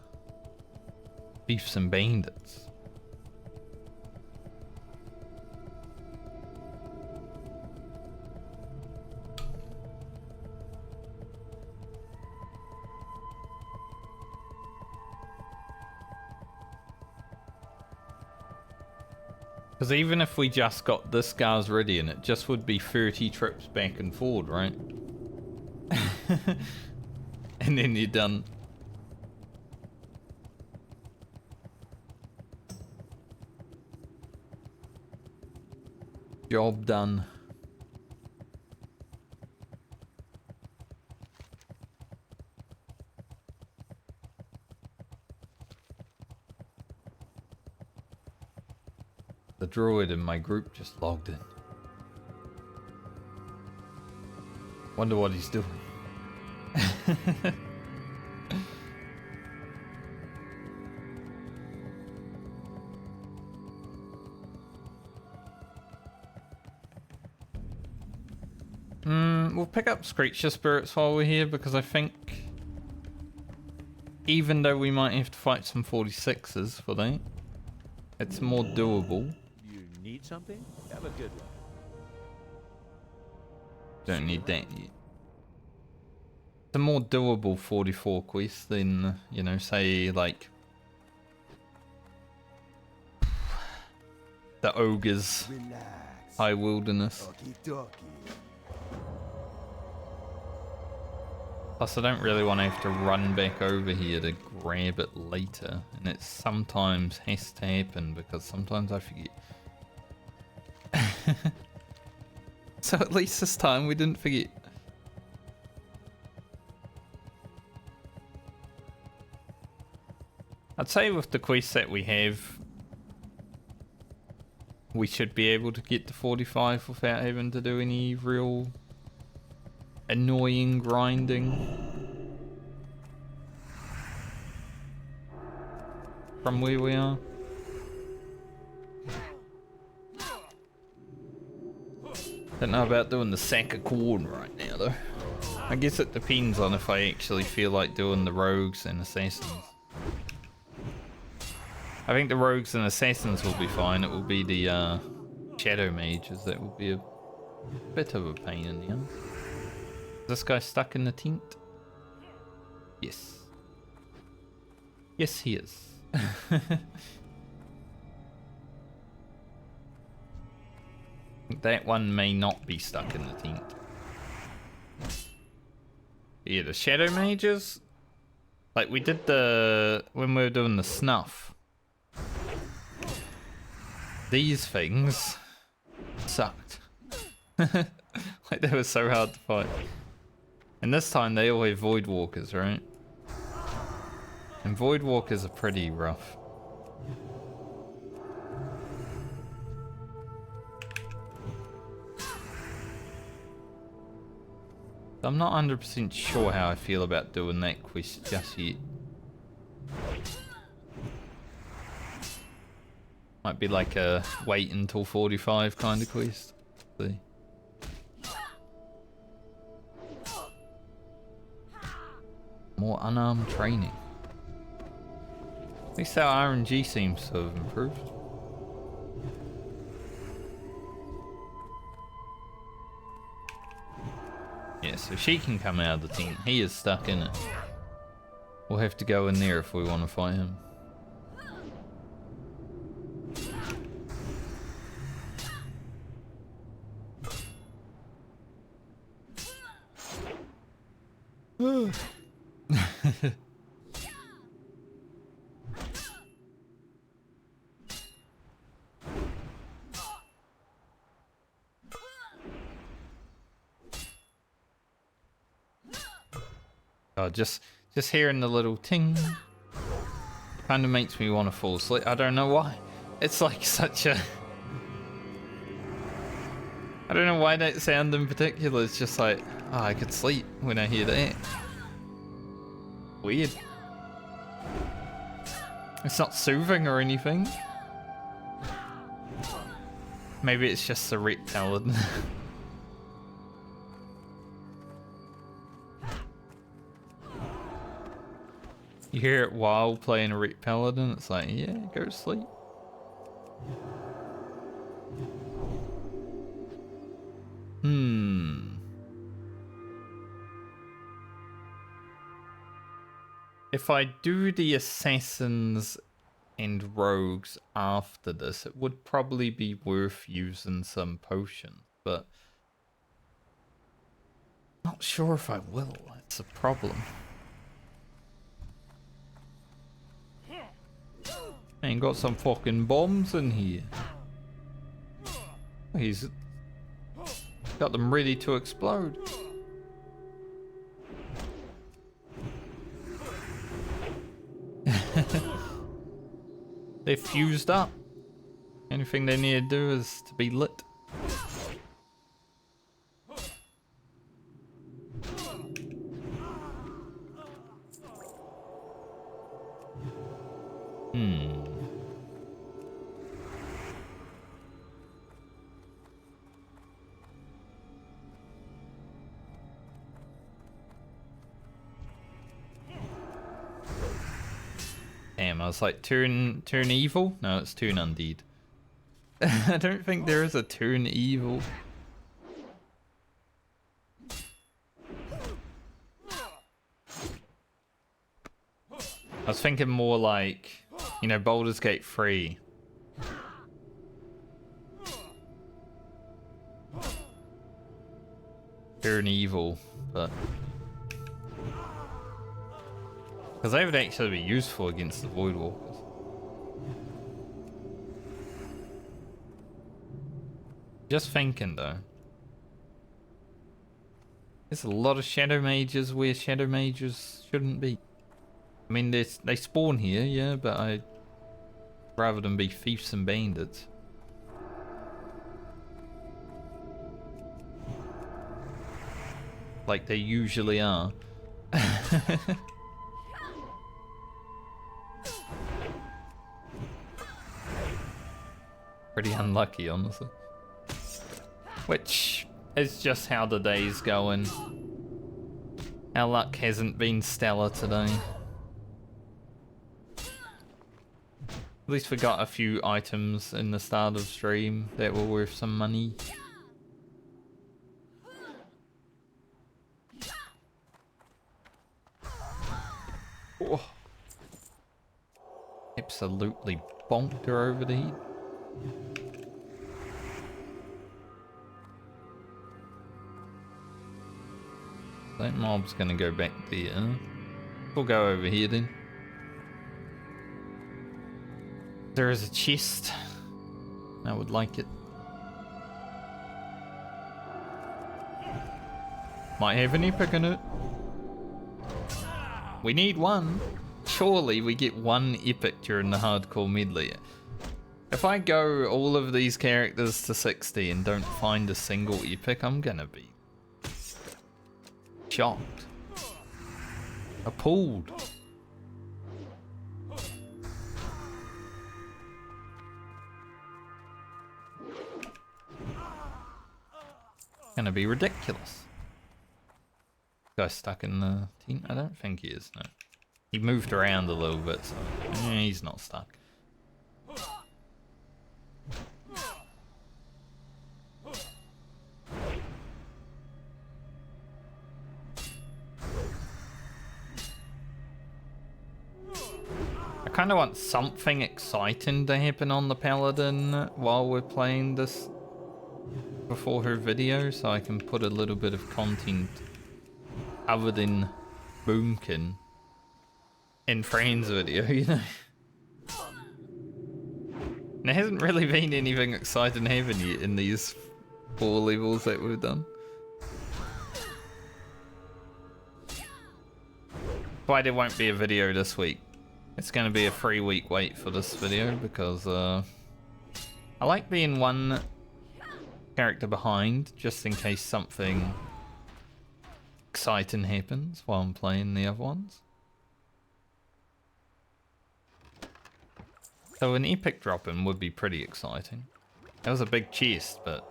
beefs and bandits. Because even if we just got this Gazridian, it just would be 30 trips back and forward, right? And then you're done. Job done. The druid in my group just logged in. Wonder what he's doing. We'll pick up Screecher Spirits while we're here because I think even though we might have to fight some 46s for that, it's more doable. You need something? Have a good one. Don't need that yet. It's a more doable 44 quest than, you know, say like the Ogre's Relax. High Wilderness. Okie Plus I don't really want to have to run back over here to grab it later. And it sometimes has to happen because sometimes I forget. So at least this time we didn't forget. I'd say with the quests that we have, we should be able to get to 45 without having to do any real annoying grinding from where we are. Don't know about doing the sack of corn right now though. I guess it depends on if I actually feel like doing the rogues and assassins. I think the rogues and assassins will be fine. It will be the shadow mages that will be a bit of a pain in the ass. Is this guy stuck in the tent? Yes. Yes, he is. That one may not be stuck in the tent. Yeah, the shadow mages, like we did when we were doing the snuff, these things sucked. Like they were so hard to fight. And this time they all have void walkers, right? And void walkers are pretty rough. I'm not 100% sure how I feel about doing that quest just yet. Might be like a wait until 45 kind of quest. See. More unarmed training. At least our RNG seems to have improved. Yeah, so she can come out of the tent. He is stuck in it. We'll have to go in there if we want to fight him. Oh, just hearing the little ting kind of makes me want to fall asleep. I don't know why. It's like such a... I don't know why that sound in particular is just like, oh, I could sleep when I hear that. Weird. It's not soothing or anything. Maybe it's just the red Paladin. You hear it while playing a red Paladin, it's like, yeah, go to sleep. If I do the assassins and rogues after this, it would probably be worth using some potions, but not sure if I will. That's a problem. Ain't got some fucking bombs in here. He's got them ready to explode. They're fused up. Anything they need to do is to be lit. Damn, I was like, turn evil? No, it's turn undead. I don't think there is a turn evil. I was thinking more like, you know, Baldur's Gate 3. Turn evil, but... because they would actually be useful against the Voidwalkers. Just thinking though. There's a lot of Shadow Mages where Shadow Mages shouldn't be. I mean, they spawn here, yeah, but I'd rather than be thieves and bandits. Like they usually are. Pretty unlucky, honestly. Which is just how the day's going. Our luck hasn't been stellar today. At least we got a few items in the start of stream that were worth some money. Oh. Absolutely bonked her over the head. That mob's gonna go back there. We'll go over here then. There is a chest. I would like it. Might have an epic in it. We need one. Surely we get one epic during the hardcore medley. If I go all of these characters to 60 and don't find a single epic, I'm gonna be shocked. Appalled. Gonna be ridiculous. Guy stuck in the tent? I don't think he is, no. He moved around a little bit, so he's not stuck. I kind of want something exciting to happen on the Paladin while we're playing this before her video, so I can put a little bit of content other than Boomkin in Fran's video, you know. And there hasn't really been anything exciting happening yet in these 4 levels that we've done. why there won't be a video this week. It's going to be a 3-week wait for this video because I like being one character behind just in case something exciting happens while I'm playing the other ones. So an epic drop-in would be pretty exciting. That was a big chest, but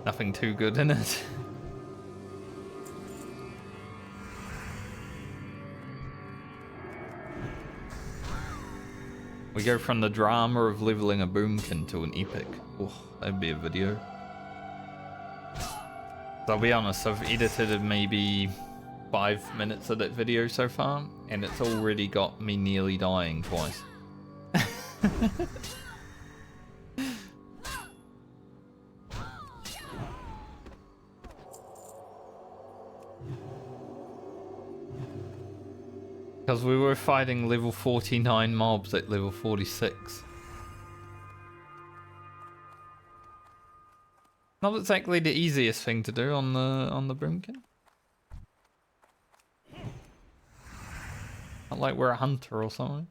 nothing too good in it. We go from the drama of leveling a boomkin to an epic. Oh, that'd be a video. I'll be honest, I've edited maybe 5 minutes of that video so far, and it's already got me nearly dying twice. Because we were fighting level 49 mobs at level 46. Not exactly the easiest thing to do on the boomkin. Not like we're a hunter or something.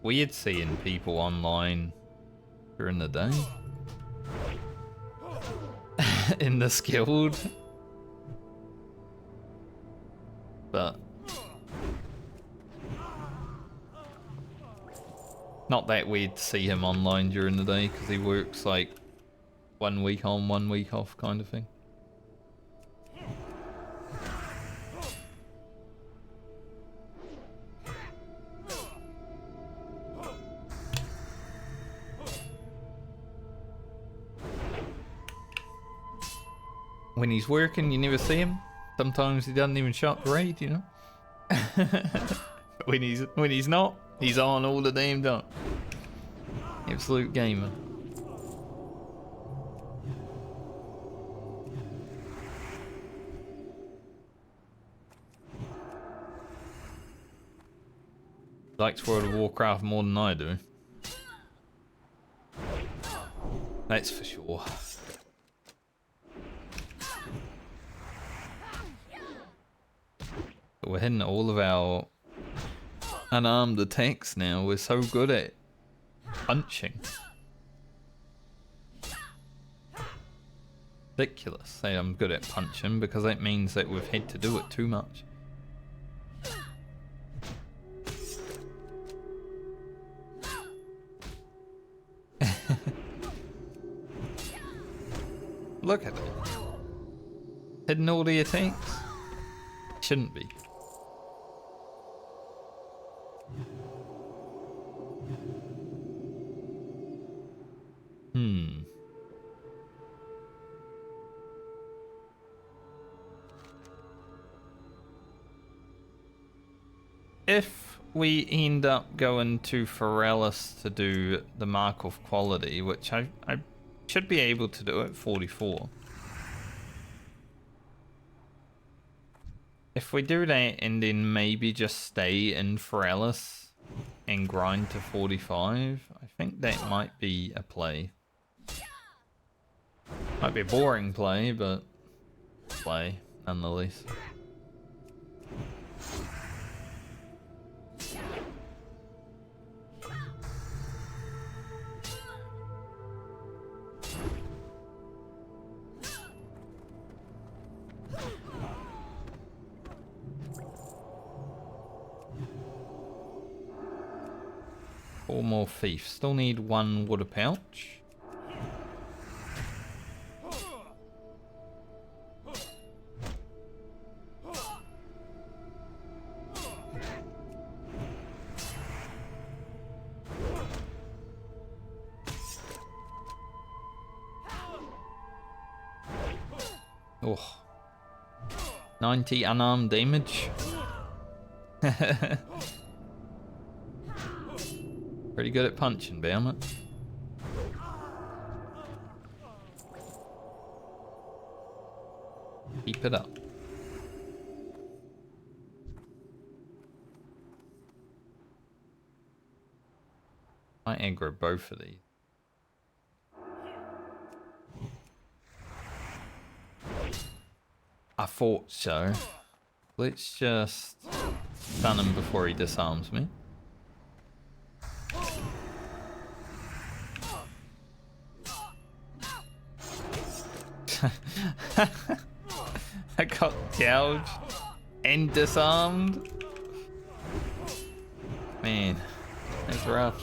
Weird seeing people online during the day. In this guild. But not that weird to see him online during the day because he works like 1 week on, 1 week off kind of thing. When he's working, you never see him. Sometimes he doesn't even shut the raid, you know. when he's not, he's on all the damn time. Absolute gamer. Likes World of Warcraft more than I do. That's for sure. But we're hitting all of our unarmed attacks now. We're so good at punching. Ridiculous. Say I'm good at punching because that means that we've had to do it too much. Look at it. Hitting all the attacks. Shouldn't be. If we end up going to Foralis to do the Mark of Quality, which I should be able to do at 44. If we do that and then maybe just stay in Foralis and grind to 45, I think that might be a play. Might be a boring play, but play nonetheless. Four more thief. Still need one water pouch. Oh. 90 unarmed damage. Pretty good at punching, damn it. Keep it up. I aggro both of these. I thought so. Let's just stun him before he disarms me. I got gouged and disarmed. Man, that's rough.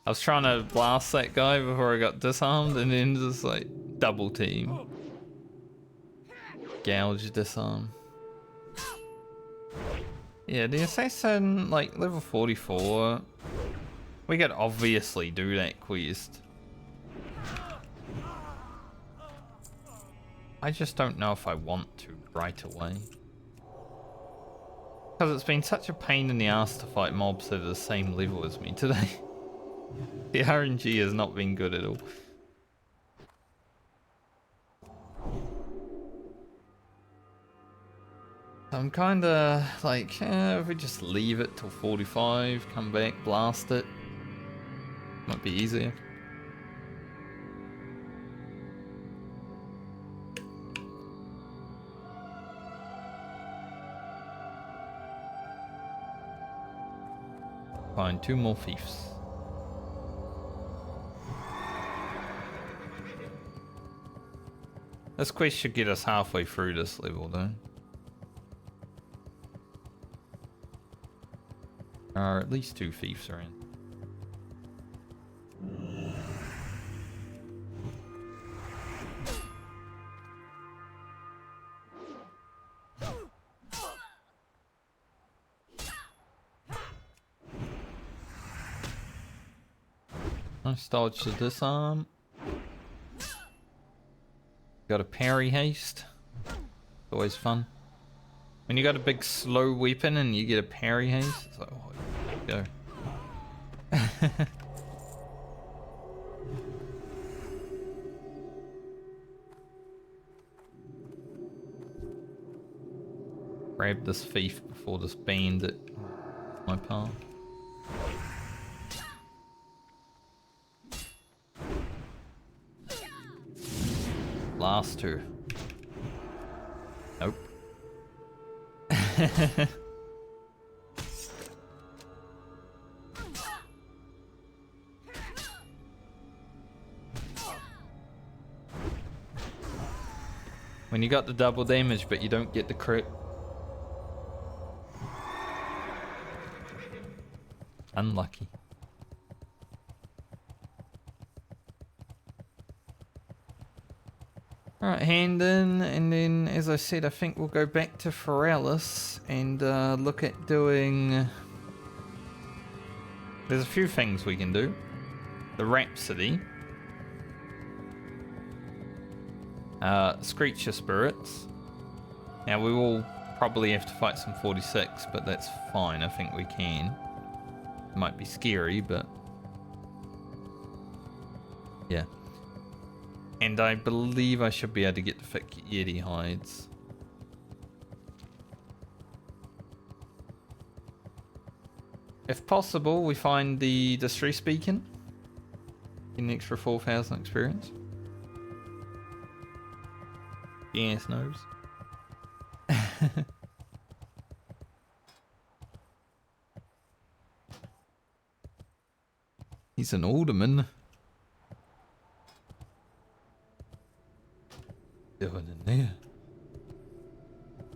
I was trying to blast that guy before I got disarmed and then just like double team. Gouge, disarm. Yeah, the assassin, like level 44. We could obviously do that quest. I just don't know if I want to right away. Because it's been such a pain in the ass to fight mobs that are the same level as me today. The RNG has not been good at all. I'm kinda like, if we just leave it till 45, come back, blast it. Might be easier. Find 2 more fiefs. This quest should get us halfway through this level though. There are at least 2 fiefs around. Nice dodge to disarm. Got a parry haste. Always fun. When you got a big slow weapon and you get a parry haste, it's like, oh, go. Grab this thief before this bandit my path. Last 2. Nope. When you got the double damage but you don't get the crit. Unlucky. Alright, hand in, and then as I said, I think we'll go back to Foralis and look at doing... There's a few things we can do. The Rhapsody. Screecher Spirits. Now we will probably have to fight some 46, but that's fine, I think we can. It might be scary, but... yeah. And I believe I should be able to get the thick Yeti hides. If possible, we find the Distress Beacon. Get an extra 4,000 experience. Yes, knows. He's an alderman. Doing in there?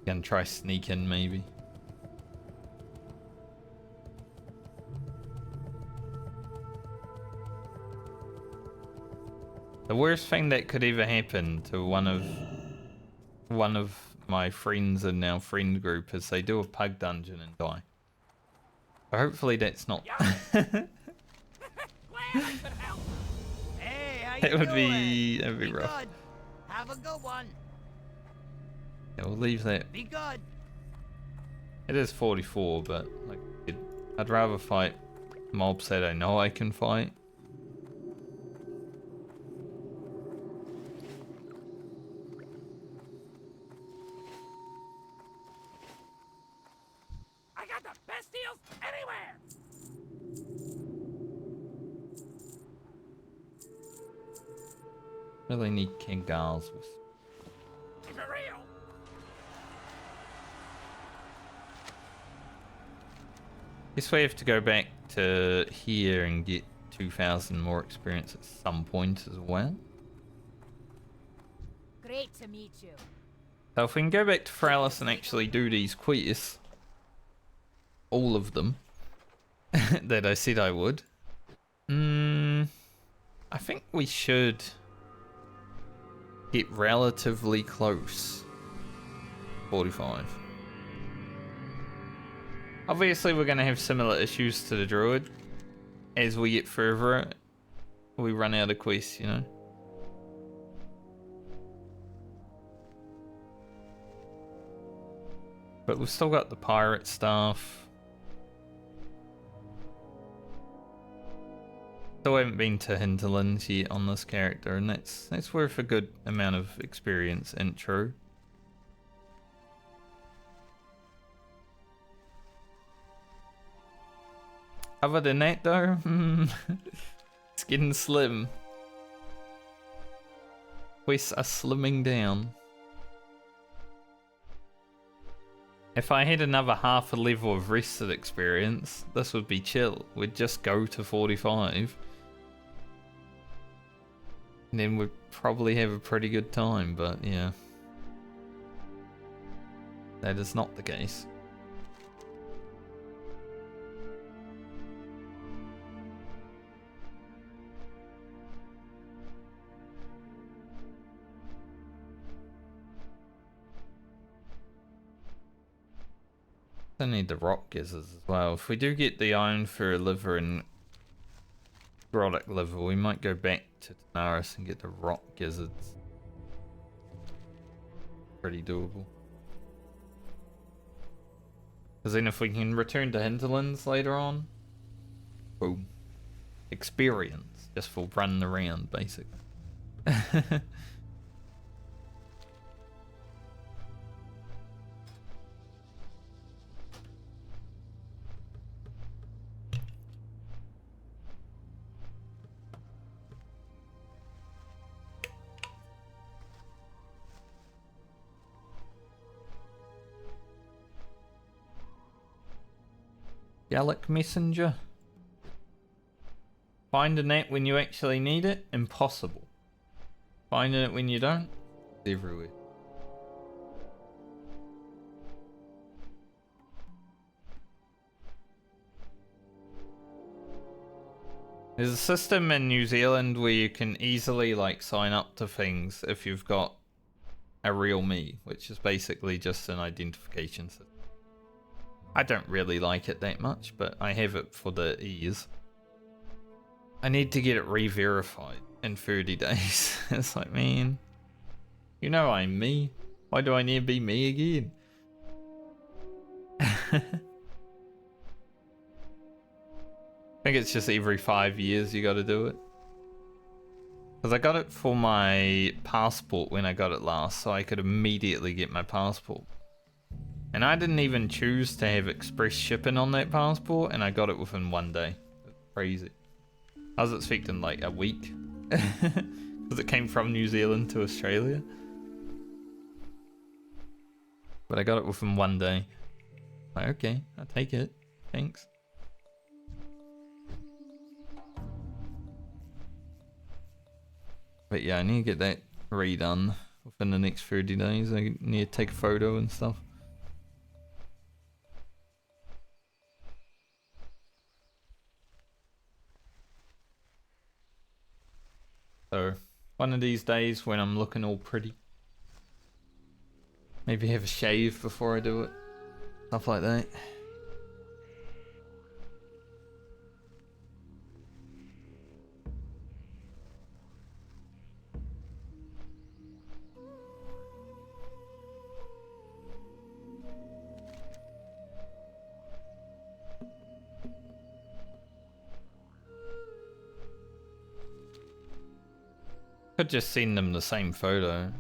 Gonna try sneak in maybe. The worst thing that could ever happen to one of my friends in our friend group is they do a pug dungeon and die. But hopefully that's not. Hey, how That you would doing? that'd be rough. Good. Have a good one. Yeah, we'll leave that. Be good. It is 44, but like I'd rather fight mobs that I know I can fight. I got the best deals anywhere. Really need Kengars with. Keep it real. Guess we have to go back to here and get 2,000 more experience at some point as well. Great to meet you. So if we can go back to Fralis and actually do these quests, all of them, that I said I would, I think we should get relatively close. 45. Obviously we're going to have similar issues to the Druid. As we get further, we run out of quests, you know. But we've still got the pirate stuff. Still haven't been to Hinterlands yet on this character, and that's worth a good amount of experience intro. Other than that though, it's getting slim. Quests are slimming down. If I had another half a level of rested experience, this would be chill. We'd just go to 45. And then we'd probably have a pretty good time, but yeah. That is not the case. I need the rock gizzards as well. If we do get the Iron Fur liver and Grodic liver, we might go back to Tanaris and get the rock gizzards. Pretty doable. Because then if we can return to Hinterlands later on, boom. Experience. Just for running around, basically. Gallic Messenger. Finding it when you actually need it, impossible. Finding it when you don't, it's everywhere. There's a system in New Zealand where you can easily like sign up to things if you've got a real me, which is basically just an identification system. I don't really like it that much, but I have it for the ease. I need to get it re-verified in 30 days. It's like, man, you know I'm me. Why do I need to be me again? I think it's just every 5 years you gotta do it. Because I got it for my passport when I got it last, so I could immediately get my passport. And I didn't even choose to have express shipping on that passport, and I got it within 1 day. It's crazy. I was expecting like a week. Because it came from New Zealand to Australia. But I got it within 1 day. Like, okay, I'll take it. Thanks. But yeah, I need to get that redone within the next 30 days. I need to take a photo and stuff. So, one of these days when I'm looking all pretty, maybe have a shave before I do it. Stuff like that. Could just send them the same photo.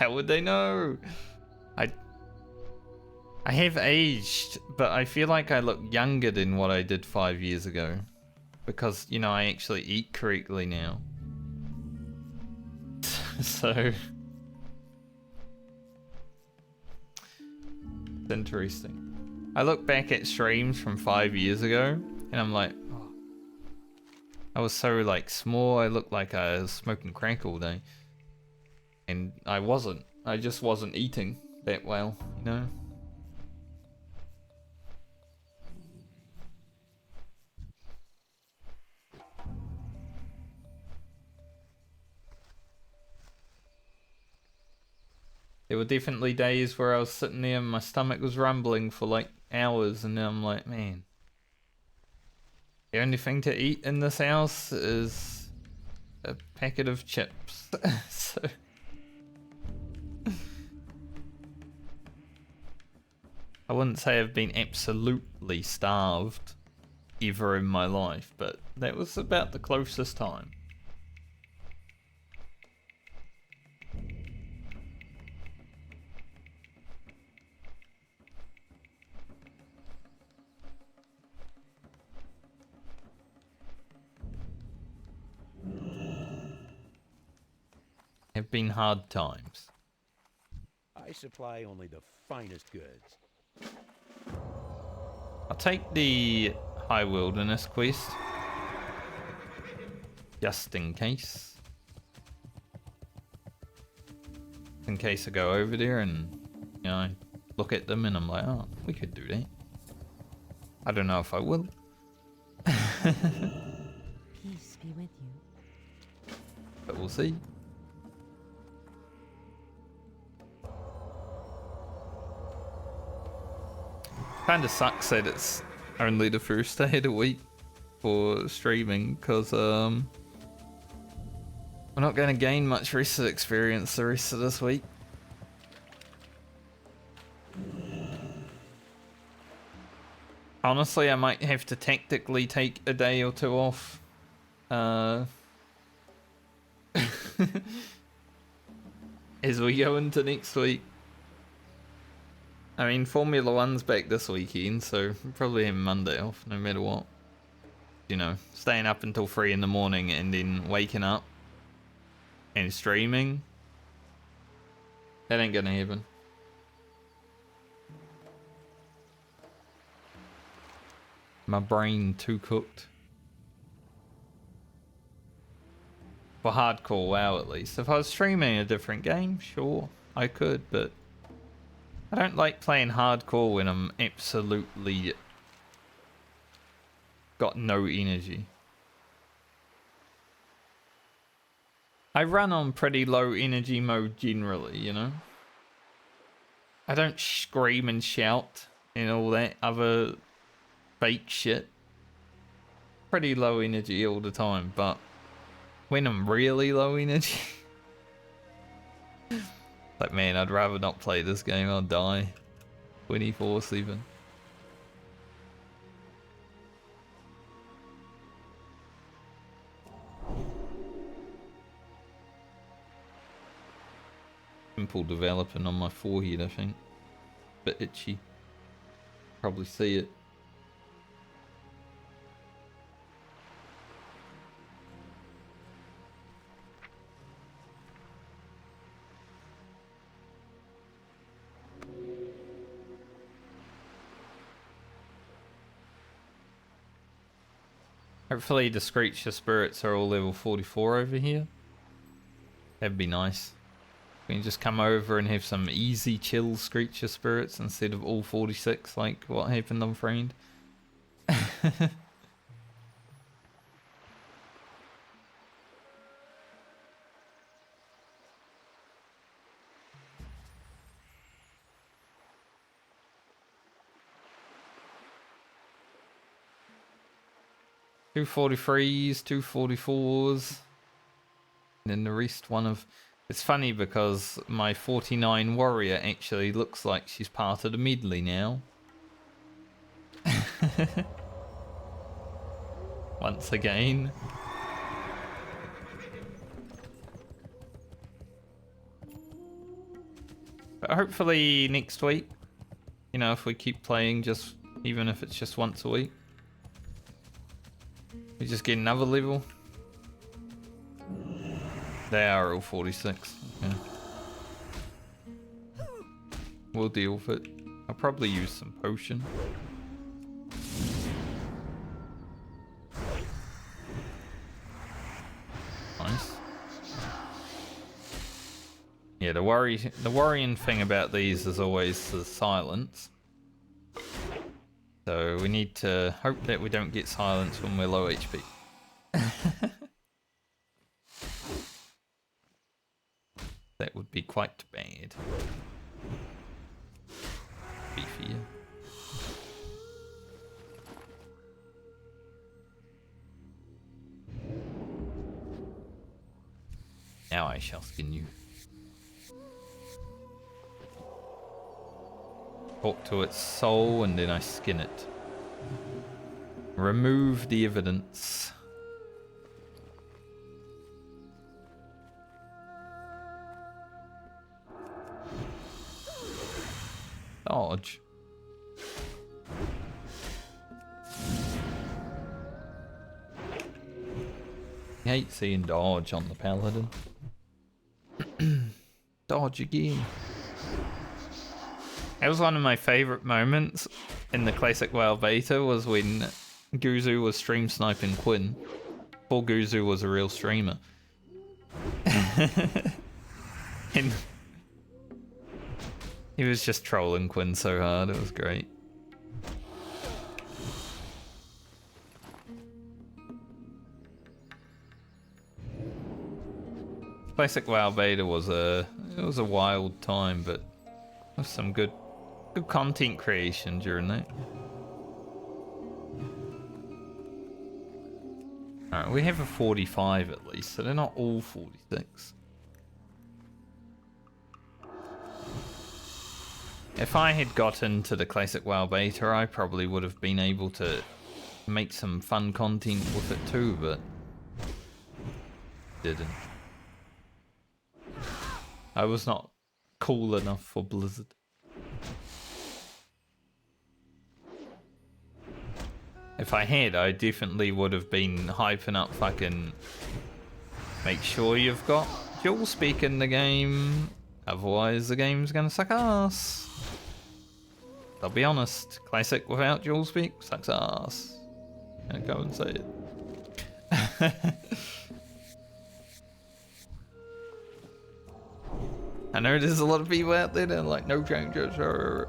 How would they know? I have aged, but I feel like I look younger than what I did 5 years ago. Because, you know, I actually eat correctly now. So it's interesting. I look back at streams from 5 years ago and I'm like, oh, I was so like small. I looked like I was smoking crack all day, and I wasn't. I just wasn't eating that well, you know. There were definitely days where I was sitting there and my stomach was rumbling for like hours, and then I'm like, man, the only thing to eat in this house is a packet of chips. So I wouldn't say I've been absolutely starved ever in my life, but that was about the closest time. Have been hard times. I supply only the finest goods. I'll take the High Wilderness quest, just in case. In case I go over there and, you know, look at them and I'm like, oh, we could do that. I don't know if I will. Peace be with you. But we'll see. Kinda sucks that it's only the first day of the week for streaming, because we're not going to gain much rest of experience the rest of this week. Honestly, I might have to tactically take a day or two off. As we go into next week. I mean, Formula One's back this weekend, so probably have Monday off, no matter what. You know, staying up until 3 in the morning and then waking up and streaming. That ain't gonna happen. My brain too cooked. For hardcore WoW at least. If I was streaming a different game, sure, I could, but I don't like playing hardcore when I'm absolutely got no energy. I run on pretty low energy mode generally, you know? I don't scream and shout and all that other fake shit. Pretty low energy all the time, but when I'm really low energy... Like, man, I'd rather not play this game, I'll die 24/7. Pimple developing on my forehead, I think. Bit itchy. Probably see it. Hopefully the Screecher Spirits are all level 44 over here. That'd be nice. We can just come over and have some easy chill Screecher Spirits instead of all 46 like what happened on Friend. 243s, 244s, and then the rest one of... It's funny because my 49 warrior actually looks like she's part of the Medley now. Once again. But hopefully next week, you know, if we keep playing, just even if it's just once a week, we just get another level. They are all 46. Yeah. We'll deal with it. I'll probably use some potion. Nice. Yeah, the worrying thing about these is always the silence. So we need to hope that we don't get silence when we're low HP. That would be quite bad. Beefier. Now I shall skin you. Talk to its soul and then I skin it. Remove the evidence. Dodge. I hate seeing dodge on the Paladin. Dodge again. That was one of my favourite moments in the classic WoW beta, was when Guzu was stream sniping Quinn. Before Guzu was a real streamer. And he was just trolling Quinn so hard, it was great. Classic WoW beta was a wild time, but there was some good content creation during that. Alright, we have a 45 at least, so they're not all 46. If I had got into the classic WoW beta, I probably would have been able to make some fun content with it too, but didn't. I was not cool enough for Blizzard. If I had, I definitely would have been hyping up fucking... Make sure you've got dual speak in the game, otherwise the game's gonna suck ass. I'll be honest, classic without dual speak sucks ass. I'm gonna go and say it. I know there's a lot of people out there that are like, no changes hurt.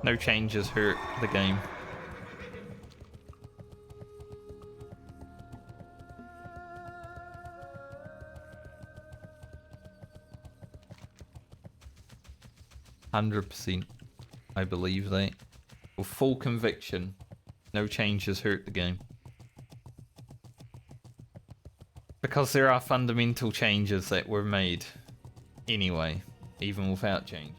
No changes hurt the game. %, I believe that. With full conviction, no changes hurt the game. Because there are fundamental changes that were made anyway, even without change.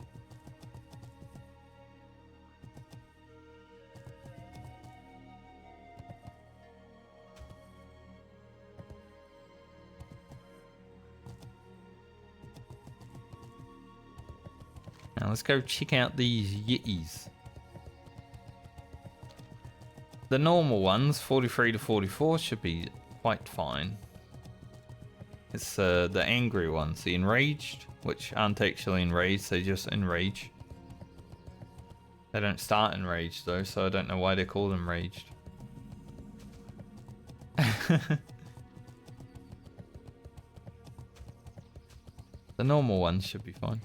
Now let's go check out these Yetis. The normal ones, 43 to 44, should be quite fine. It's the angry ones, the enraged, which aren't actually enraged, they just enrage. They don't start enraged though, so I don't know why they call them raged. The normal ones should be fine.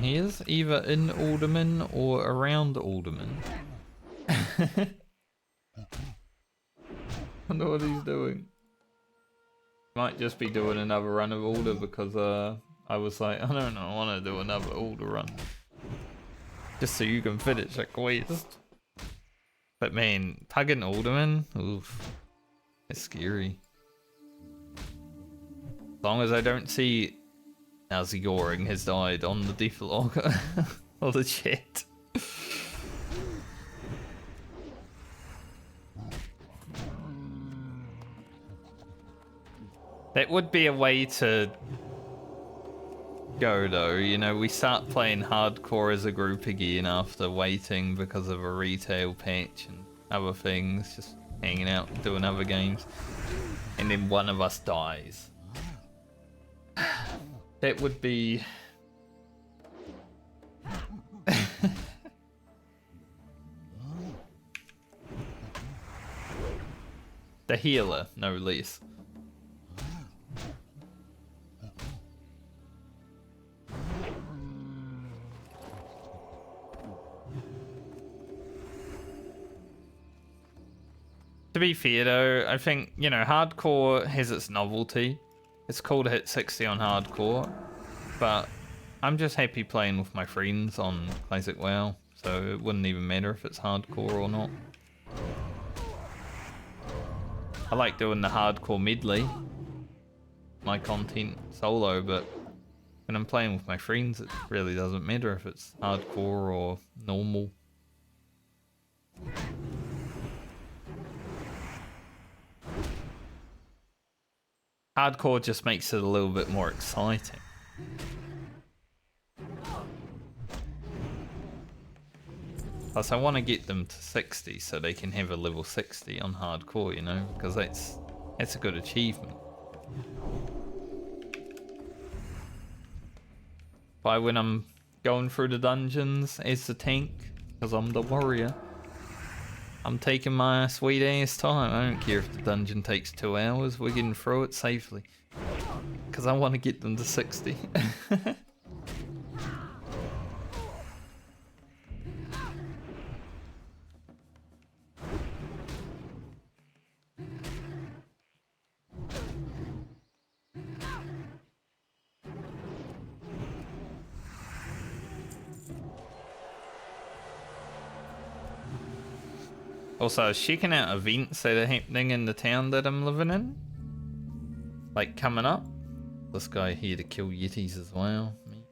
He is either in Alderman or around Alderman. I wonder what he's doing. Might just be doing another run of Alder because I was like, I don't know, I want to do another Alder run. Just so you can finish a quest. But man, tugging Alderman, oof, it's scary. As long as I don't see Nazi Goring has died on the death log or the chat. That would be a way to go though, you know, we start playing hardcore as a group again after waiting because of a retail patch and other things, just hanging out, doing other games, and then one of us dies. That would be... the healer, no less. To be fair though, I think, you know, hardcore has its novelty. It's cool to hit 60 on hardcore, but I'm just happy playing with my friends on Classic WoW, so it wouldn't even matter if it's hardcore or not. I like doing the hardcore medley, my content solo, but when I'm playing with my friends, it really doesn't matter if it's hardcore or normal. Hardcore just makes it a little bit more exciting. Plus, I want to get them to 60 so they can have a level 60 on hardcore, you know, because that's a good achievement. By when I'm going through the dungeons as the tank, because I'm the warrior, I'm taking my sweet ass time. I don't care if the dungeon takes 2 hours, we're getting through it safely. Because I want to get them to 60. Also, I was checking out events that are happening in the town that I'm living in. Like, coming up. This guy here to kill yetis as well. Me.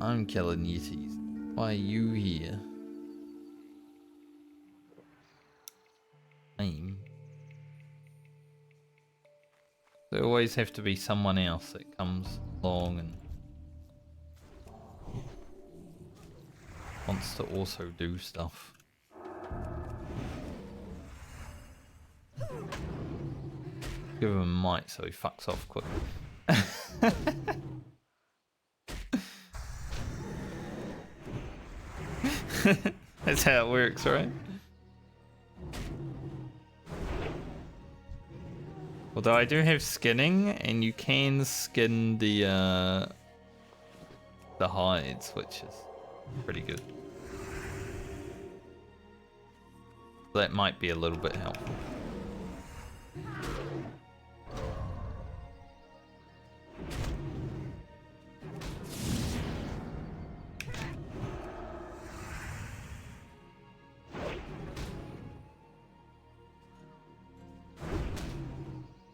I'm killing yetis. Why are you here? There always have to be someone else that comes along and wants to also do stuff. Give him a mic so he fucks off quick. That's how it works, right? Although I do have skinning, and you can skin the hides, which is pretty good. That might be a little bit helpful.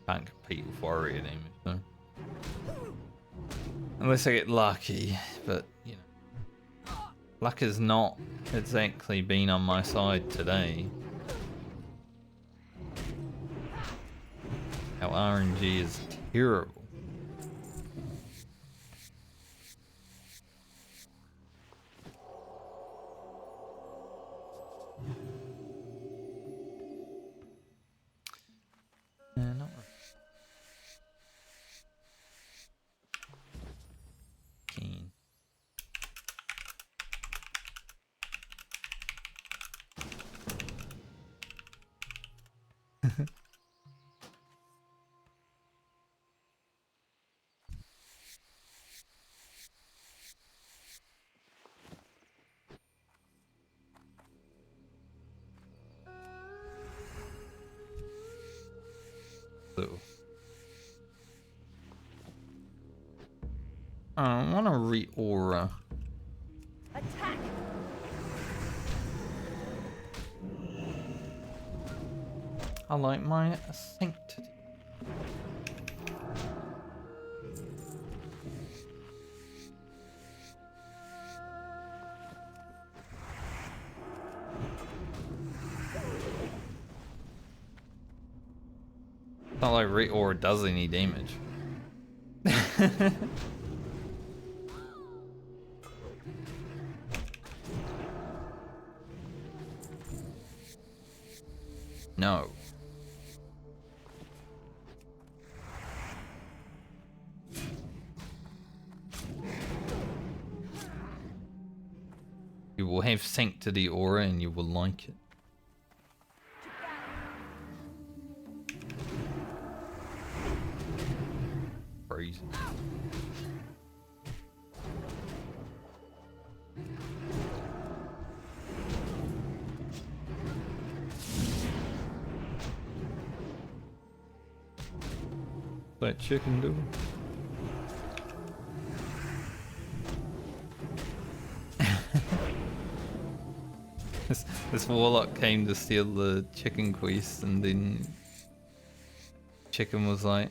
Can't compete with warrior damage, no. Unless I get lucky, but you know, luck has not exactly been on my side today. Our RNG is terrible. Yeah, not really. Keen. So, I want to re-aura. Attack! I like my sanctity. Not like aura does any damage. No. You will have sanctity aura and you will like it. Crazy. That chicken do. This warlock came to steal the chicken quest, and then chicken was like,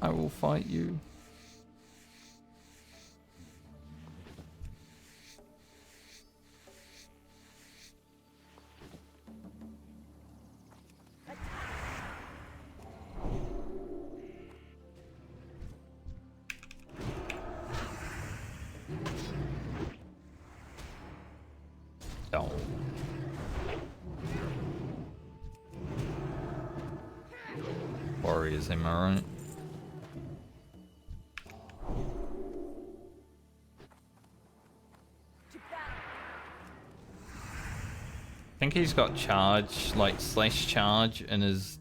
I will fight you. Don't. Warriors, am I right? I think he's got charge, like slash charge in his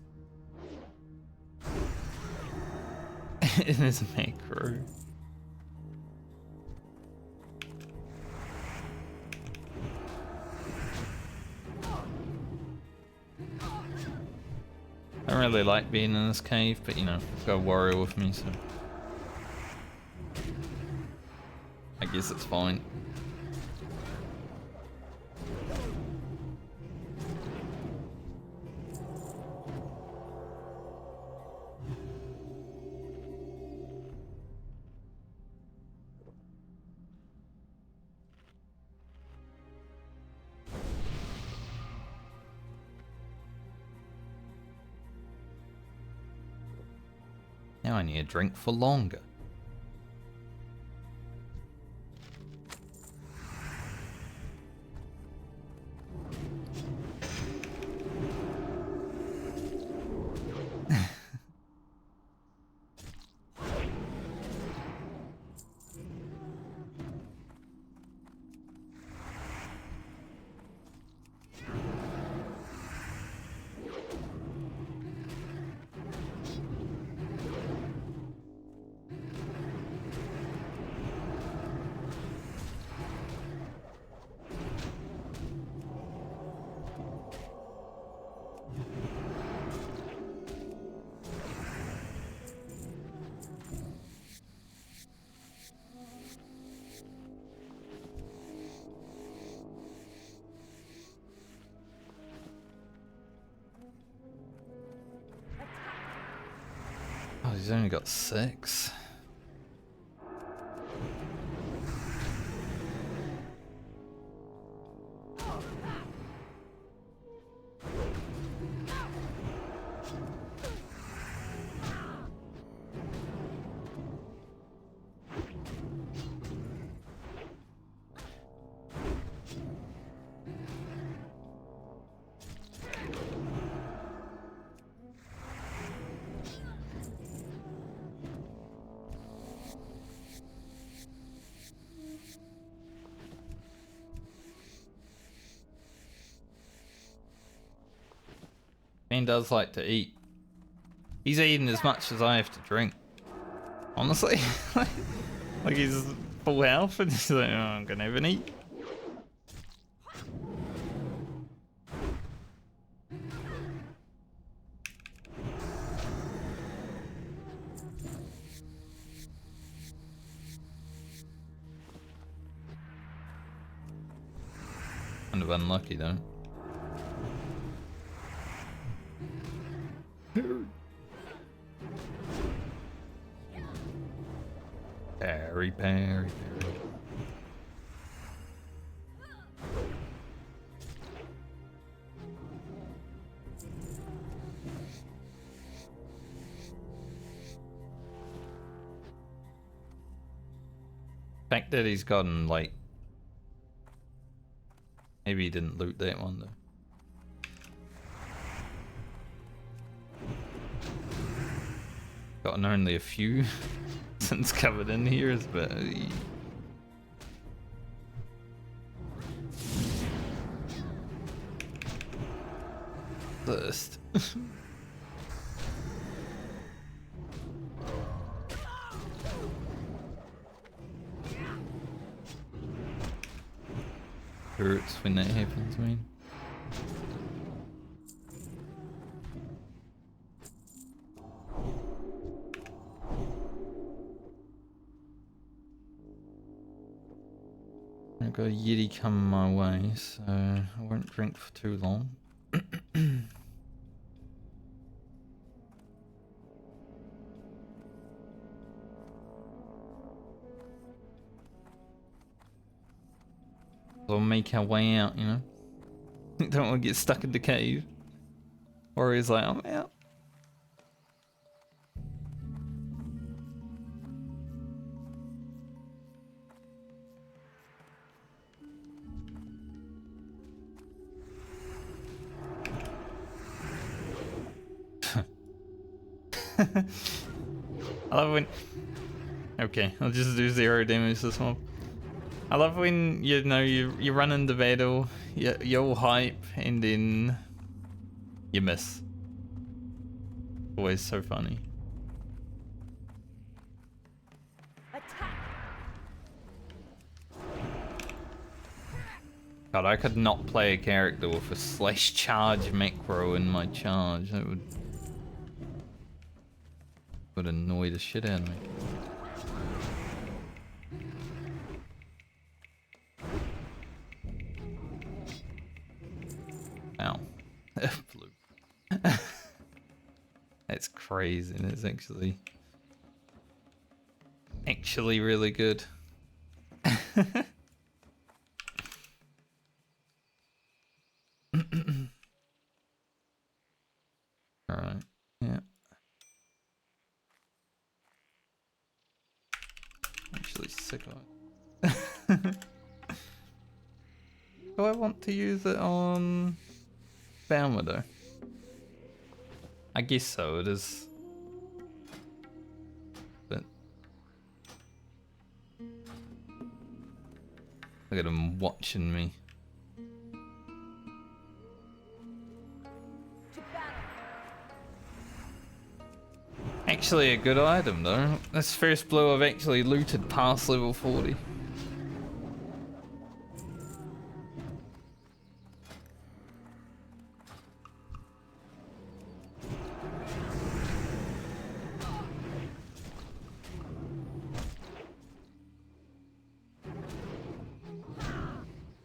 in his macro. I don't really like being in this cave, but you know, I've got a warrior with me, so I guess it's fine. Now I need a drink for longer. Oh, he's only got 6. Man does like to eat. He's eating as much as I have to drink. Honestly. Like he's full health and he's like, oh, I'm gonna have an eat. Kind of unlucky though. Parry, parry, parry. fact that he's gotten like, maybe he didn't loot that one though. Gotten only a few since covered in here is but first. Hurts when that happens, man. I've got a Yeti coming my way, so I won't drink for too long. We'll make our way out, you know? Don't want to get stuck in the cave. Or he's like, I'm out. I love when... Okay, I'll just do 0 damage this mob. I love when, you know, you run into battle, you're all hype, and then you miss. Always so funny. Attack! God, I could not play a character with a slash charge macro in my charge. That would annoy the shit out of me. Ow. Blue. That's crazy, and it's actually really good. Alright, yeah. Actually sick of it. Do I want to use it on Balmer though? I guess so, it is. But look at him watching me. Actually a good item though. This first blow I've actually looted past level 40.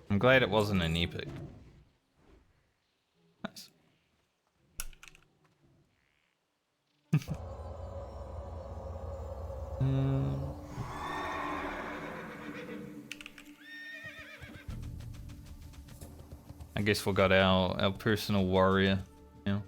I'm glad it wasn't an epic. Nice. I guess we got our personal warrior now.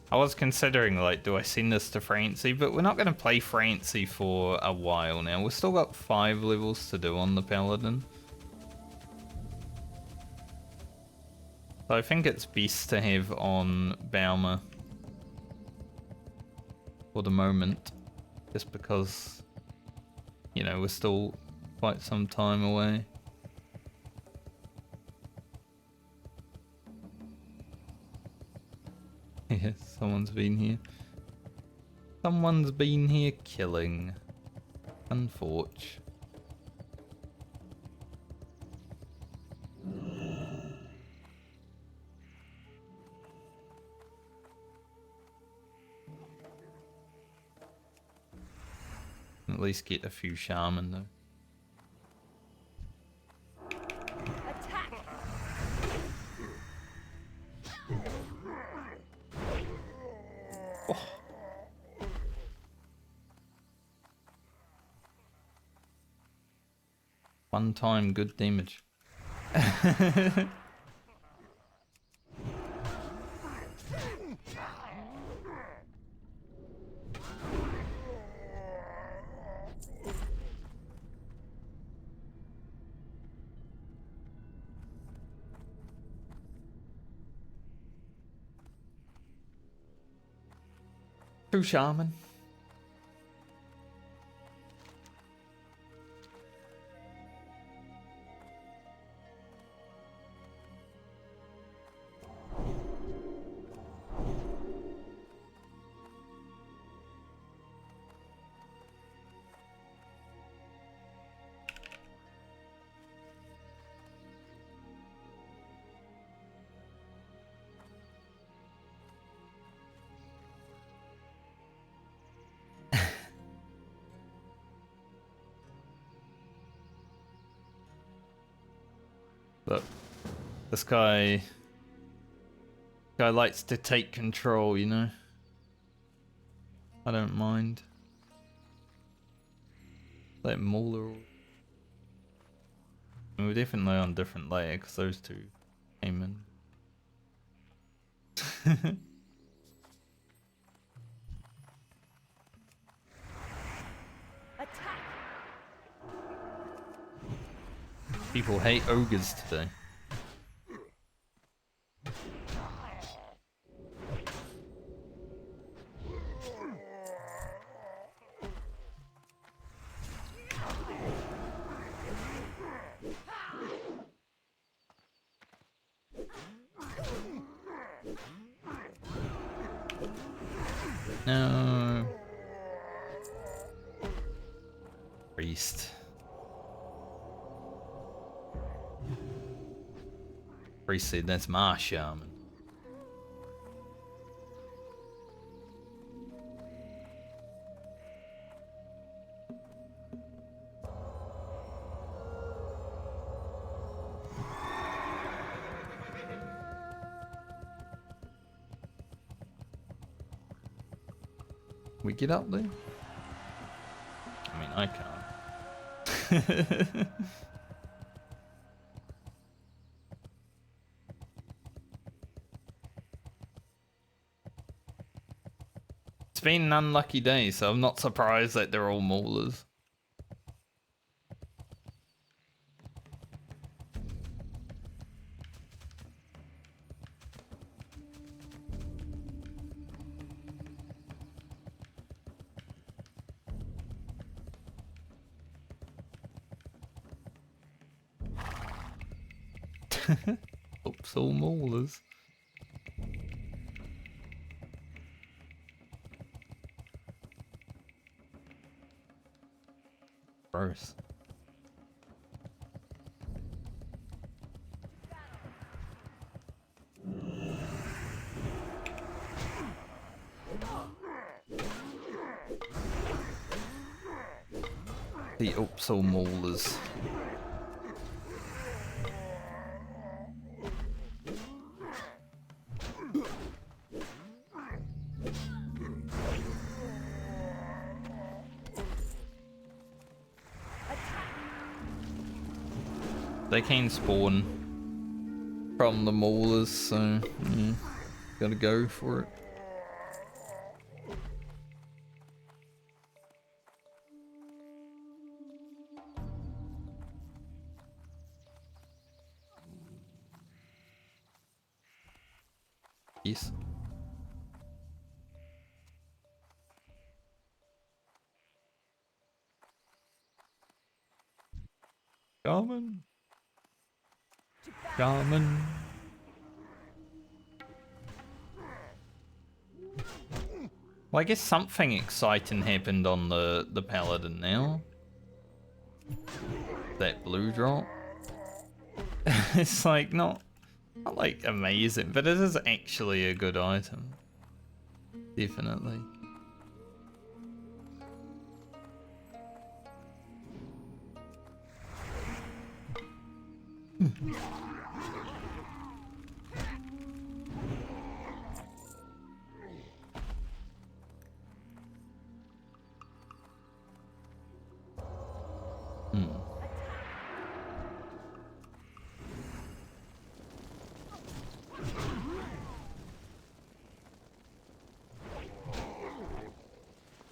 I was considering, like, do I send this to Francie? But we're not going to play Francie for a while now. We've still got 5 levels to do on the Paladin. So I think it's best to have on Balmer for the moment. Just because, you know, we're still quite some time away. Yeah, someone's been here. Someone's been here killing. Unfortunate. At least get a few shaman though. Attack! Oh. One time good damage. True shaman. But this guy likes to take control, you know? I don't mind. Let Mauler. We're definitely on different layer because those two came in. Attack! People hate ogres today. No. Priest. Priest said that's my shaman. We get up there? I mean, I can't. It's been an unlucky day, so I'm not surprised that they're all maulers. Oops, all maulers. Gross. The oops, all maulers. They can spawn from the maulers, so yeah, gotta go for it. Yes. Shaman. Shaman. Well, I guess something exciting happened on the Paladin now. That blue drop. It's like not like amazing, but it is actually a good item. Definitely.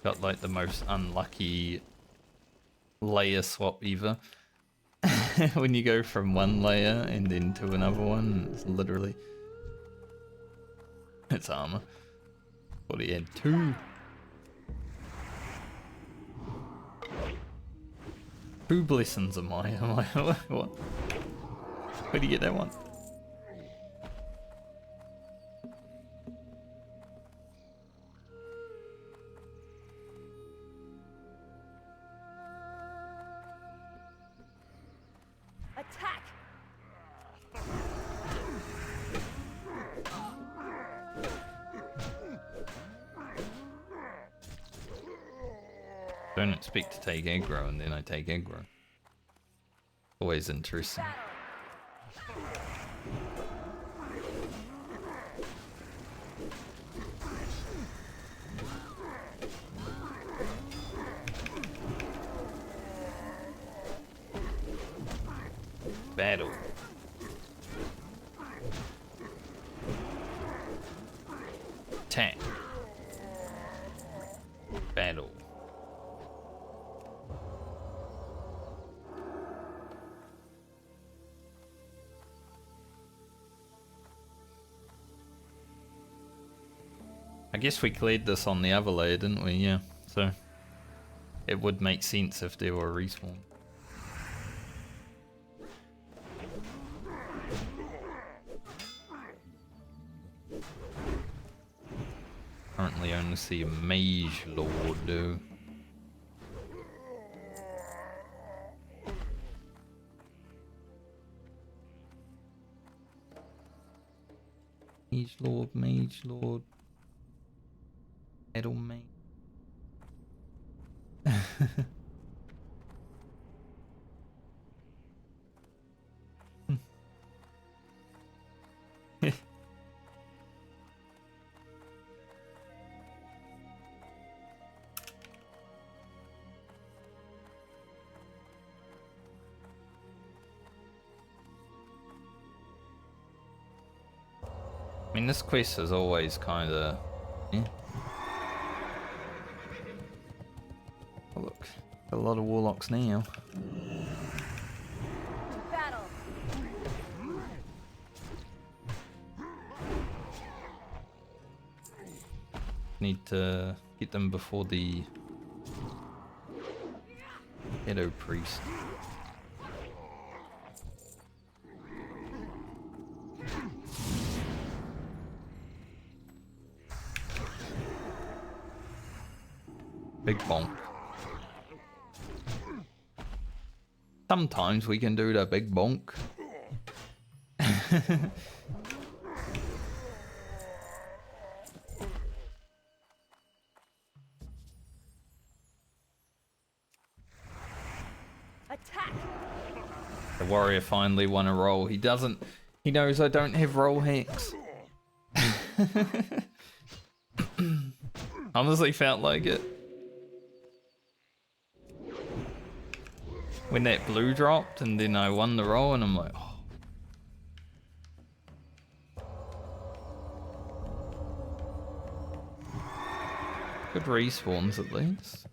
Got like the most unlucky layer swap ever. When you go from one layer and then to another one, it's literally... It's armor. Thought he had two. Two blessings am I? What? Where do you get that one? Attack! Don't expect to take aggro and then I take aggro. Always interesting. Battle. Attack. Battle. I guess we cleared this on the other layer, didn't we? Yeah, so it would make sense if there were a respawn. Currently only see a mage lord though. Mage lord. Metal mage. I mean, this quest is always kind of... Yeah. Oh, look, a lot of warlocks now. Battle! Need to get them before the Shadow Priest. Big bonk. Sometimes we can do the big bonk. Attack! The warrior finally won a roll. He doesn't... He knows I don't have roll hacks. Honestly felt like it. When that blue dropped and then I won the roll and I'm like, oh. Good respawns at least.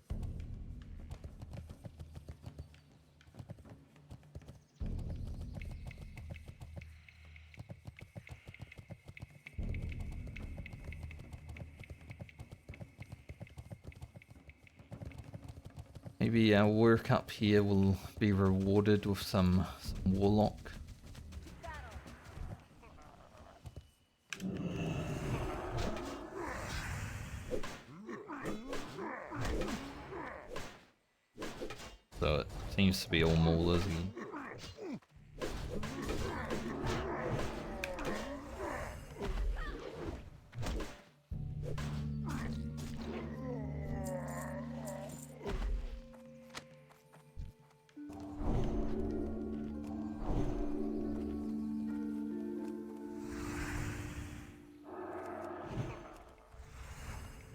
Maybe our work up here will be rewarded with some warlock. So it seems to be all maulers again.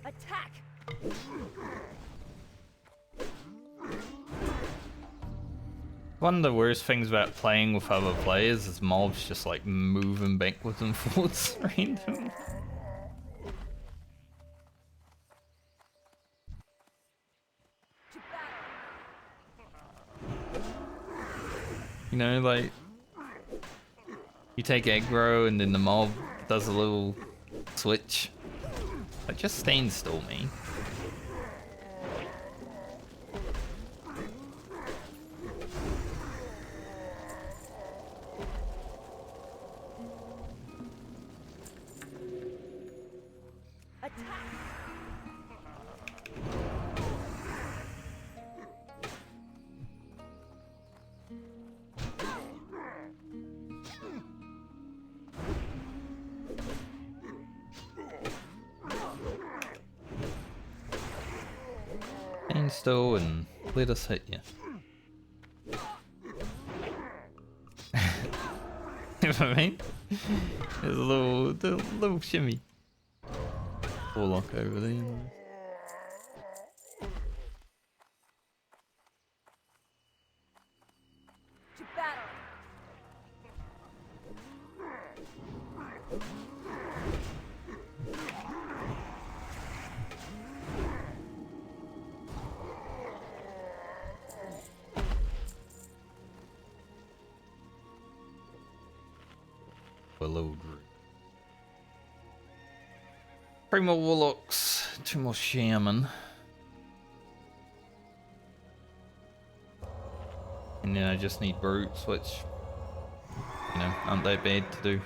Attack! One of the worst things about playing with other players is mobs just like moving backwards and forwards random. You know, like you take aggro and then the mob does a little switch. Like just stand still, me. Stand still and let us hit you. You know what I mean? There's a little shimmy. Warlock over there. To battle. Willow Drew. 3 more warlocks, 2 more shaman. And then I just need brutes, which, you know, aren't they bad to do.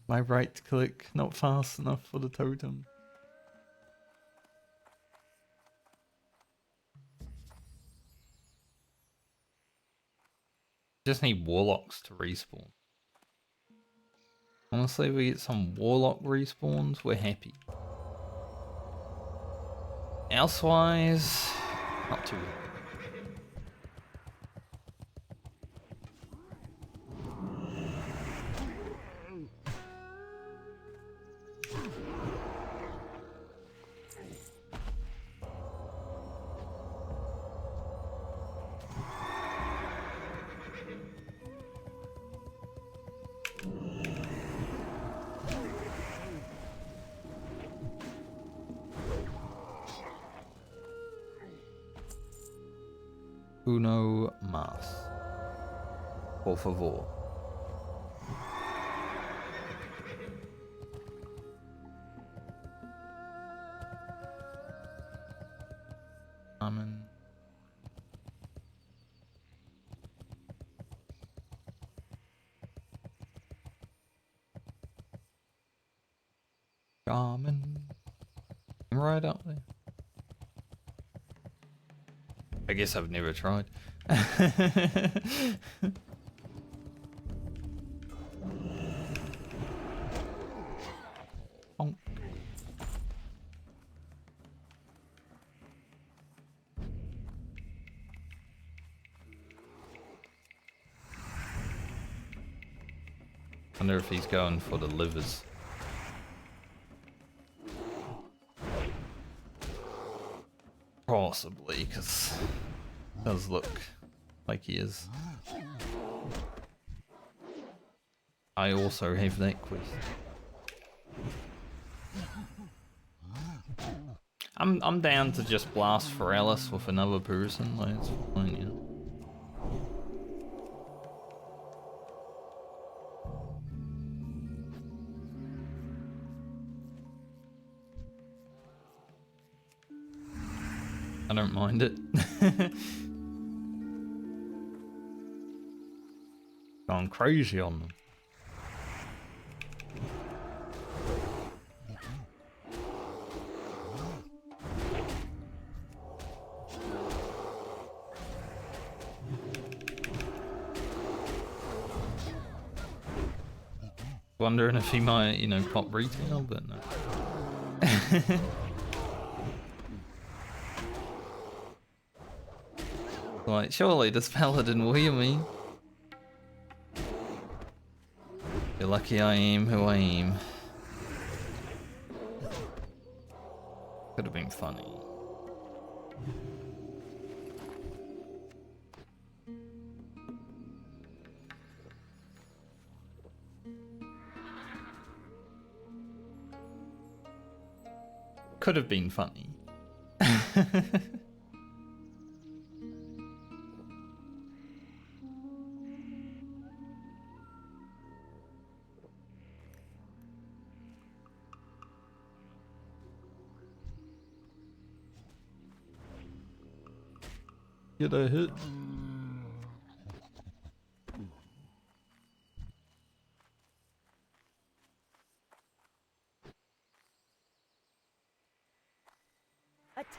My right click not fast enough for the totem. Just need warlocks to respawn. Honestly, if we get some warlock respawns, we're happy. Elsewise, not too good. Uno más. Por favor. Amen. Shaman. Right up there. I guess I've never tried. Bonk. Wonder if he's going for the livers. Possibly, because it does look like he is. I also have that quest. I'm down to just blast for Alice with another person, like it's fine, you know. I don't mind it. Going crazy on them. Wondering if he might, you know, pop retail, but no. Like, surely this Paladin will heal me. You're lucky I am who I am. Could have been funny. Could have been funny. Get a hit. Attack!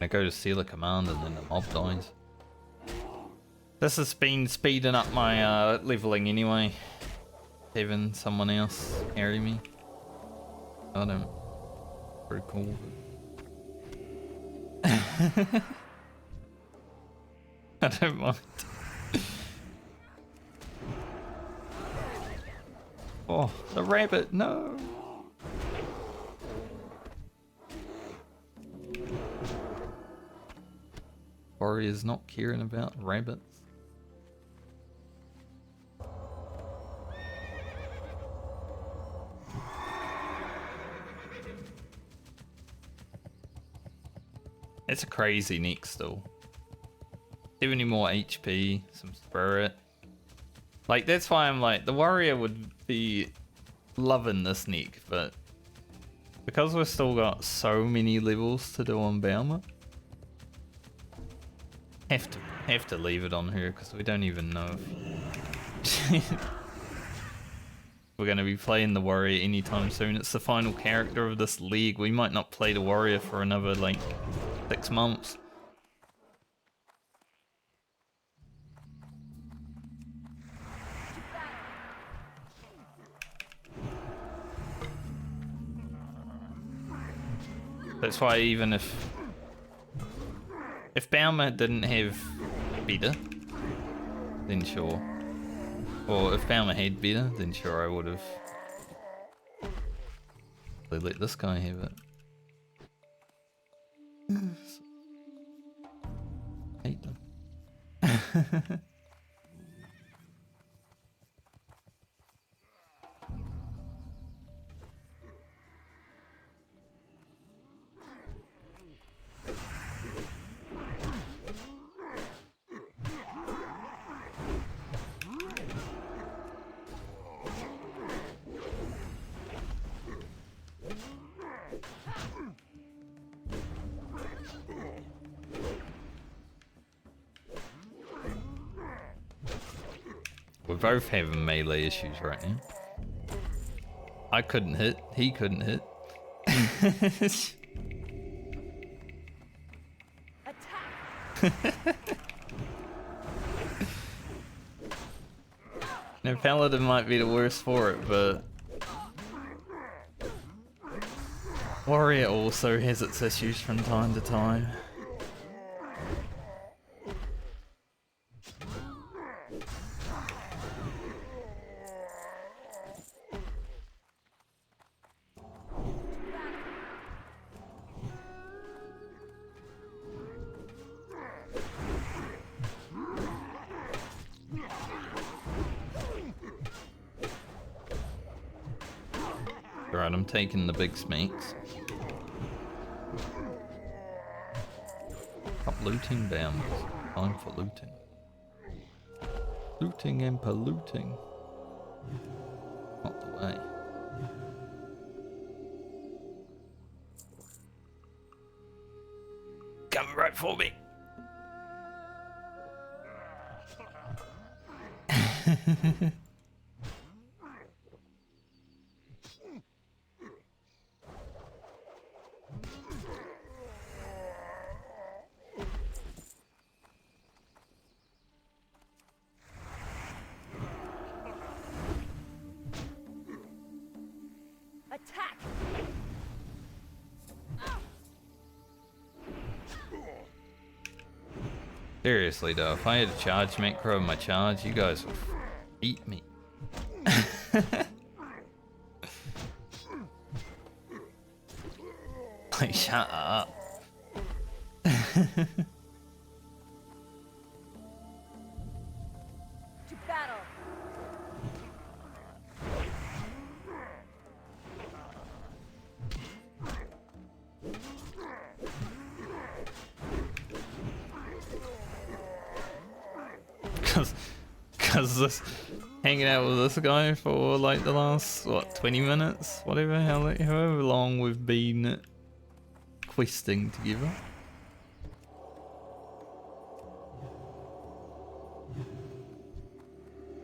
I go to seal a command and then the mob dies. This has been speeding up my leveling anyway. Having someone else carry me. I don't. Pretty cool. I don't mind. Oh, the rabbit, no! Warriors not caring about rabbits. It's a crazy nick still. 70 more HP, some spirit. Like, that's why I'm like, the warrior would be loving this nick, but because we've still got so many levels to do on Bauma, have to leave it on her because we don't even know if we're going to be playing the warrior anytime soon. It's the final character of this league. We might not play the warrior for another like 6 months. That's why even if Bauma didn't have better, then sure. Or if Bauma had better, then sure I would have let this guy have it. Hate them. We're both having melee issues right now. I couldn't hit, he couldn't hit. Now Paladin might be the worst for it, but Warrior also has its issues from time to time. Alright, I'm taking the big smacks. Stop looting them. Time for looting. Looting and polluting. Not the way. Coming right for me. Attack! Seriously though, if I had a charge macro in my charge, you guys would eat me. Like, shut up. To battle! Cause this hanging out with this guy for like the last what 20 minutes, whatever, however long we've been questing together.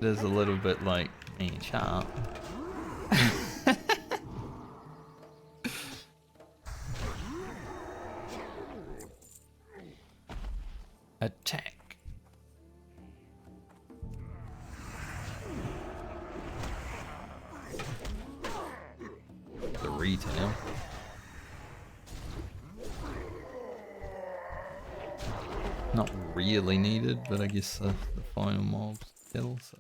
It is a little bit like, man, shut up. Attack. The retail. Not really needed, but I guess the final mobs kill, so.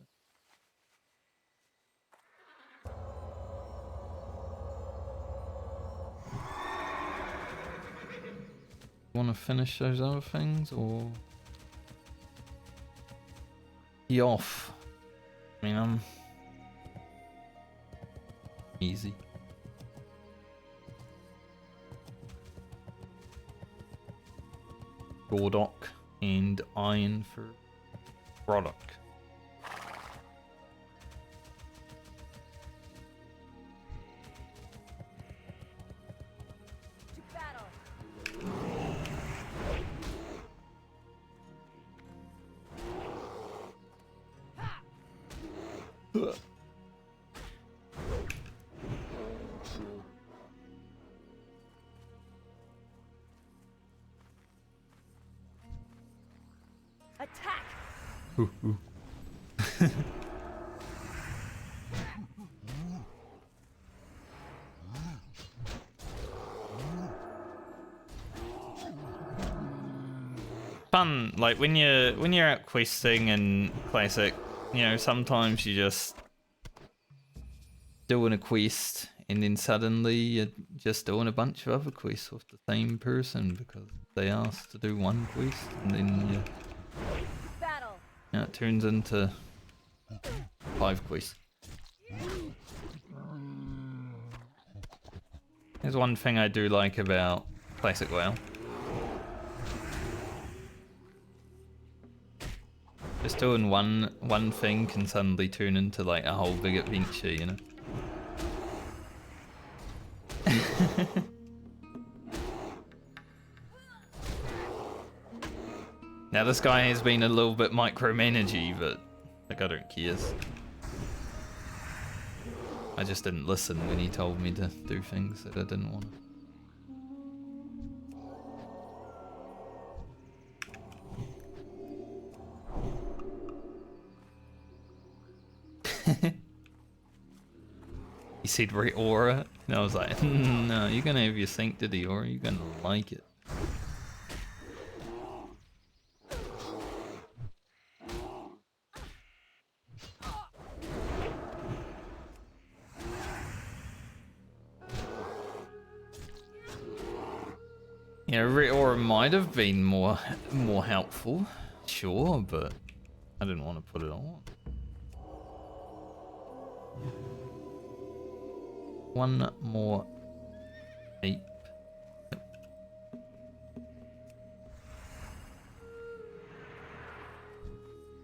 Want to finish those other things, or he off? I mean, I'm easy. Gordock and iron for Broddock. To battle! Attack! Ooh. Fun, like when you're out questing in Classic, you know, sometimes you just doing a quest and then suddenly you're just doing a bunch of other quests with the same person because they asked to do one quest, and then Battle! it turns into 5 quests. There's one thing I do like about Classic WoW. Just doing one thing can suddenly turn into like a whole big adventure, you know? Now this guy has been a little bit micromanagey, but like I don't care. I just didn't listen when he told me to do things that I didn't want. He said Red Aura, and I was like, no, you're gonna have your Sanctity Aura, you're gonna like it. Yeah, Red Aura might have been more helpful, sure, but I didn't want to put it on. One more ape.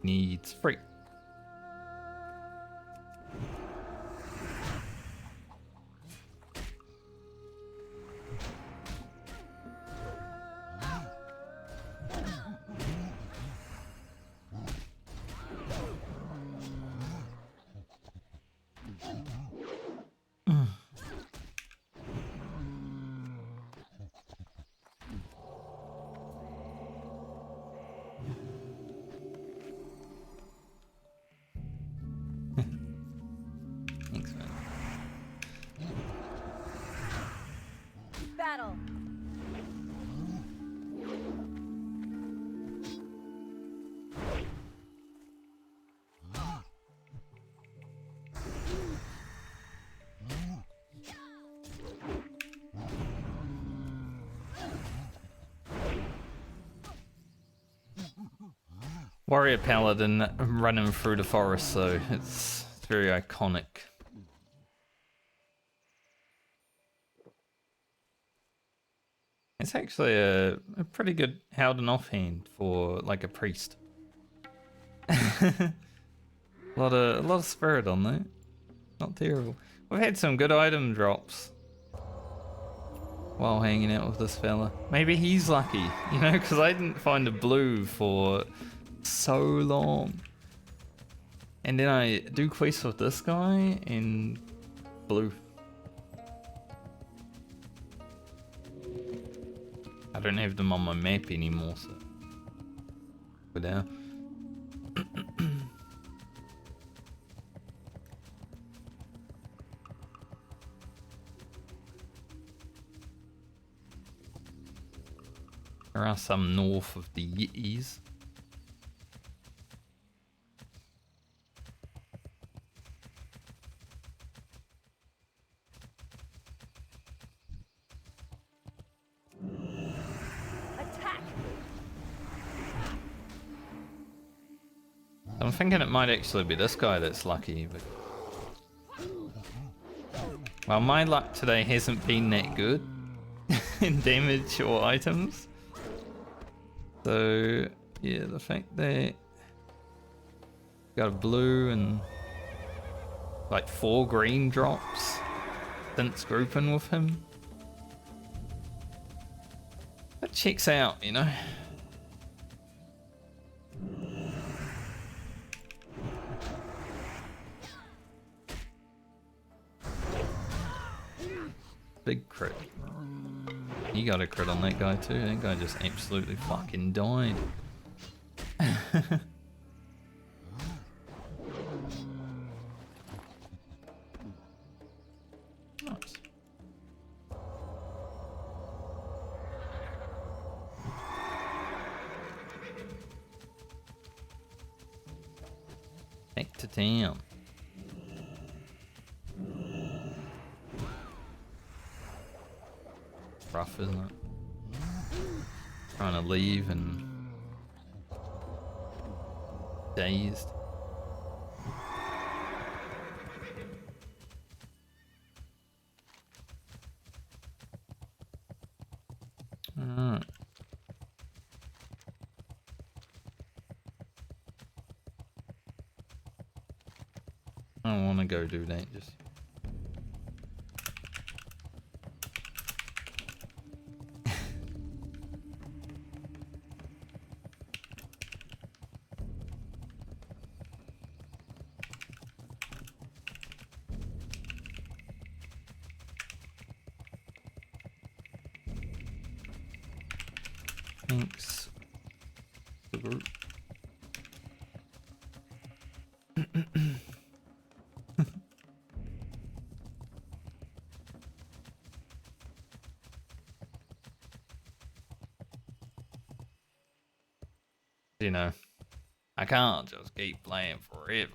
Needs 3. battle. Warrior Paladin running through the forest, so it's very iconic. It's actually a pretty good Howden offhand for like a priest. a lot of spirit on that. Not terrible. We've had some good item drops while hanging out with this fella. Maybe he's lucky, you know, because I didn't find a blue for so long. And then I do quests with this guy in blue. I don't have them on my map anymore, so go down. There are some north of the Yetis. Attack. I'm thinking it might actually be this guy that's lucky, but well, my luck today hasn't been that good in damage or items. So yeah, the fact that got a blue and like 4 green drops since grouping with him, that checks out, you know. Big crit. He got a crit on that guy too. That guy just absolutely fucking died. Nice. Back to town. Rough, isn't it? Trying to leave and dazed. Alright. I don't want to go do that, just thanks. The group. You know, I can't just keep playing forever.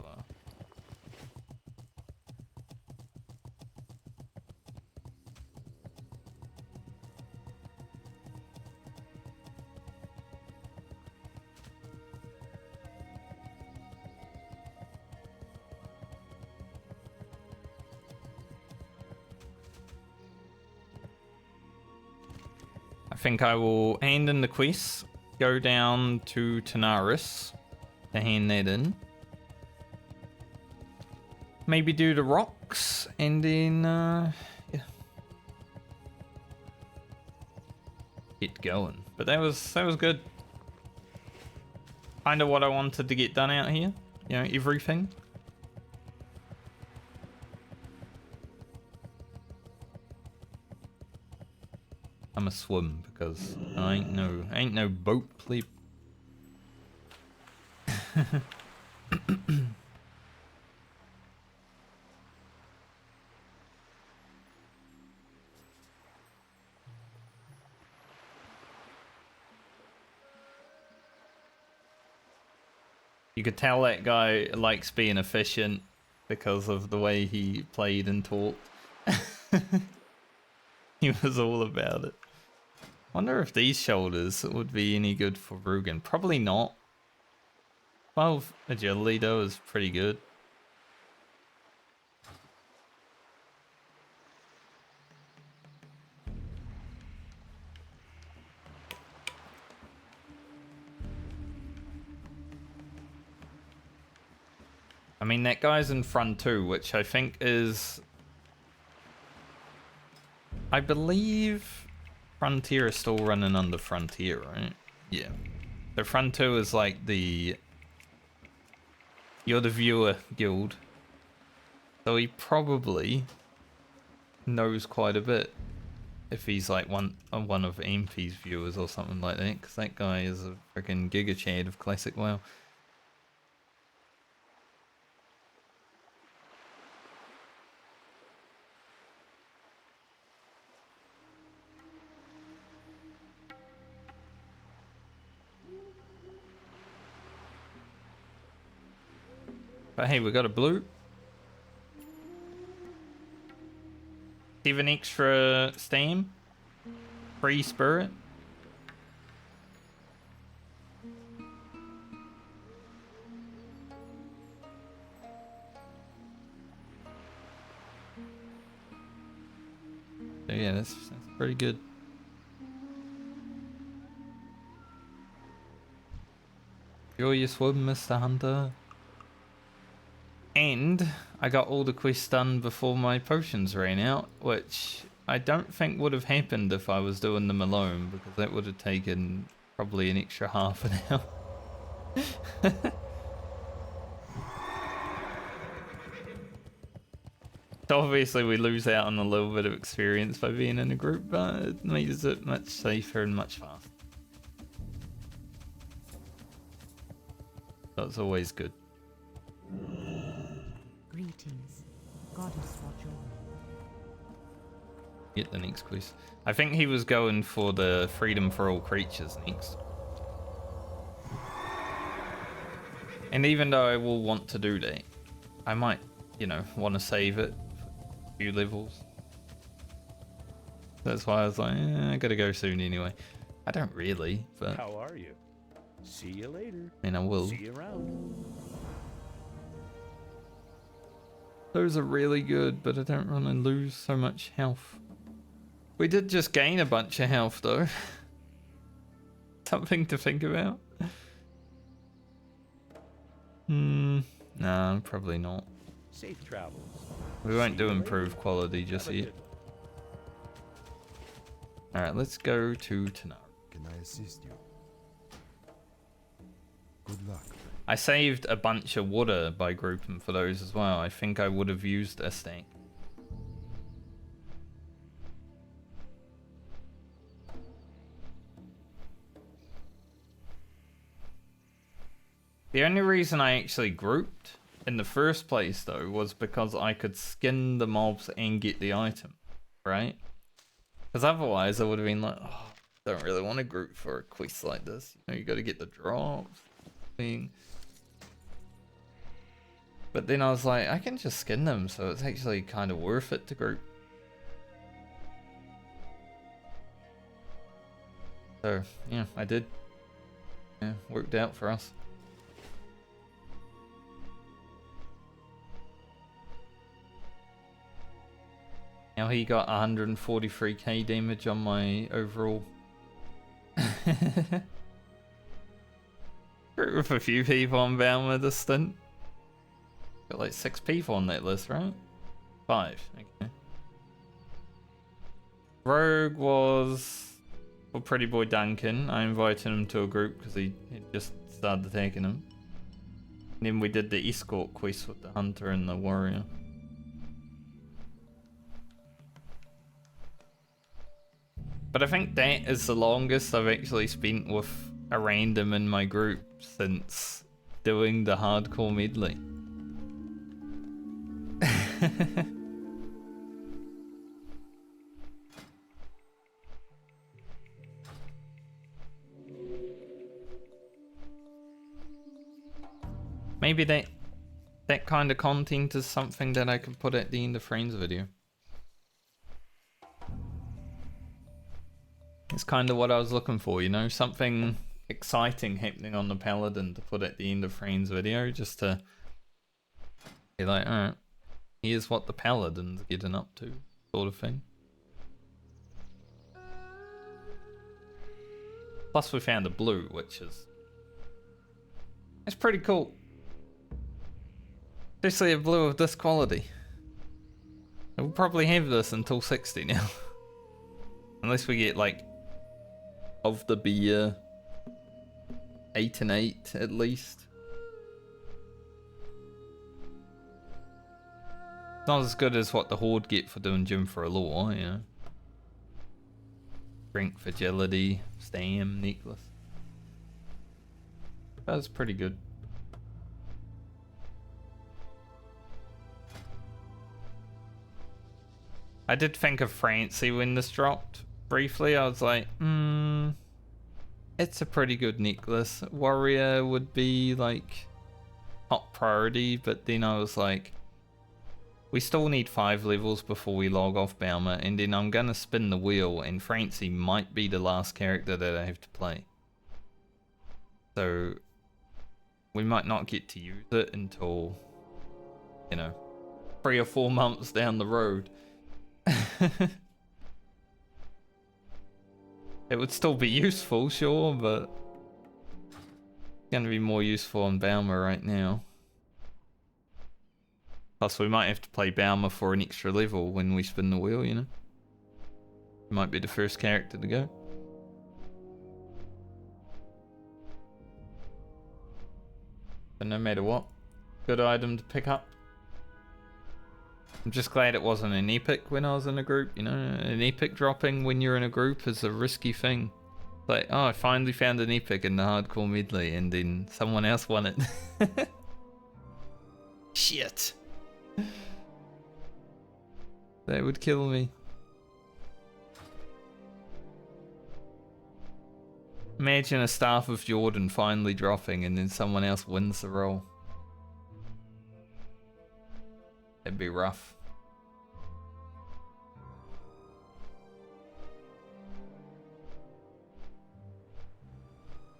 I think I will hand in the quest, go down to Tanaris to hand that in. Maybe do the rocks and then yeah, get going. But that was good. Kind of what I wanted to get done out here. You know, everything. I'm a swim because I ain't no boat plebe. You could tell that guy likes being efficient because of the way he played and talked. He was all about it. Wonder if these shoulders would be any good for Rugen. Probably not. 12 agility though is pretty good. I mean, that guy's in front too, which I think is... I believe Frontier is still running under Frontier, right? Yeah. The Frontier is like the... You're the viewer guild. So he probably knows quite a bit. If he's like one of AMP's viewers or something like that. Because that guy is a freaking giga chad of classic WoW. But hey, we got a blue. Even extra steam. Free spirit. So yeah, that's pretty good. Enjoy your swim, Mr. Hunter. And I got all the quests done before my potions ran out, which I don't think would have happened if I was doing them alone, because that would have taken probably an extra half an hour. So obviously we lose out on a little bit of experience by being in a group, but it makes it much safer and much faster. That's always good. Greetings. Goddess watch over. Get the next quest. I think he was going for the freedom for all creatures next. And even though I will want to do that, I might, you know, want to save it for a few levels. That's why I was like, I gotta go soon anyway. I don't really, but... How are you? See you later. I mean, I will. See you around. Those are really good, but I don't want to lose so much health. We did just gain a bunch of health, though. Something to think about. Nah, probably not. Safe travels. We won't See do you improved later. quality just Have a yet. good one. Alright, let's go to Tanar. Can I assist you? Good luck. I saved a bunch of water by grouping for those as well. I think I would have used a stack. The only reason I actually grouped in the first place, though, was because I could skin the mobs and get the item, right? Because otherwise I would have been like, oh, don't really want to group for a quest like this. You know, you got to get the drops thing. But then I was like, I can just skin them, so it's actually kind of worth it to group. So, yeah, I did. Yeah, worked out for us. Now he got 143k damage on my overall. Group with a few people on bound with a stint. Got like 6 people on that list, right? 5, okay. Rogue was for Pretty Boy Duncan. I invited him to a group because he just started attacking him. And then we did the escort quest with the hunter and the warrior. But I think that is the longest I've actually spent with a random in my group since doing the hardcore medley. Maybe that kind of content is something that I could put at the end of Friends video. It's kind of what I was looking for, you know, something exciting happening on the Paladin to put at the end of Friends video, just to be like, alright, here's what the Paladin's getting up to, sort of thing. Plus we found a blue, which is... it's pretty cool. Especially a blue of this quality. We'll probably have this until 60 now. Unless we get like of the beer 8 and 8 at least. It's not as good as what the Horde get for doing Gym for a Law, you know. Strength, Agility, Stam, Necklace. That was pretty good. I did think of Francie when this dropped. Briefly, I was like, it's a pretty good necklace. Warrior would be like top priority, but then I was like, we still need 5 levels before we log off Baumer, and then I'm gonna spin the wheel, and Francie might be the last character that I have to play. So we might not get to use it until, you know, 3 or 4 months down the road. It would still be useful, sure, but it's gonna be more useful on Baumer right now. Plus, we might have to play Baumer for an extra level when we spin the wheel, you know? He might be the first character to go. But no matter what, good item to pick up. I'm just glad it wasn't an epic when I was in a group, you know? An epic dropping when you're in a group is a risky thing. Like, oh, I finally found an epic in the hardcore medley, and then someone else won it. Shit. That would kill me. Imagine a Staff of Jordan finally dropping and then someone else wins the role. It'd be rough.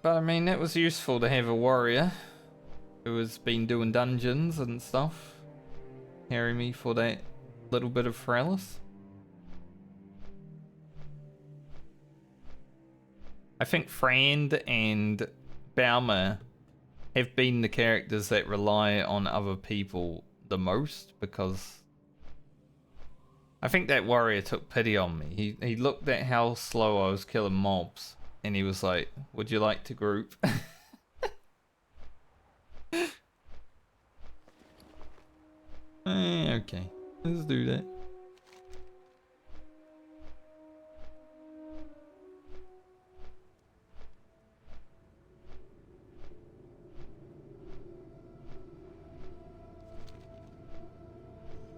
But I mean, it was useful to have a warrior who has been doing dungeons and stuff. Carry me for that little bit of Fralis. I think Frand and Baumer have been the characters that rely on other people the most, because I think that warrior took pity on me. He looked at how slow I was killing mobs, and he was like, would you like to group? Okay, let's do that.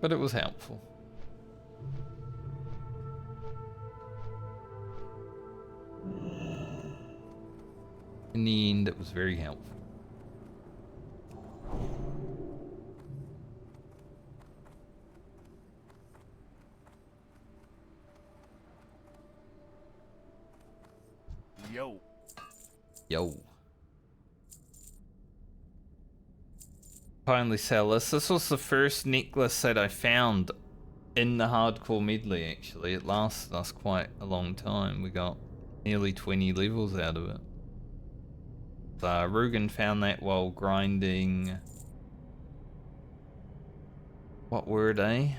But it was helpful. In the end, it was very helpful. Yo. Yo. Finally sell this. This was the first necklace that I found in the hardcore medley, actually. It lasted us quite a long time. We got nearly 20 levels out of it. So Rugen found that while grinding... what were they?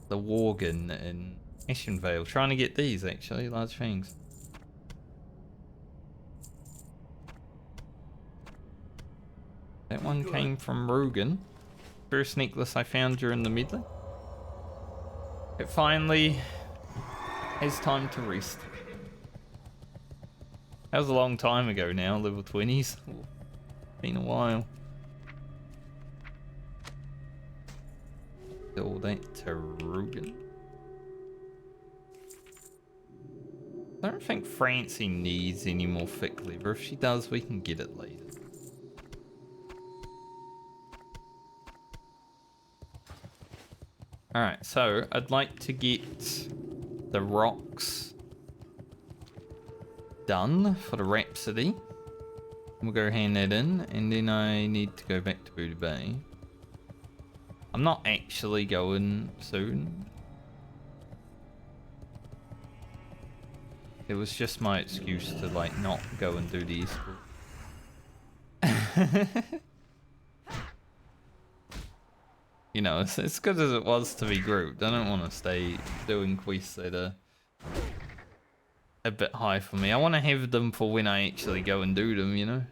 The Worgen in Ashenvale. Trying to get these, actually. Large fangs. That one came from Rugen. First necklace I found during the medley. It finally has time to rest. That was a long time ago now, level 20s. Been a while. All that to Rugen. I don't think Francie needs any more thick leather. If she does, we can get it later. Alright, so I'd like to get the rocks done for the Rhapsody. We'll go hand that in, and then I need to go back to Booty Bay. I'm not actually going soon. It was just my excuse to like not go and do the escort. You know, it's as good as it was to be grouped. I don't want to stay doing quests that are a bit high for me. I want to have them for when I actually go and do them, you know?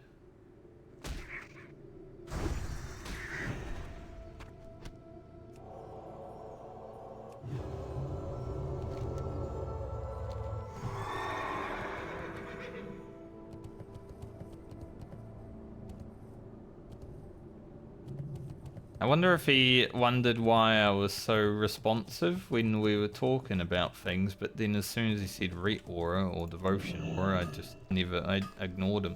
I wonder if he wondered why I was so responsive when we were talking about things, but then as soon as he said Ret Aura or Devotion Aura, I ignored him.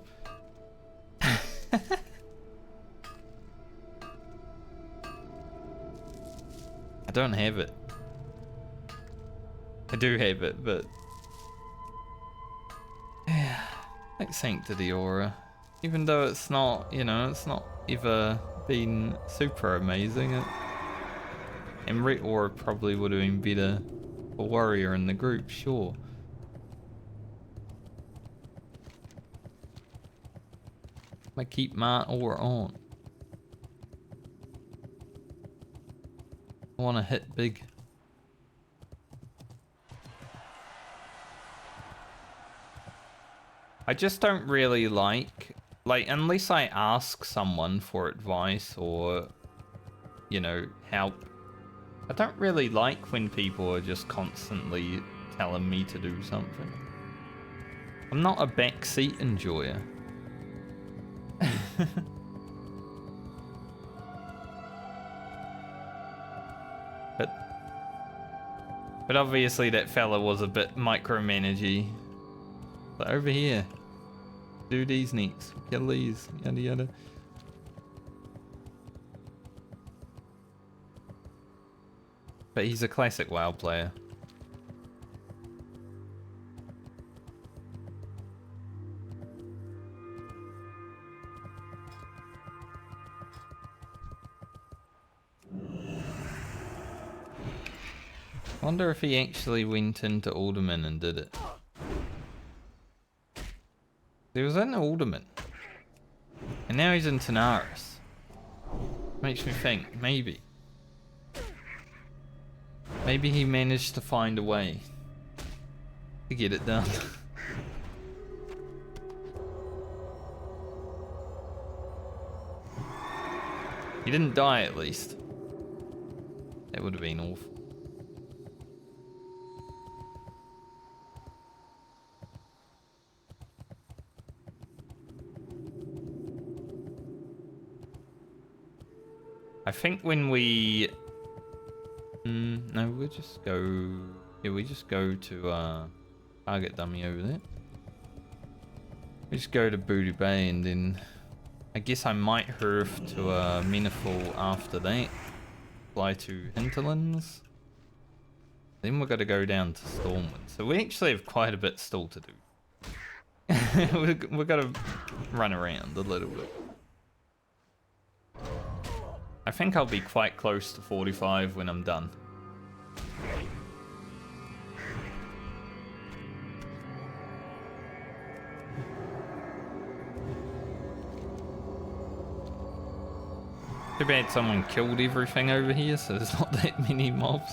I don't have it. I do have it, but yeah, like Sanctity Aura. Even though it's not, you know, it's not ever been super amazing. And Ret Aura probably would have been better for Warrior in the group, sure. I keep my Aura on. I want to hit big. I just don't really like, unless I ask someone for advice or, you know, help. I don't really like when people are just constantly telling me to do something. I'm not a backseat enjoyer. But obviously that fella was a bit micromanagey. But over here, do these next, kill these, yada yada. But he's a classic WoW player. I wonder if he actually went into Alderman and did it. He was in Alderman. And now he's in Tanaris. Makes me think, maybe. Maybe he managed to find a way to get it done. He didn't die at least. That would have been awful. I think when we... no, we'll just go... Yeah, we just go to target dummy over there. We just go to Booty Bay and then... I guess I might hurf to Meniful after that. Fly to Hinterlands. Then we're gonna go down to Stormwind. So we actually have quite a bit still to do. We're gonna run around a little bit. I think I'll be quite close to 45 when I'm done. Too bad someone killed everything over here, so there's not that many mobs.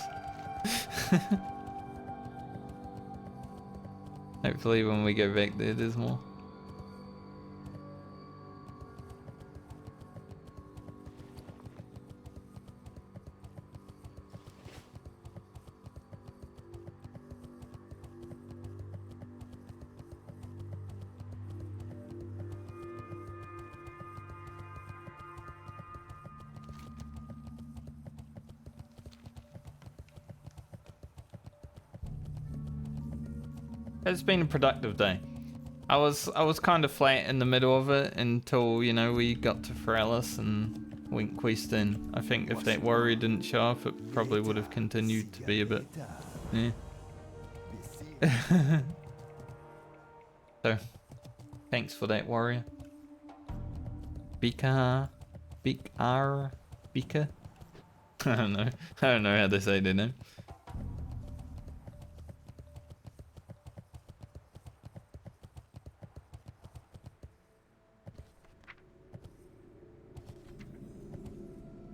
Hopefully when we go back there, there's more. It's been a productive day. I was kind of flat in the middle of it until, you know, we got to Ferellis and went quest in. I think if that warrior didn't show up, it probably would have continued to be a bit. Yeah. So, thanks for that, warrior. Bika. Bika? I don't know. I don't know how to say their name.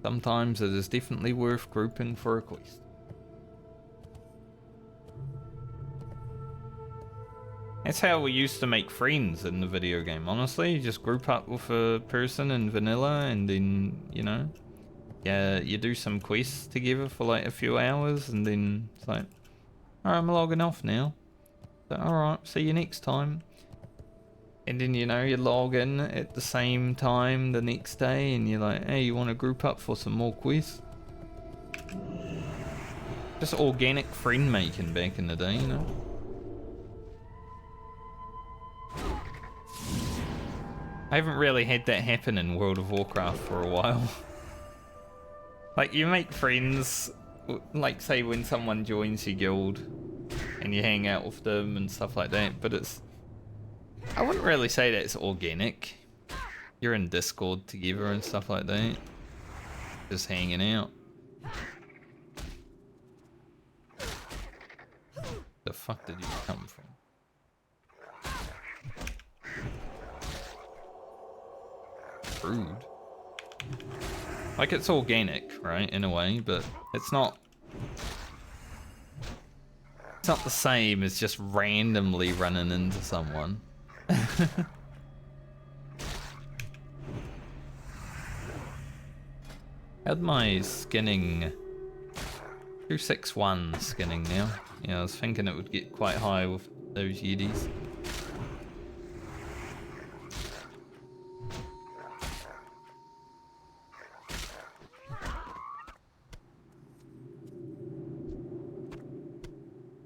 Sometimes it is definitely worth grouping for a quest. That's how we used to make friends in the video game, honestly. You just group up with a person in vanilla and then, you know, yeah, you do some quests together for like a few hours and then it's like, alright, I'm logging off now. So, alright, see you next time. And then, you know, you log in at the same time the next day and you're like, hey, you want to group up for some more quests? Just organic friend making back in the day, you know? I haven't really had that happen in World of Warcraft for a while. Like, you make friends, like, say, when someone joins your guild and you hang out with them and stuff like that, but it's... I wouldn't really say that it's organic. You're in Discord together and stuff like that. Just hanging out. The fuck did you come from? Rude. Like, it's organic, right, in a way, but it's not... It's not the same as just randomly running into someone. How'd my skinning... 261 skinning now. Yeah, I was thinking it would get quite high with those Yetis.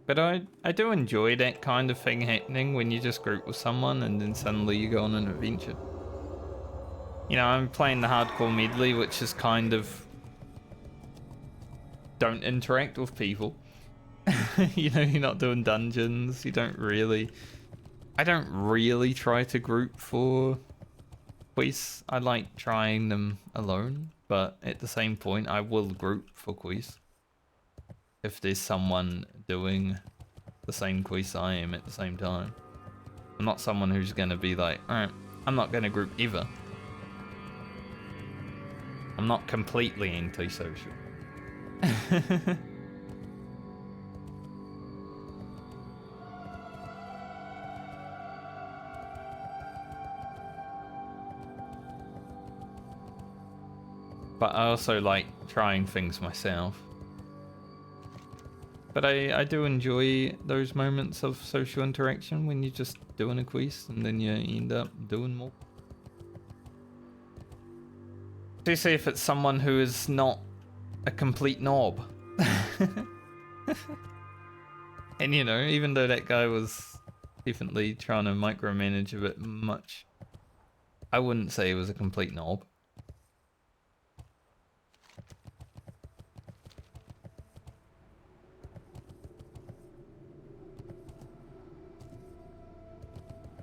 But I do enjoy that kind of thing happening when you just group with someone and then suddenly you go on an adventure. You know, I'm playing the hardcore medley, which is kind of... Don't interact with people. You know, you're not doing dungeons, you don't really... I don't really try to group for quests. I like trying them alone, but at the same point, I will group for quests. If there's someone doing the same quest I am at the same time. I'm not someone who's going to be like, alright, I'm not going to group ever. I'm not completely antisocial. But I also like trying things myself. But I do enjoy those moments of social interaction when you're just doing a quest and then you end up doing more. Especially if it's someone who is not a complete knob. And you know, even though that guy was definitely trying to micromanage a bit much, I wouldn't say he was a complete knob.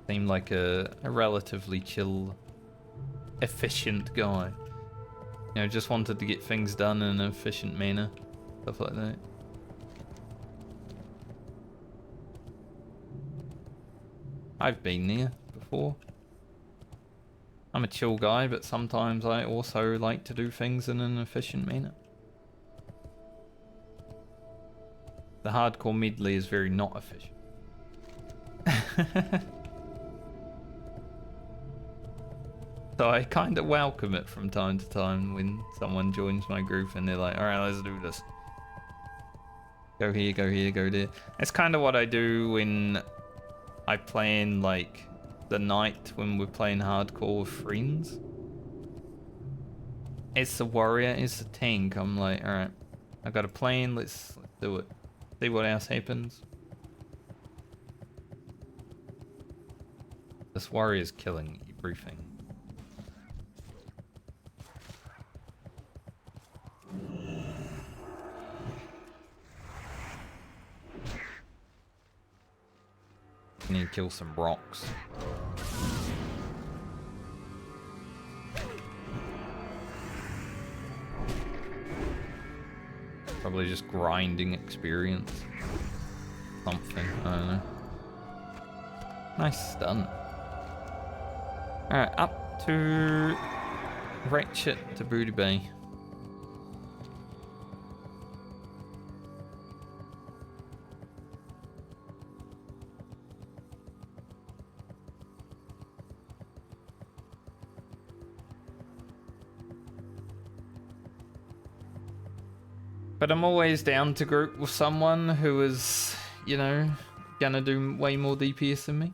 Seemed like a relatively chill, efficient guy. You know, just wanted to get things done in an efficient manner. Stuff like that. I've been there before. I'm a chill guy, but sometimes I also like to do things in an efficient manner. The hardcore medley is very not efficient. So I kind of welcome it from time to time when someone joins my group and they're like, alright, let's do this. Go here, go here, go there. It's kind of what I do when I plan like the night when we're playing hardcore with friends. As the warrior, as the tank, I'm like, alright, I got a plan, let's do it. See what else happens. This warrior's killing everything. Need to kill some rocks. Probably just grinding experience. Something, I don't know. Nice stun. Alright, up to Ratchet to Booty Bay. But I'm always down to group with someone who is, you know, gonna do way more DPS than me.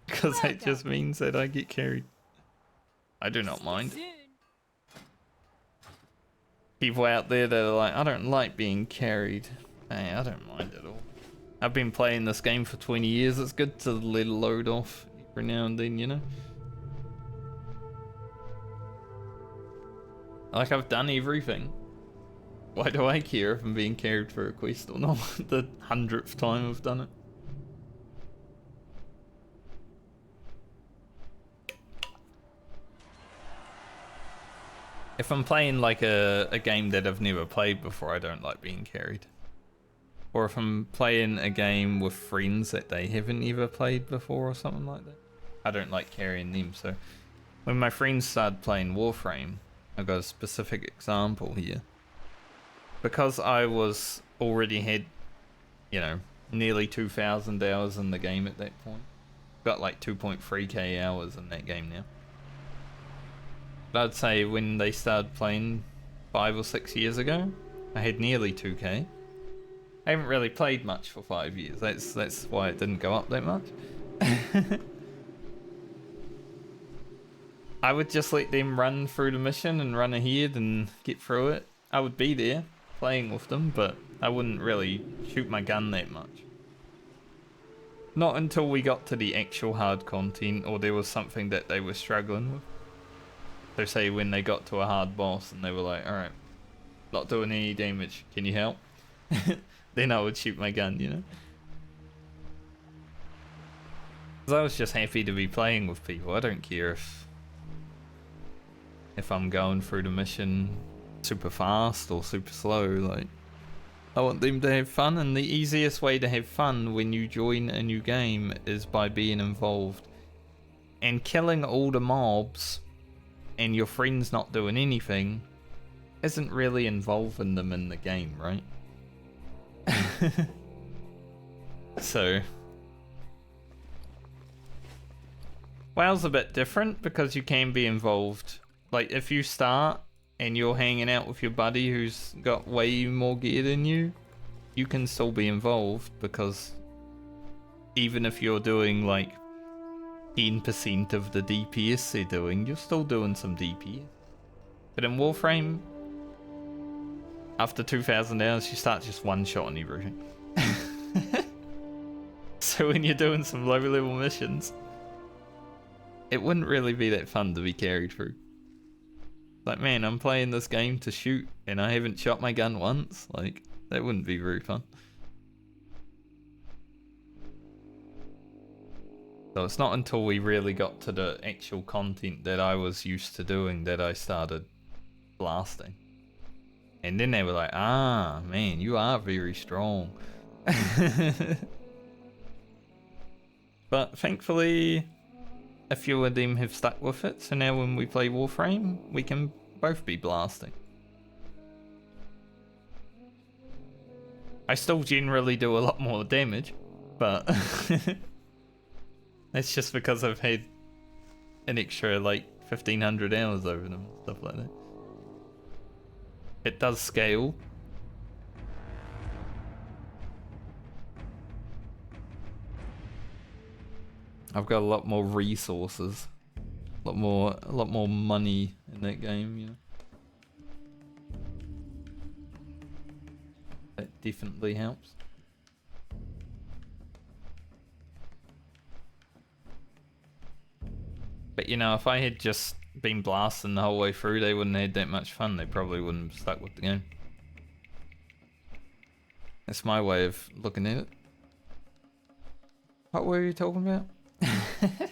Because that just means that I get carried. I do not mind. People out there that are like, I don't like being carried. Hey, I don't mind at all. I've been playing this game for 20 years. It's good to let a load off every now and then, you know? Like, I've done everything. Why do I care if I'm being carried for a quest or not? The 100th time I've done it. If I'm playing like a game that I've never played before, I don't like being carried. Or if I'm playing a game with friends that they haven't ever played before or something like that, I don't like carrying them. So when my friends started playing Warframe, I've got a specific example here. Because I was already had, you know, nearly 2,000 hours in the game at that point. Got like 2.3k hours in that game now. But I'd say when they started playing 5 or 6 years ago, I had nearly 2k. I haven't really played much for 5 years. That's why it didn't go up that much. I would just let them run through the mission and run ahead and get through it. I would be there playing with them, but I wouldn't really shoot my gun that much. Not until we got to the actual hard content or there was something that they were struggling with. So say when they got to a hard boss and they were like, alright, not doing any damage, can you help? Then I would shoot my gun, you know? Because I was just happy to be playing with people. I don't care if I'm going through the mission super fast or super slow. Like, I want them to have fun, and the easiest way to have fun when you join a new game is by being involved. And killing all the mobs and your friends not doing anything isn't really involving them in the game, right? So WoW's a bit different because you can be involved. Like, if you start and you're hanging out with your buddy who's got way more gear than you, you can still be involved, because even if you're doing like 10% of the DPS they're doing, you're still doing some DPS. But in Warframe, after 2,000 hours, you start just one-shotting everything. So when you're doing some low-level missions, it wouldn't really be that fun to be carried through. Like, man, I'm playing this game to shoot, and I haven't shot my gun once. Like, that wouldn't be very fun. So it's not until we really got to the actual content that I was used to doing that I started blasting. And then they were like, ah, man, you are very strong. But thankfully, a few of them have stuck with it, so now when we play Warframe, we can both be blasting. I still generally do a lot more damage, but that's just because I've had an extra like 1,500 hours over them, stuff like that. It does scale. I've got a lot more resources, a lot more money in that game, you know. That definitely helps. But you know, if I had just been blasting the whole way through, they wouldn't have had that much fun. They probably wouldn't have stuck with the game. That's my way of looking at it. What were you talking about? I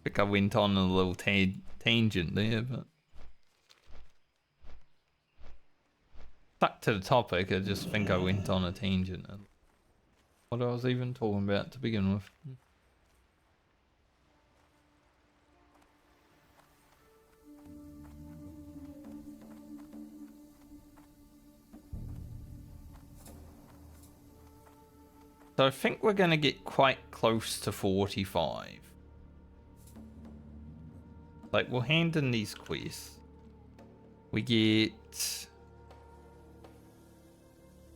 think I went on a little tangent there, but stuck to the topic. I just think I went on a tangent. What I was even talking about to begin with. So I think we're going to get quite close to 45. Like, we'll hand in these quests. We get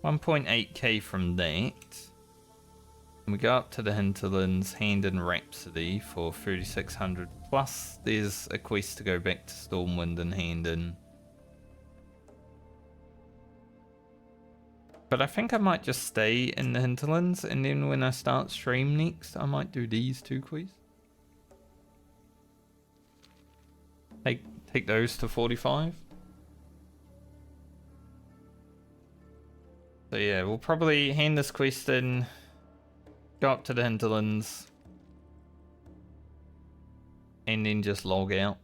1.8k from that. And we go up to the hinterlands, hand in Rhapsody for 3600. Plus, there's a quest to go back to Stormwind and hand in. But I think I might just stay in the hinterlands, and then when I start stream next, I might do these 2 quests. Take those to 45. So yeah, we'll probably hand this quest in, go up to the hinterlands, and then just log out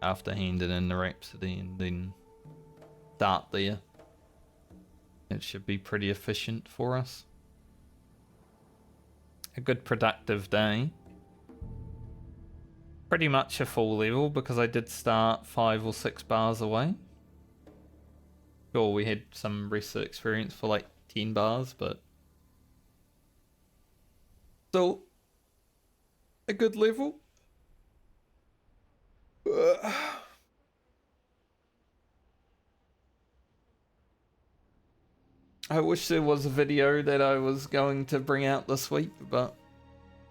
after handing in the Rhapsody, and then start there. It should be pretty efficient for us. A good productive day. Pretty much a full level because I did start 5 or 6 bars away. Sure, we had some rest of experience for like 10 bars, but still a good level. I wish there was a video that I was going to bring out this week, but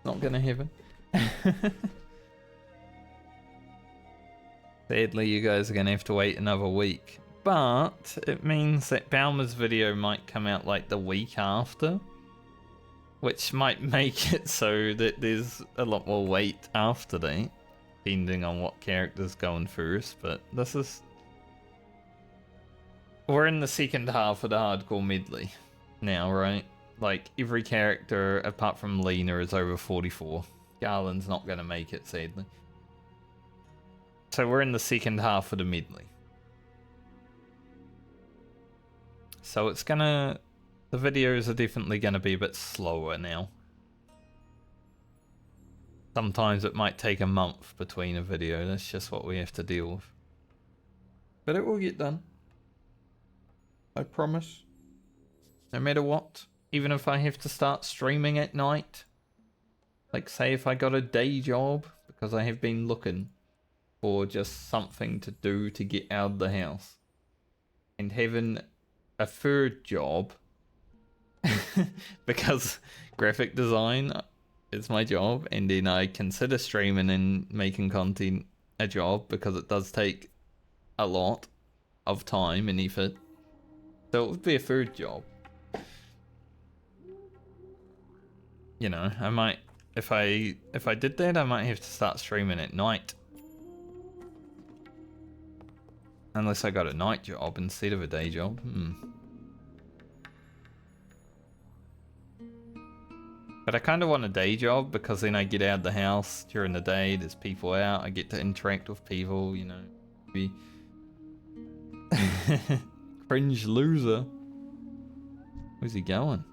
not gonna happen. Sadly, you guys are gonna have to wait another week. But it means that Balmer's video might come out like the week after, which might make it so that there's a lot more wait after that, depending on what character's going first. But this is... We're in the second half of the hardcore medley now, right? Like, every character apart from Lena is over 44. Garland's not going to make it, sadly. So we're in the second half of the medley. So it's gonna... The videos are definitely going to be a bit slower now. Sometimes it might take a month between a video. That's just what we have to deal with. But it will get done. I promise. No matter what. Even if I have to start streaming at night. Like, say if I got a day job. Because I have been looking for just something to do to get out of the house. And having a third job. Because graphic design is my job. And then I consider streaming and making content a job. Because it does take a lot of time and effort. So it would be a third job. You know, I might, if I did that, I might have to start streaming at night. Unless I got a night job instead of a day job. But I kind of want a day job because then I get out of the house during the day, there's people out, I get to interact with people, you know. Maybe... Cringe loser. Where's he going?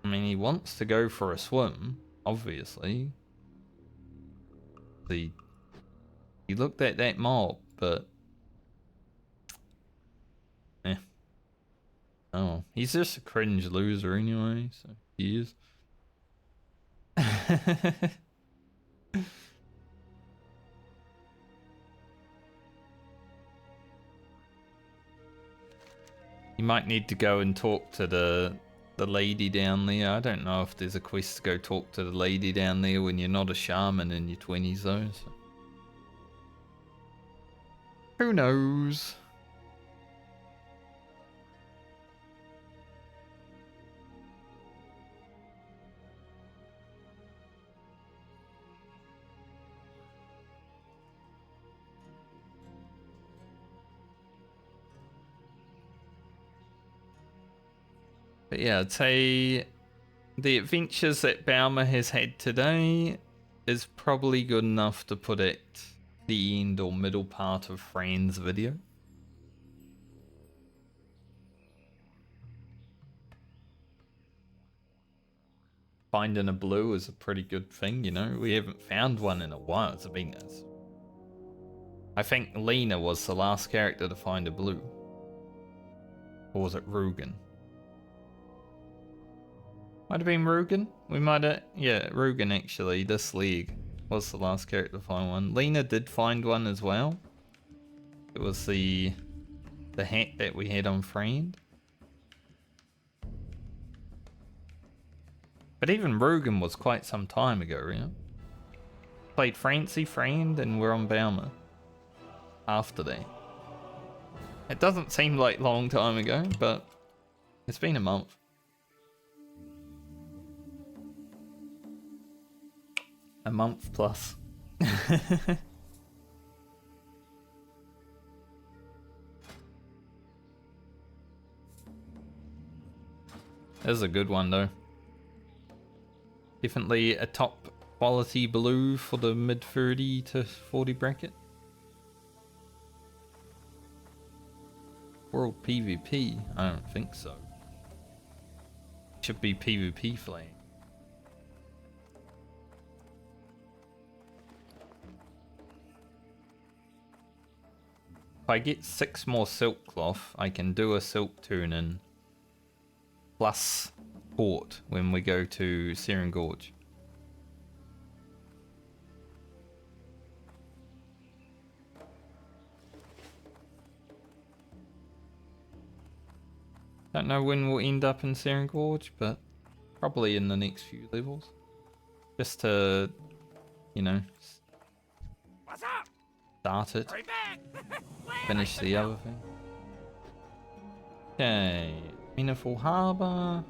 I mean, he wants to go for a swim, obviously. He looked at that mob, but... Eh. Oh, he's just a cringe loser anyway, so he is. You might need to go and talk to the lady down there. I don't know if there's a quest to go talk to the lady down there when you're not a shaman in your 20s though. So. Who knows? But yeah, I'd say the adventures that Baumer has had today is probably good enough to put at the end or middle part of Fran's video. Finding a blue is a pretty good thing, you know. We haven't found one in a while. I think Lena was the last character to find a blue. Or was it Rugen? Might have been Rugen. We might have... Yeah, Rugen actually. This league was the last character to find one. Lena did find one as well. It was the hat that we had on Friend. But even Rugen was quite some time ago, you know? Played Francie, Friend, and we're on Baumer. After that. It doesn't seem like a long time ago, but it's been a month. A month plus. This is a good one though. Definitely a top quality blue for the mid 30 to 40 bracket. World PvP? I don't think so. Should be PvP flag. If I get 6 more silk cloth, I can do a silk tuning plus port when we go to Searing Gorge. Don't know when we'll end up in Searing Gorge, but probably in the next few levels. Just to, you know, What's up? start it. Hurry back! Finish the other thing. Okay, Meaningful Harbour.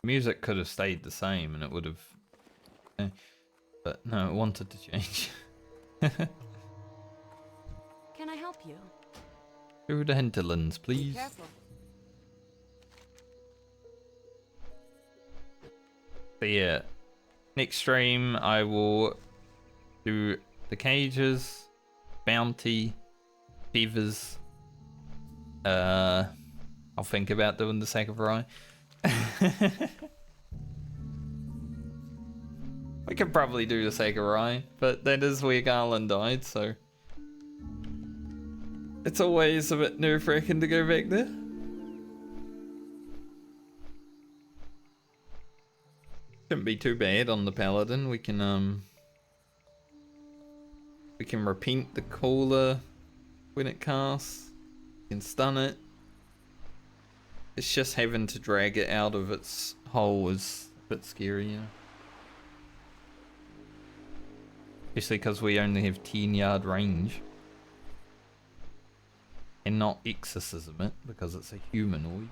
Music could have stayed the same and it would have... But no, it wanted to change. Can I help you? Through the hinterlands, Be please. careful. But yeah, next stream I will do the cages, bounty, fevers. I'll think about doing the sacrifice. We could probably do the Sakurai, but that is where Garland died, so it's always a bit nerve-wracking to go back there. Shouldn't be too bad on the Paladin. We can repeat the caller when it casts. We can stun it. It's just having to drag it out of its hole is a bit scary, yeah. Especially because we only have 10-yard range. And not exorcism it, because it's a humanoid.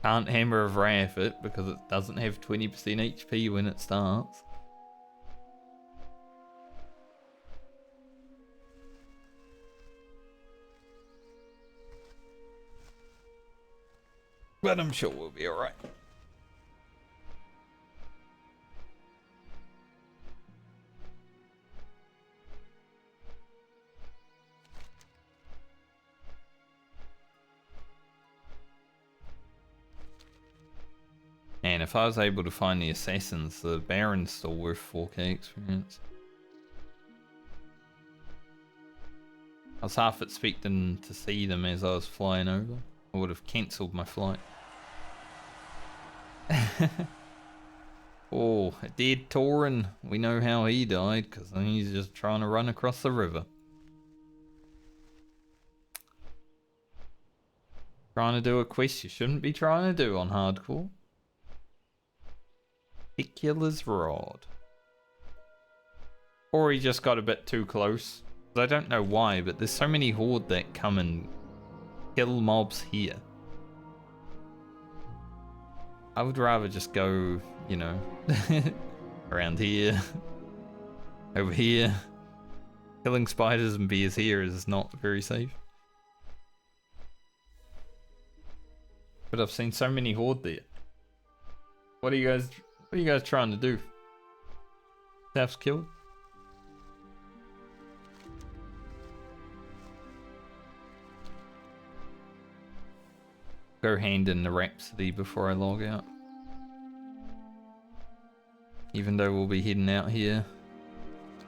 Can't Hammer of Wrath it, because it doesn't have 20% HP when it starts. But I'm sure we'll be alright. And if I was able to find the assassins, the Baron's still worth 4k experience. I was half expecting to see them as I was flying over. I would have cancelled my flight. Oh, a dead Tauren. We know how he died, because he's just trying to run across the river. Trying to do a quest you shouldn't be trying to do on hardcore. Hecula's Rod. Or he just got a bit too close. I don't know why, but there's so many horde that come and kill mobs here. I would rather just go, you know, around here, over here. Killing spiders and bears here is not very safe. But I've seen so many horde there. What are you guys trying to do? Staff's killed? Go hand in the Rhapsody before I log out. Even though we'll be heading out here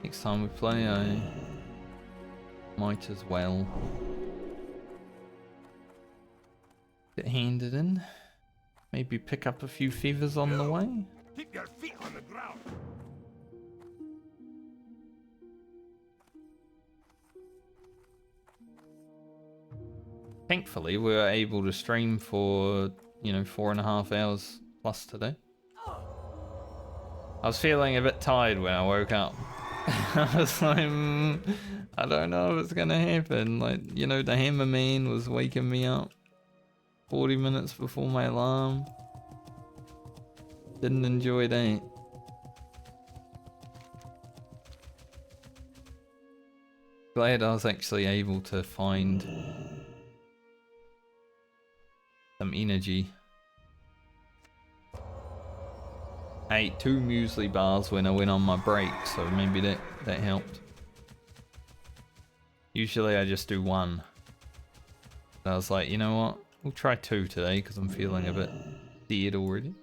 next time we play, I might as well get handed in. Maybe pick up a few feathers on the way. Keep your feet on the ground. Thankfully, we were able to stream for, you know, 4.5 hours plus today. I was feeling a bit tired when I woke up. I was like, I don't know if it's gonna happen. Like, you know, the hammerman was waking me up 40 minutes before my alarm. Didn't enjoy that. Glad I was actually able to find some energy. I ate 2 muesli bars when I went on my break, so maybe that helped. Usually I just do 1. But I was like, you know what? We'll try 2 today because I'm feeling a bit dead already.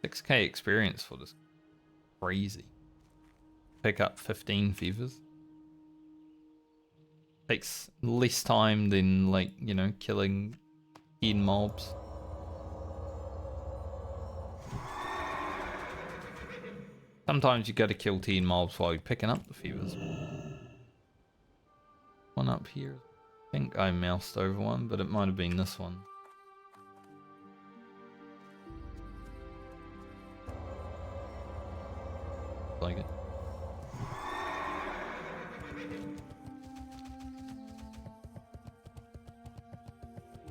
6k experience for this. Crazy. Pick up 15 feathers. Takes less time than, like, you know, killing 10 mobs. Sometimes you gotta kill 10 mobs while you're picking up the feathers. One up here. I think I moused over one, but it might have been this one. Like it.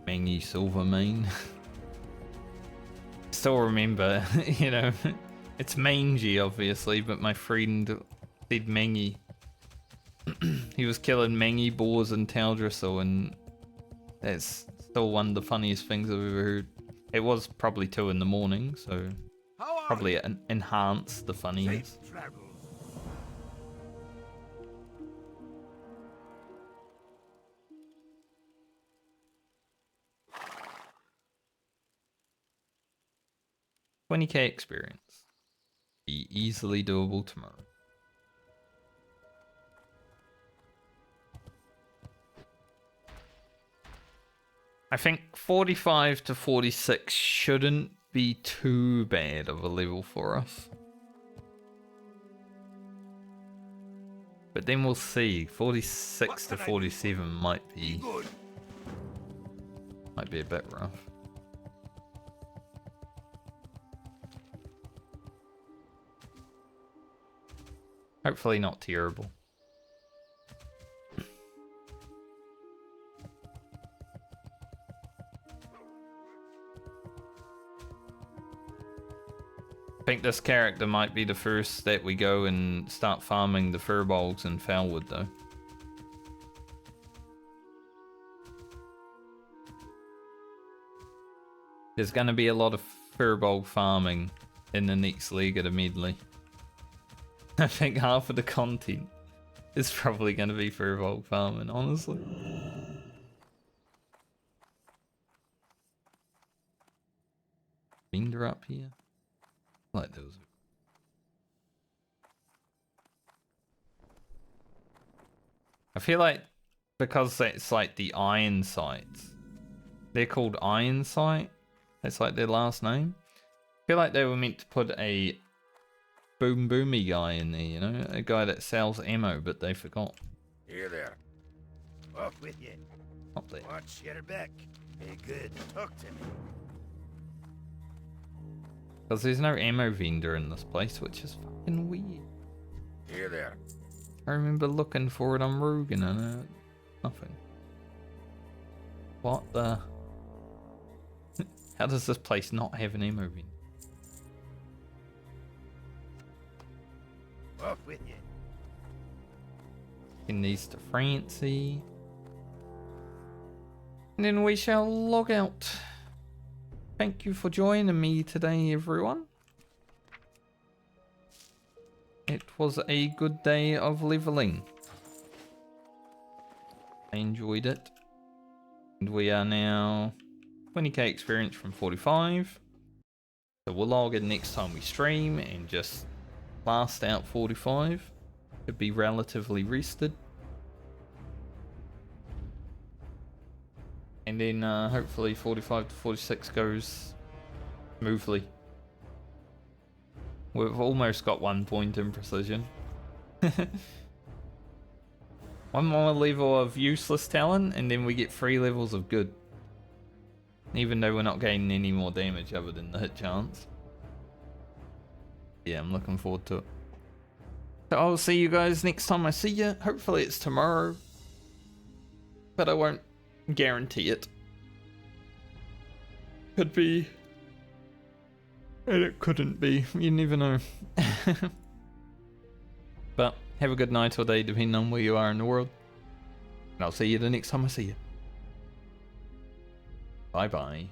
Mangy Silvermane. Still remember, you know, it's mangy obviously, but my friend said mangy. He was killing mangy, boars and Taldrissel, and that's still one of the funniest things I've ever heard. It was probably 2 in the morning, so probably enhanced the funniness. Safe travels. $20k experience. Be easily doable tomorrow. I think 45 to 46 shouldn't be too bad of a level for us. But then we'll see. 46 to 47 might be a bit rough. Hopefully not terrible. I think this character might be the first that we go and start farming the furbolgs and foulwood though. There's gonna be a lot of furbolg farming in the next league at a Medley. I think half of the content is probably gonna be furbolg farming, honestly. Fiender up here. Like those. I feel like because it's like the Iron Sights, they're called Iron Sight. That's like their last name. I feel like they were meant to put a boomy guy in there, you know, a guy that sells ammo, but they forgot. Here there. Off with you. Not there. Watch your back. Hey, good. Talk to me. Because there's no ammo vendor in this place, which is fucking weird. Here there. I remember looking for it on Rogan and nothing. What the? How does this place not have an ammo vendor? Off with you. In these to Francie. And then we shall log out. Thank you for joining me today, everyone. It was a good day of leveling. I enjoyed it. And we are now 20k experience from 45. So we'll log in next time we stream and just blast out 45. Could be relatively rested. And then hopefully 45 to 46 goes smoothly. We've almost got 1 point in precision. One more level of useless talent and then we get 3 levels of good. Even though we're not gaining any more damage other than the hit chance. Yeah, I'm looking forward to it. So I'll see you guys next time I see you. Hopefully it's tomorrow. But I won't guarantee it. Could be. And it couldn't be. You never know. But have a good night or day depending on where you are in the world. And I'll see you the next time I see you. Bye bye.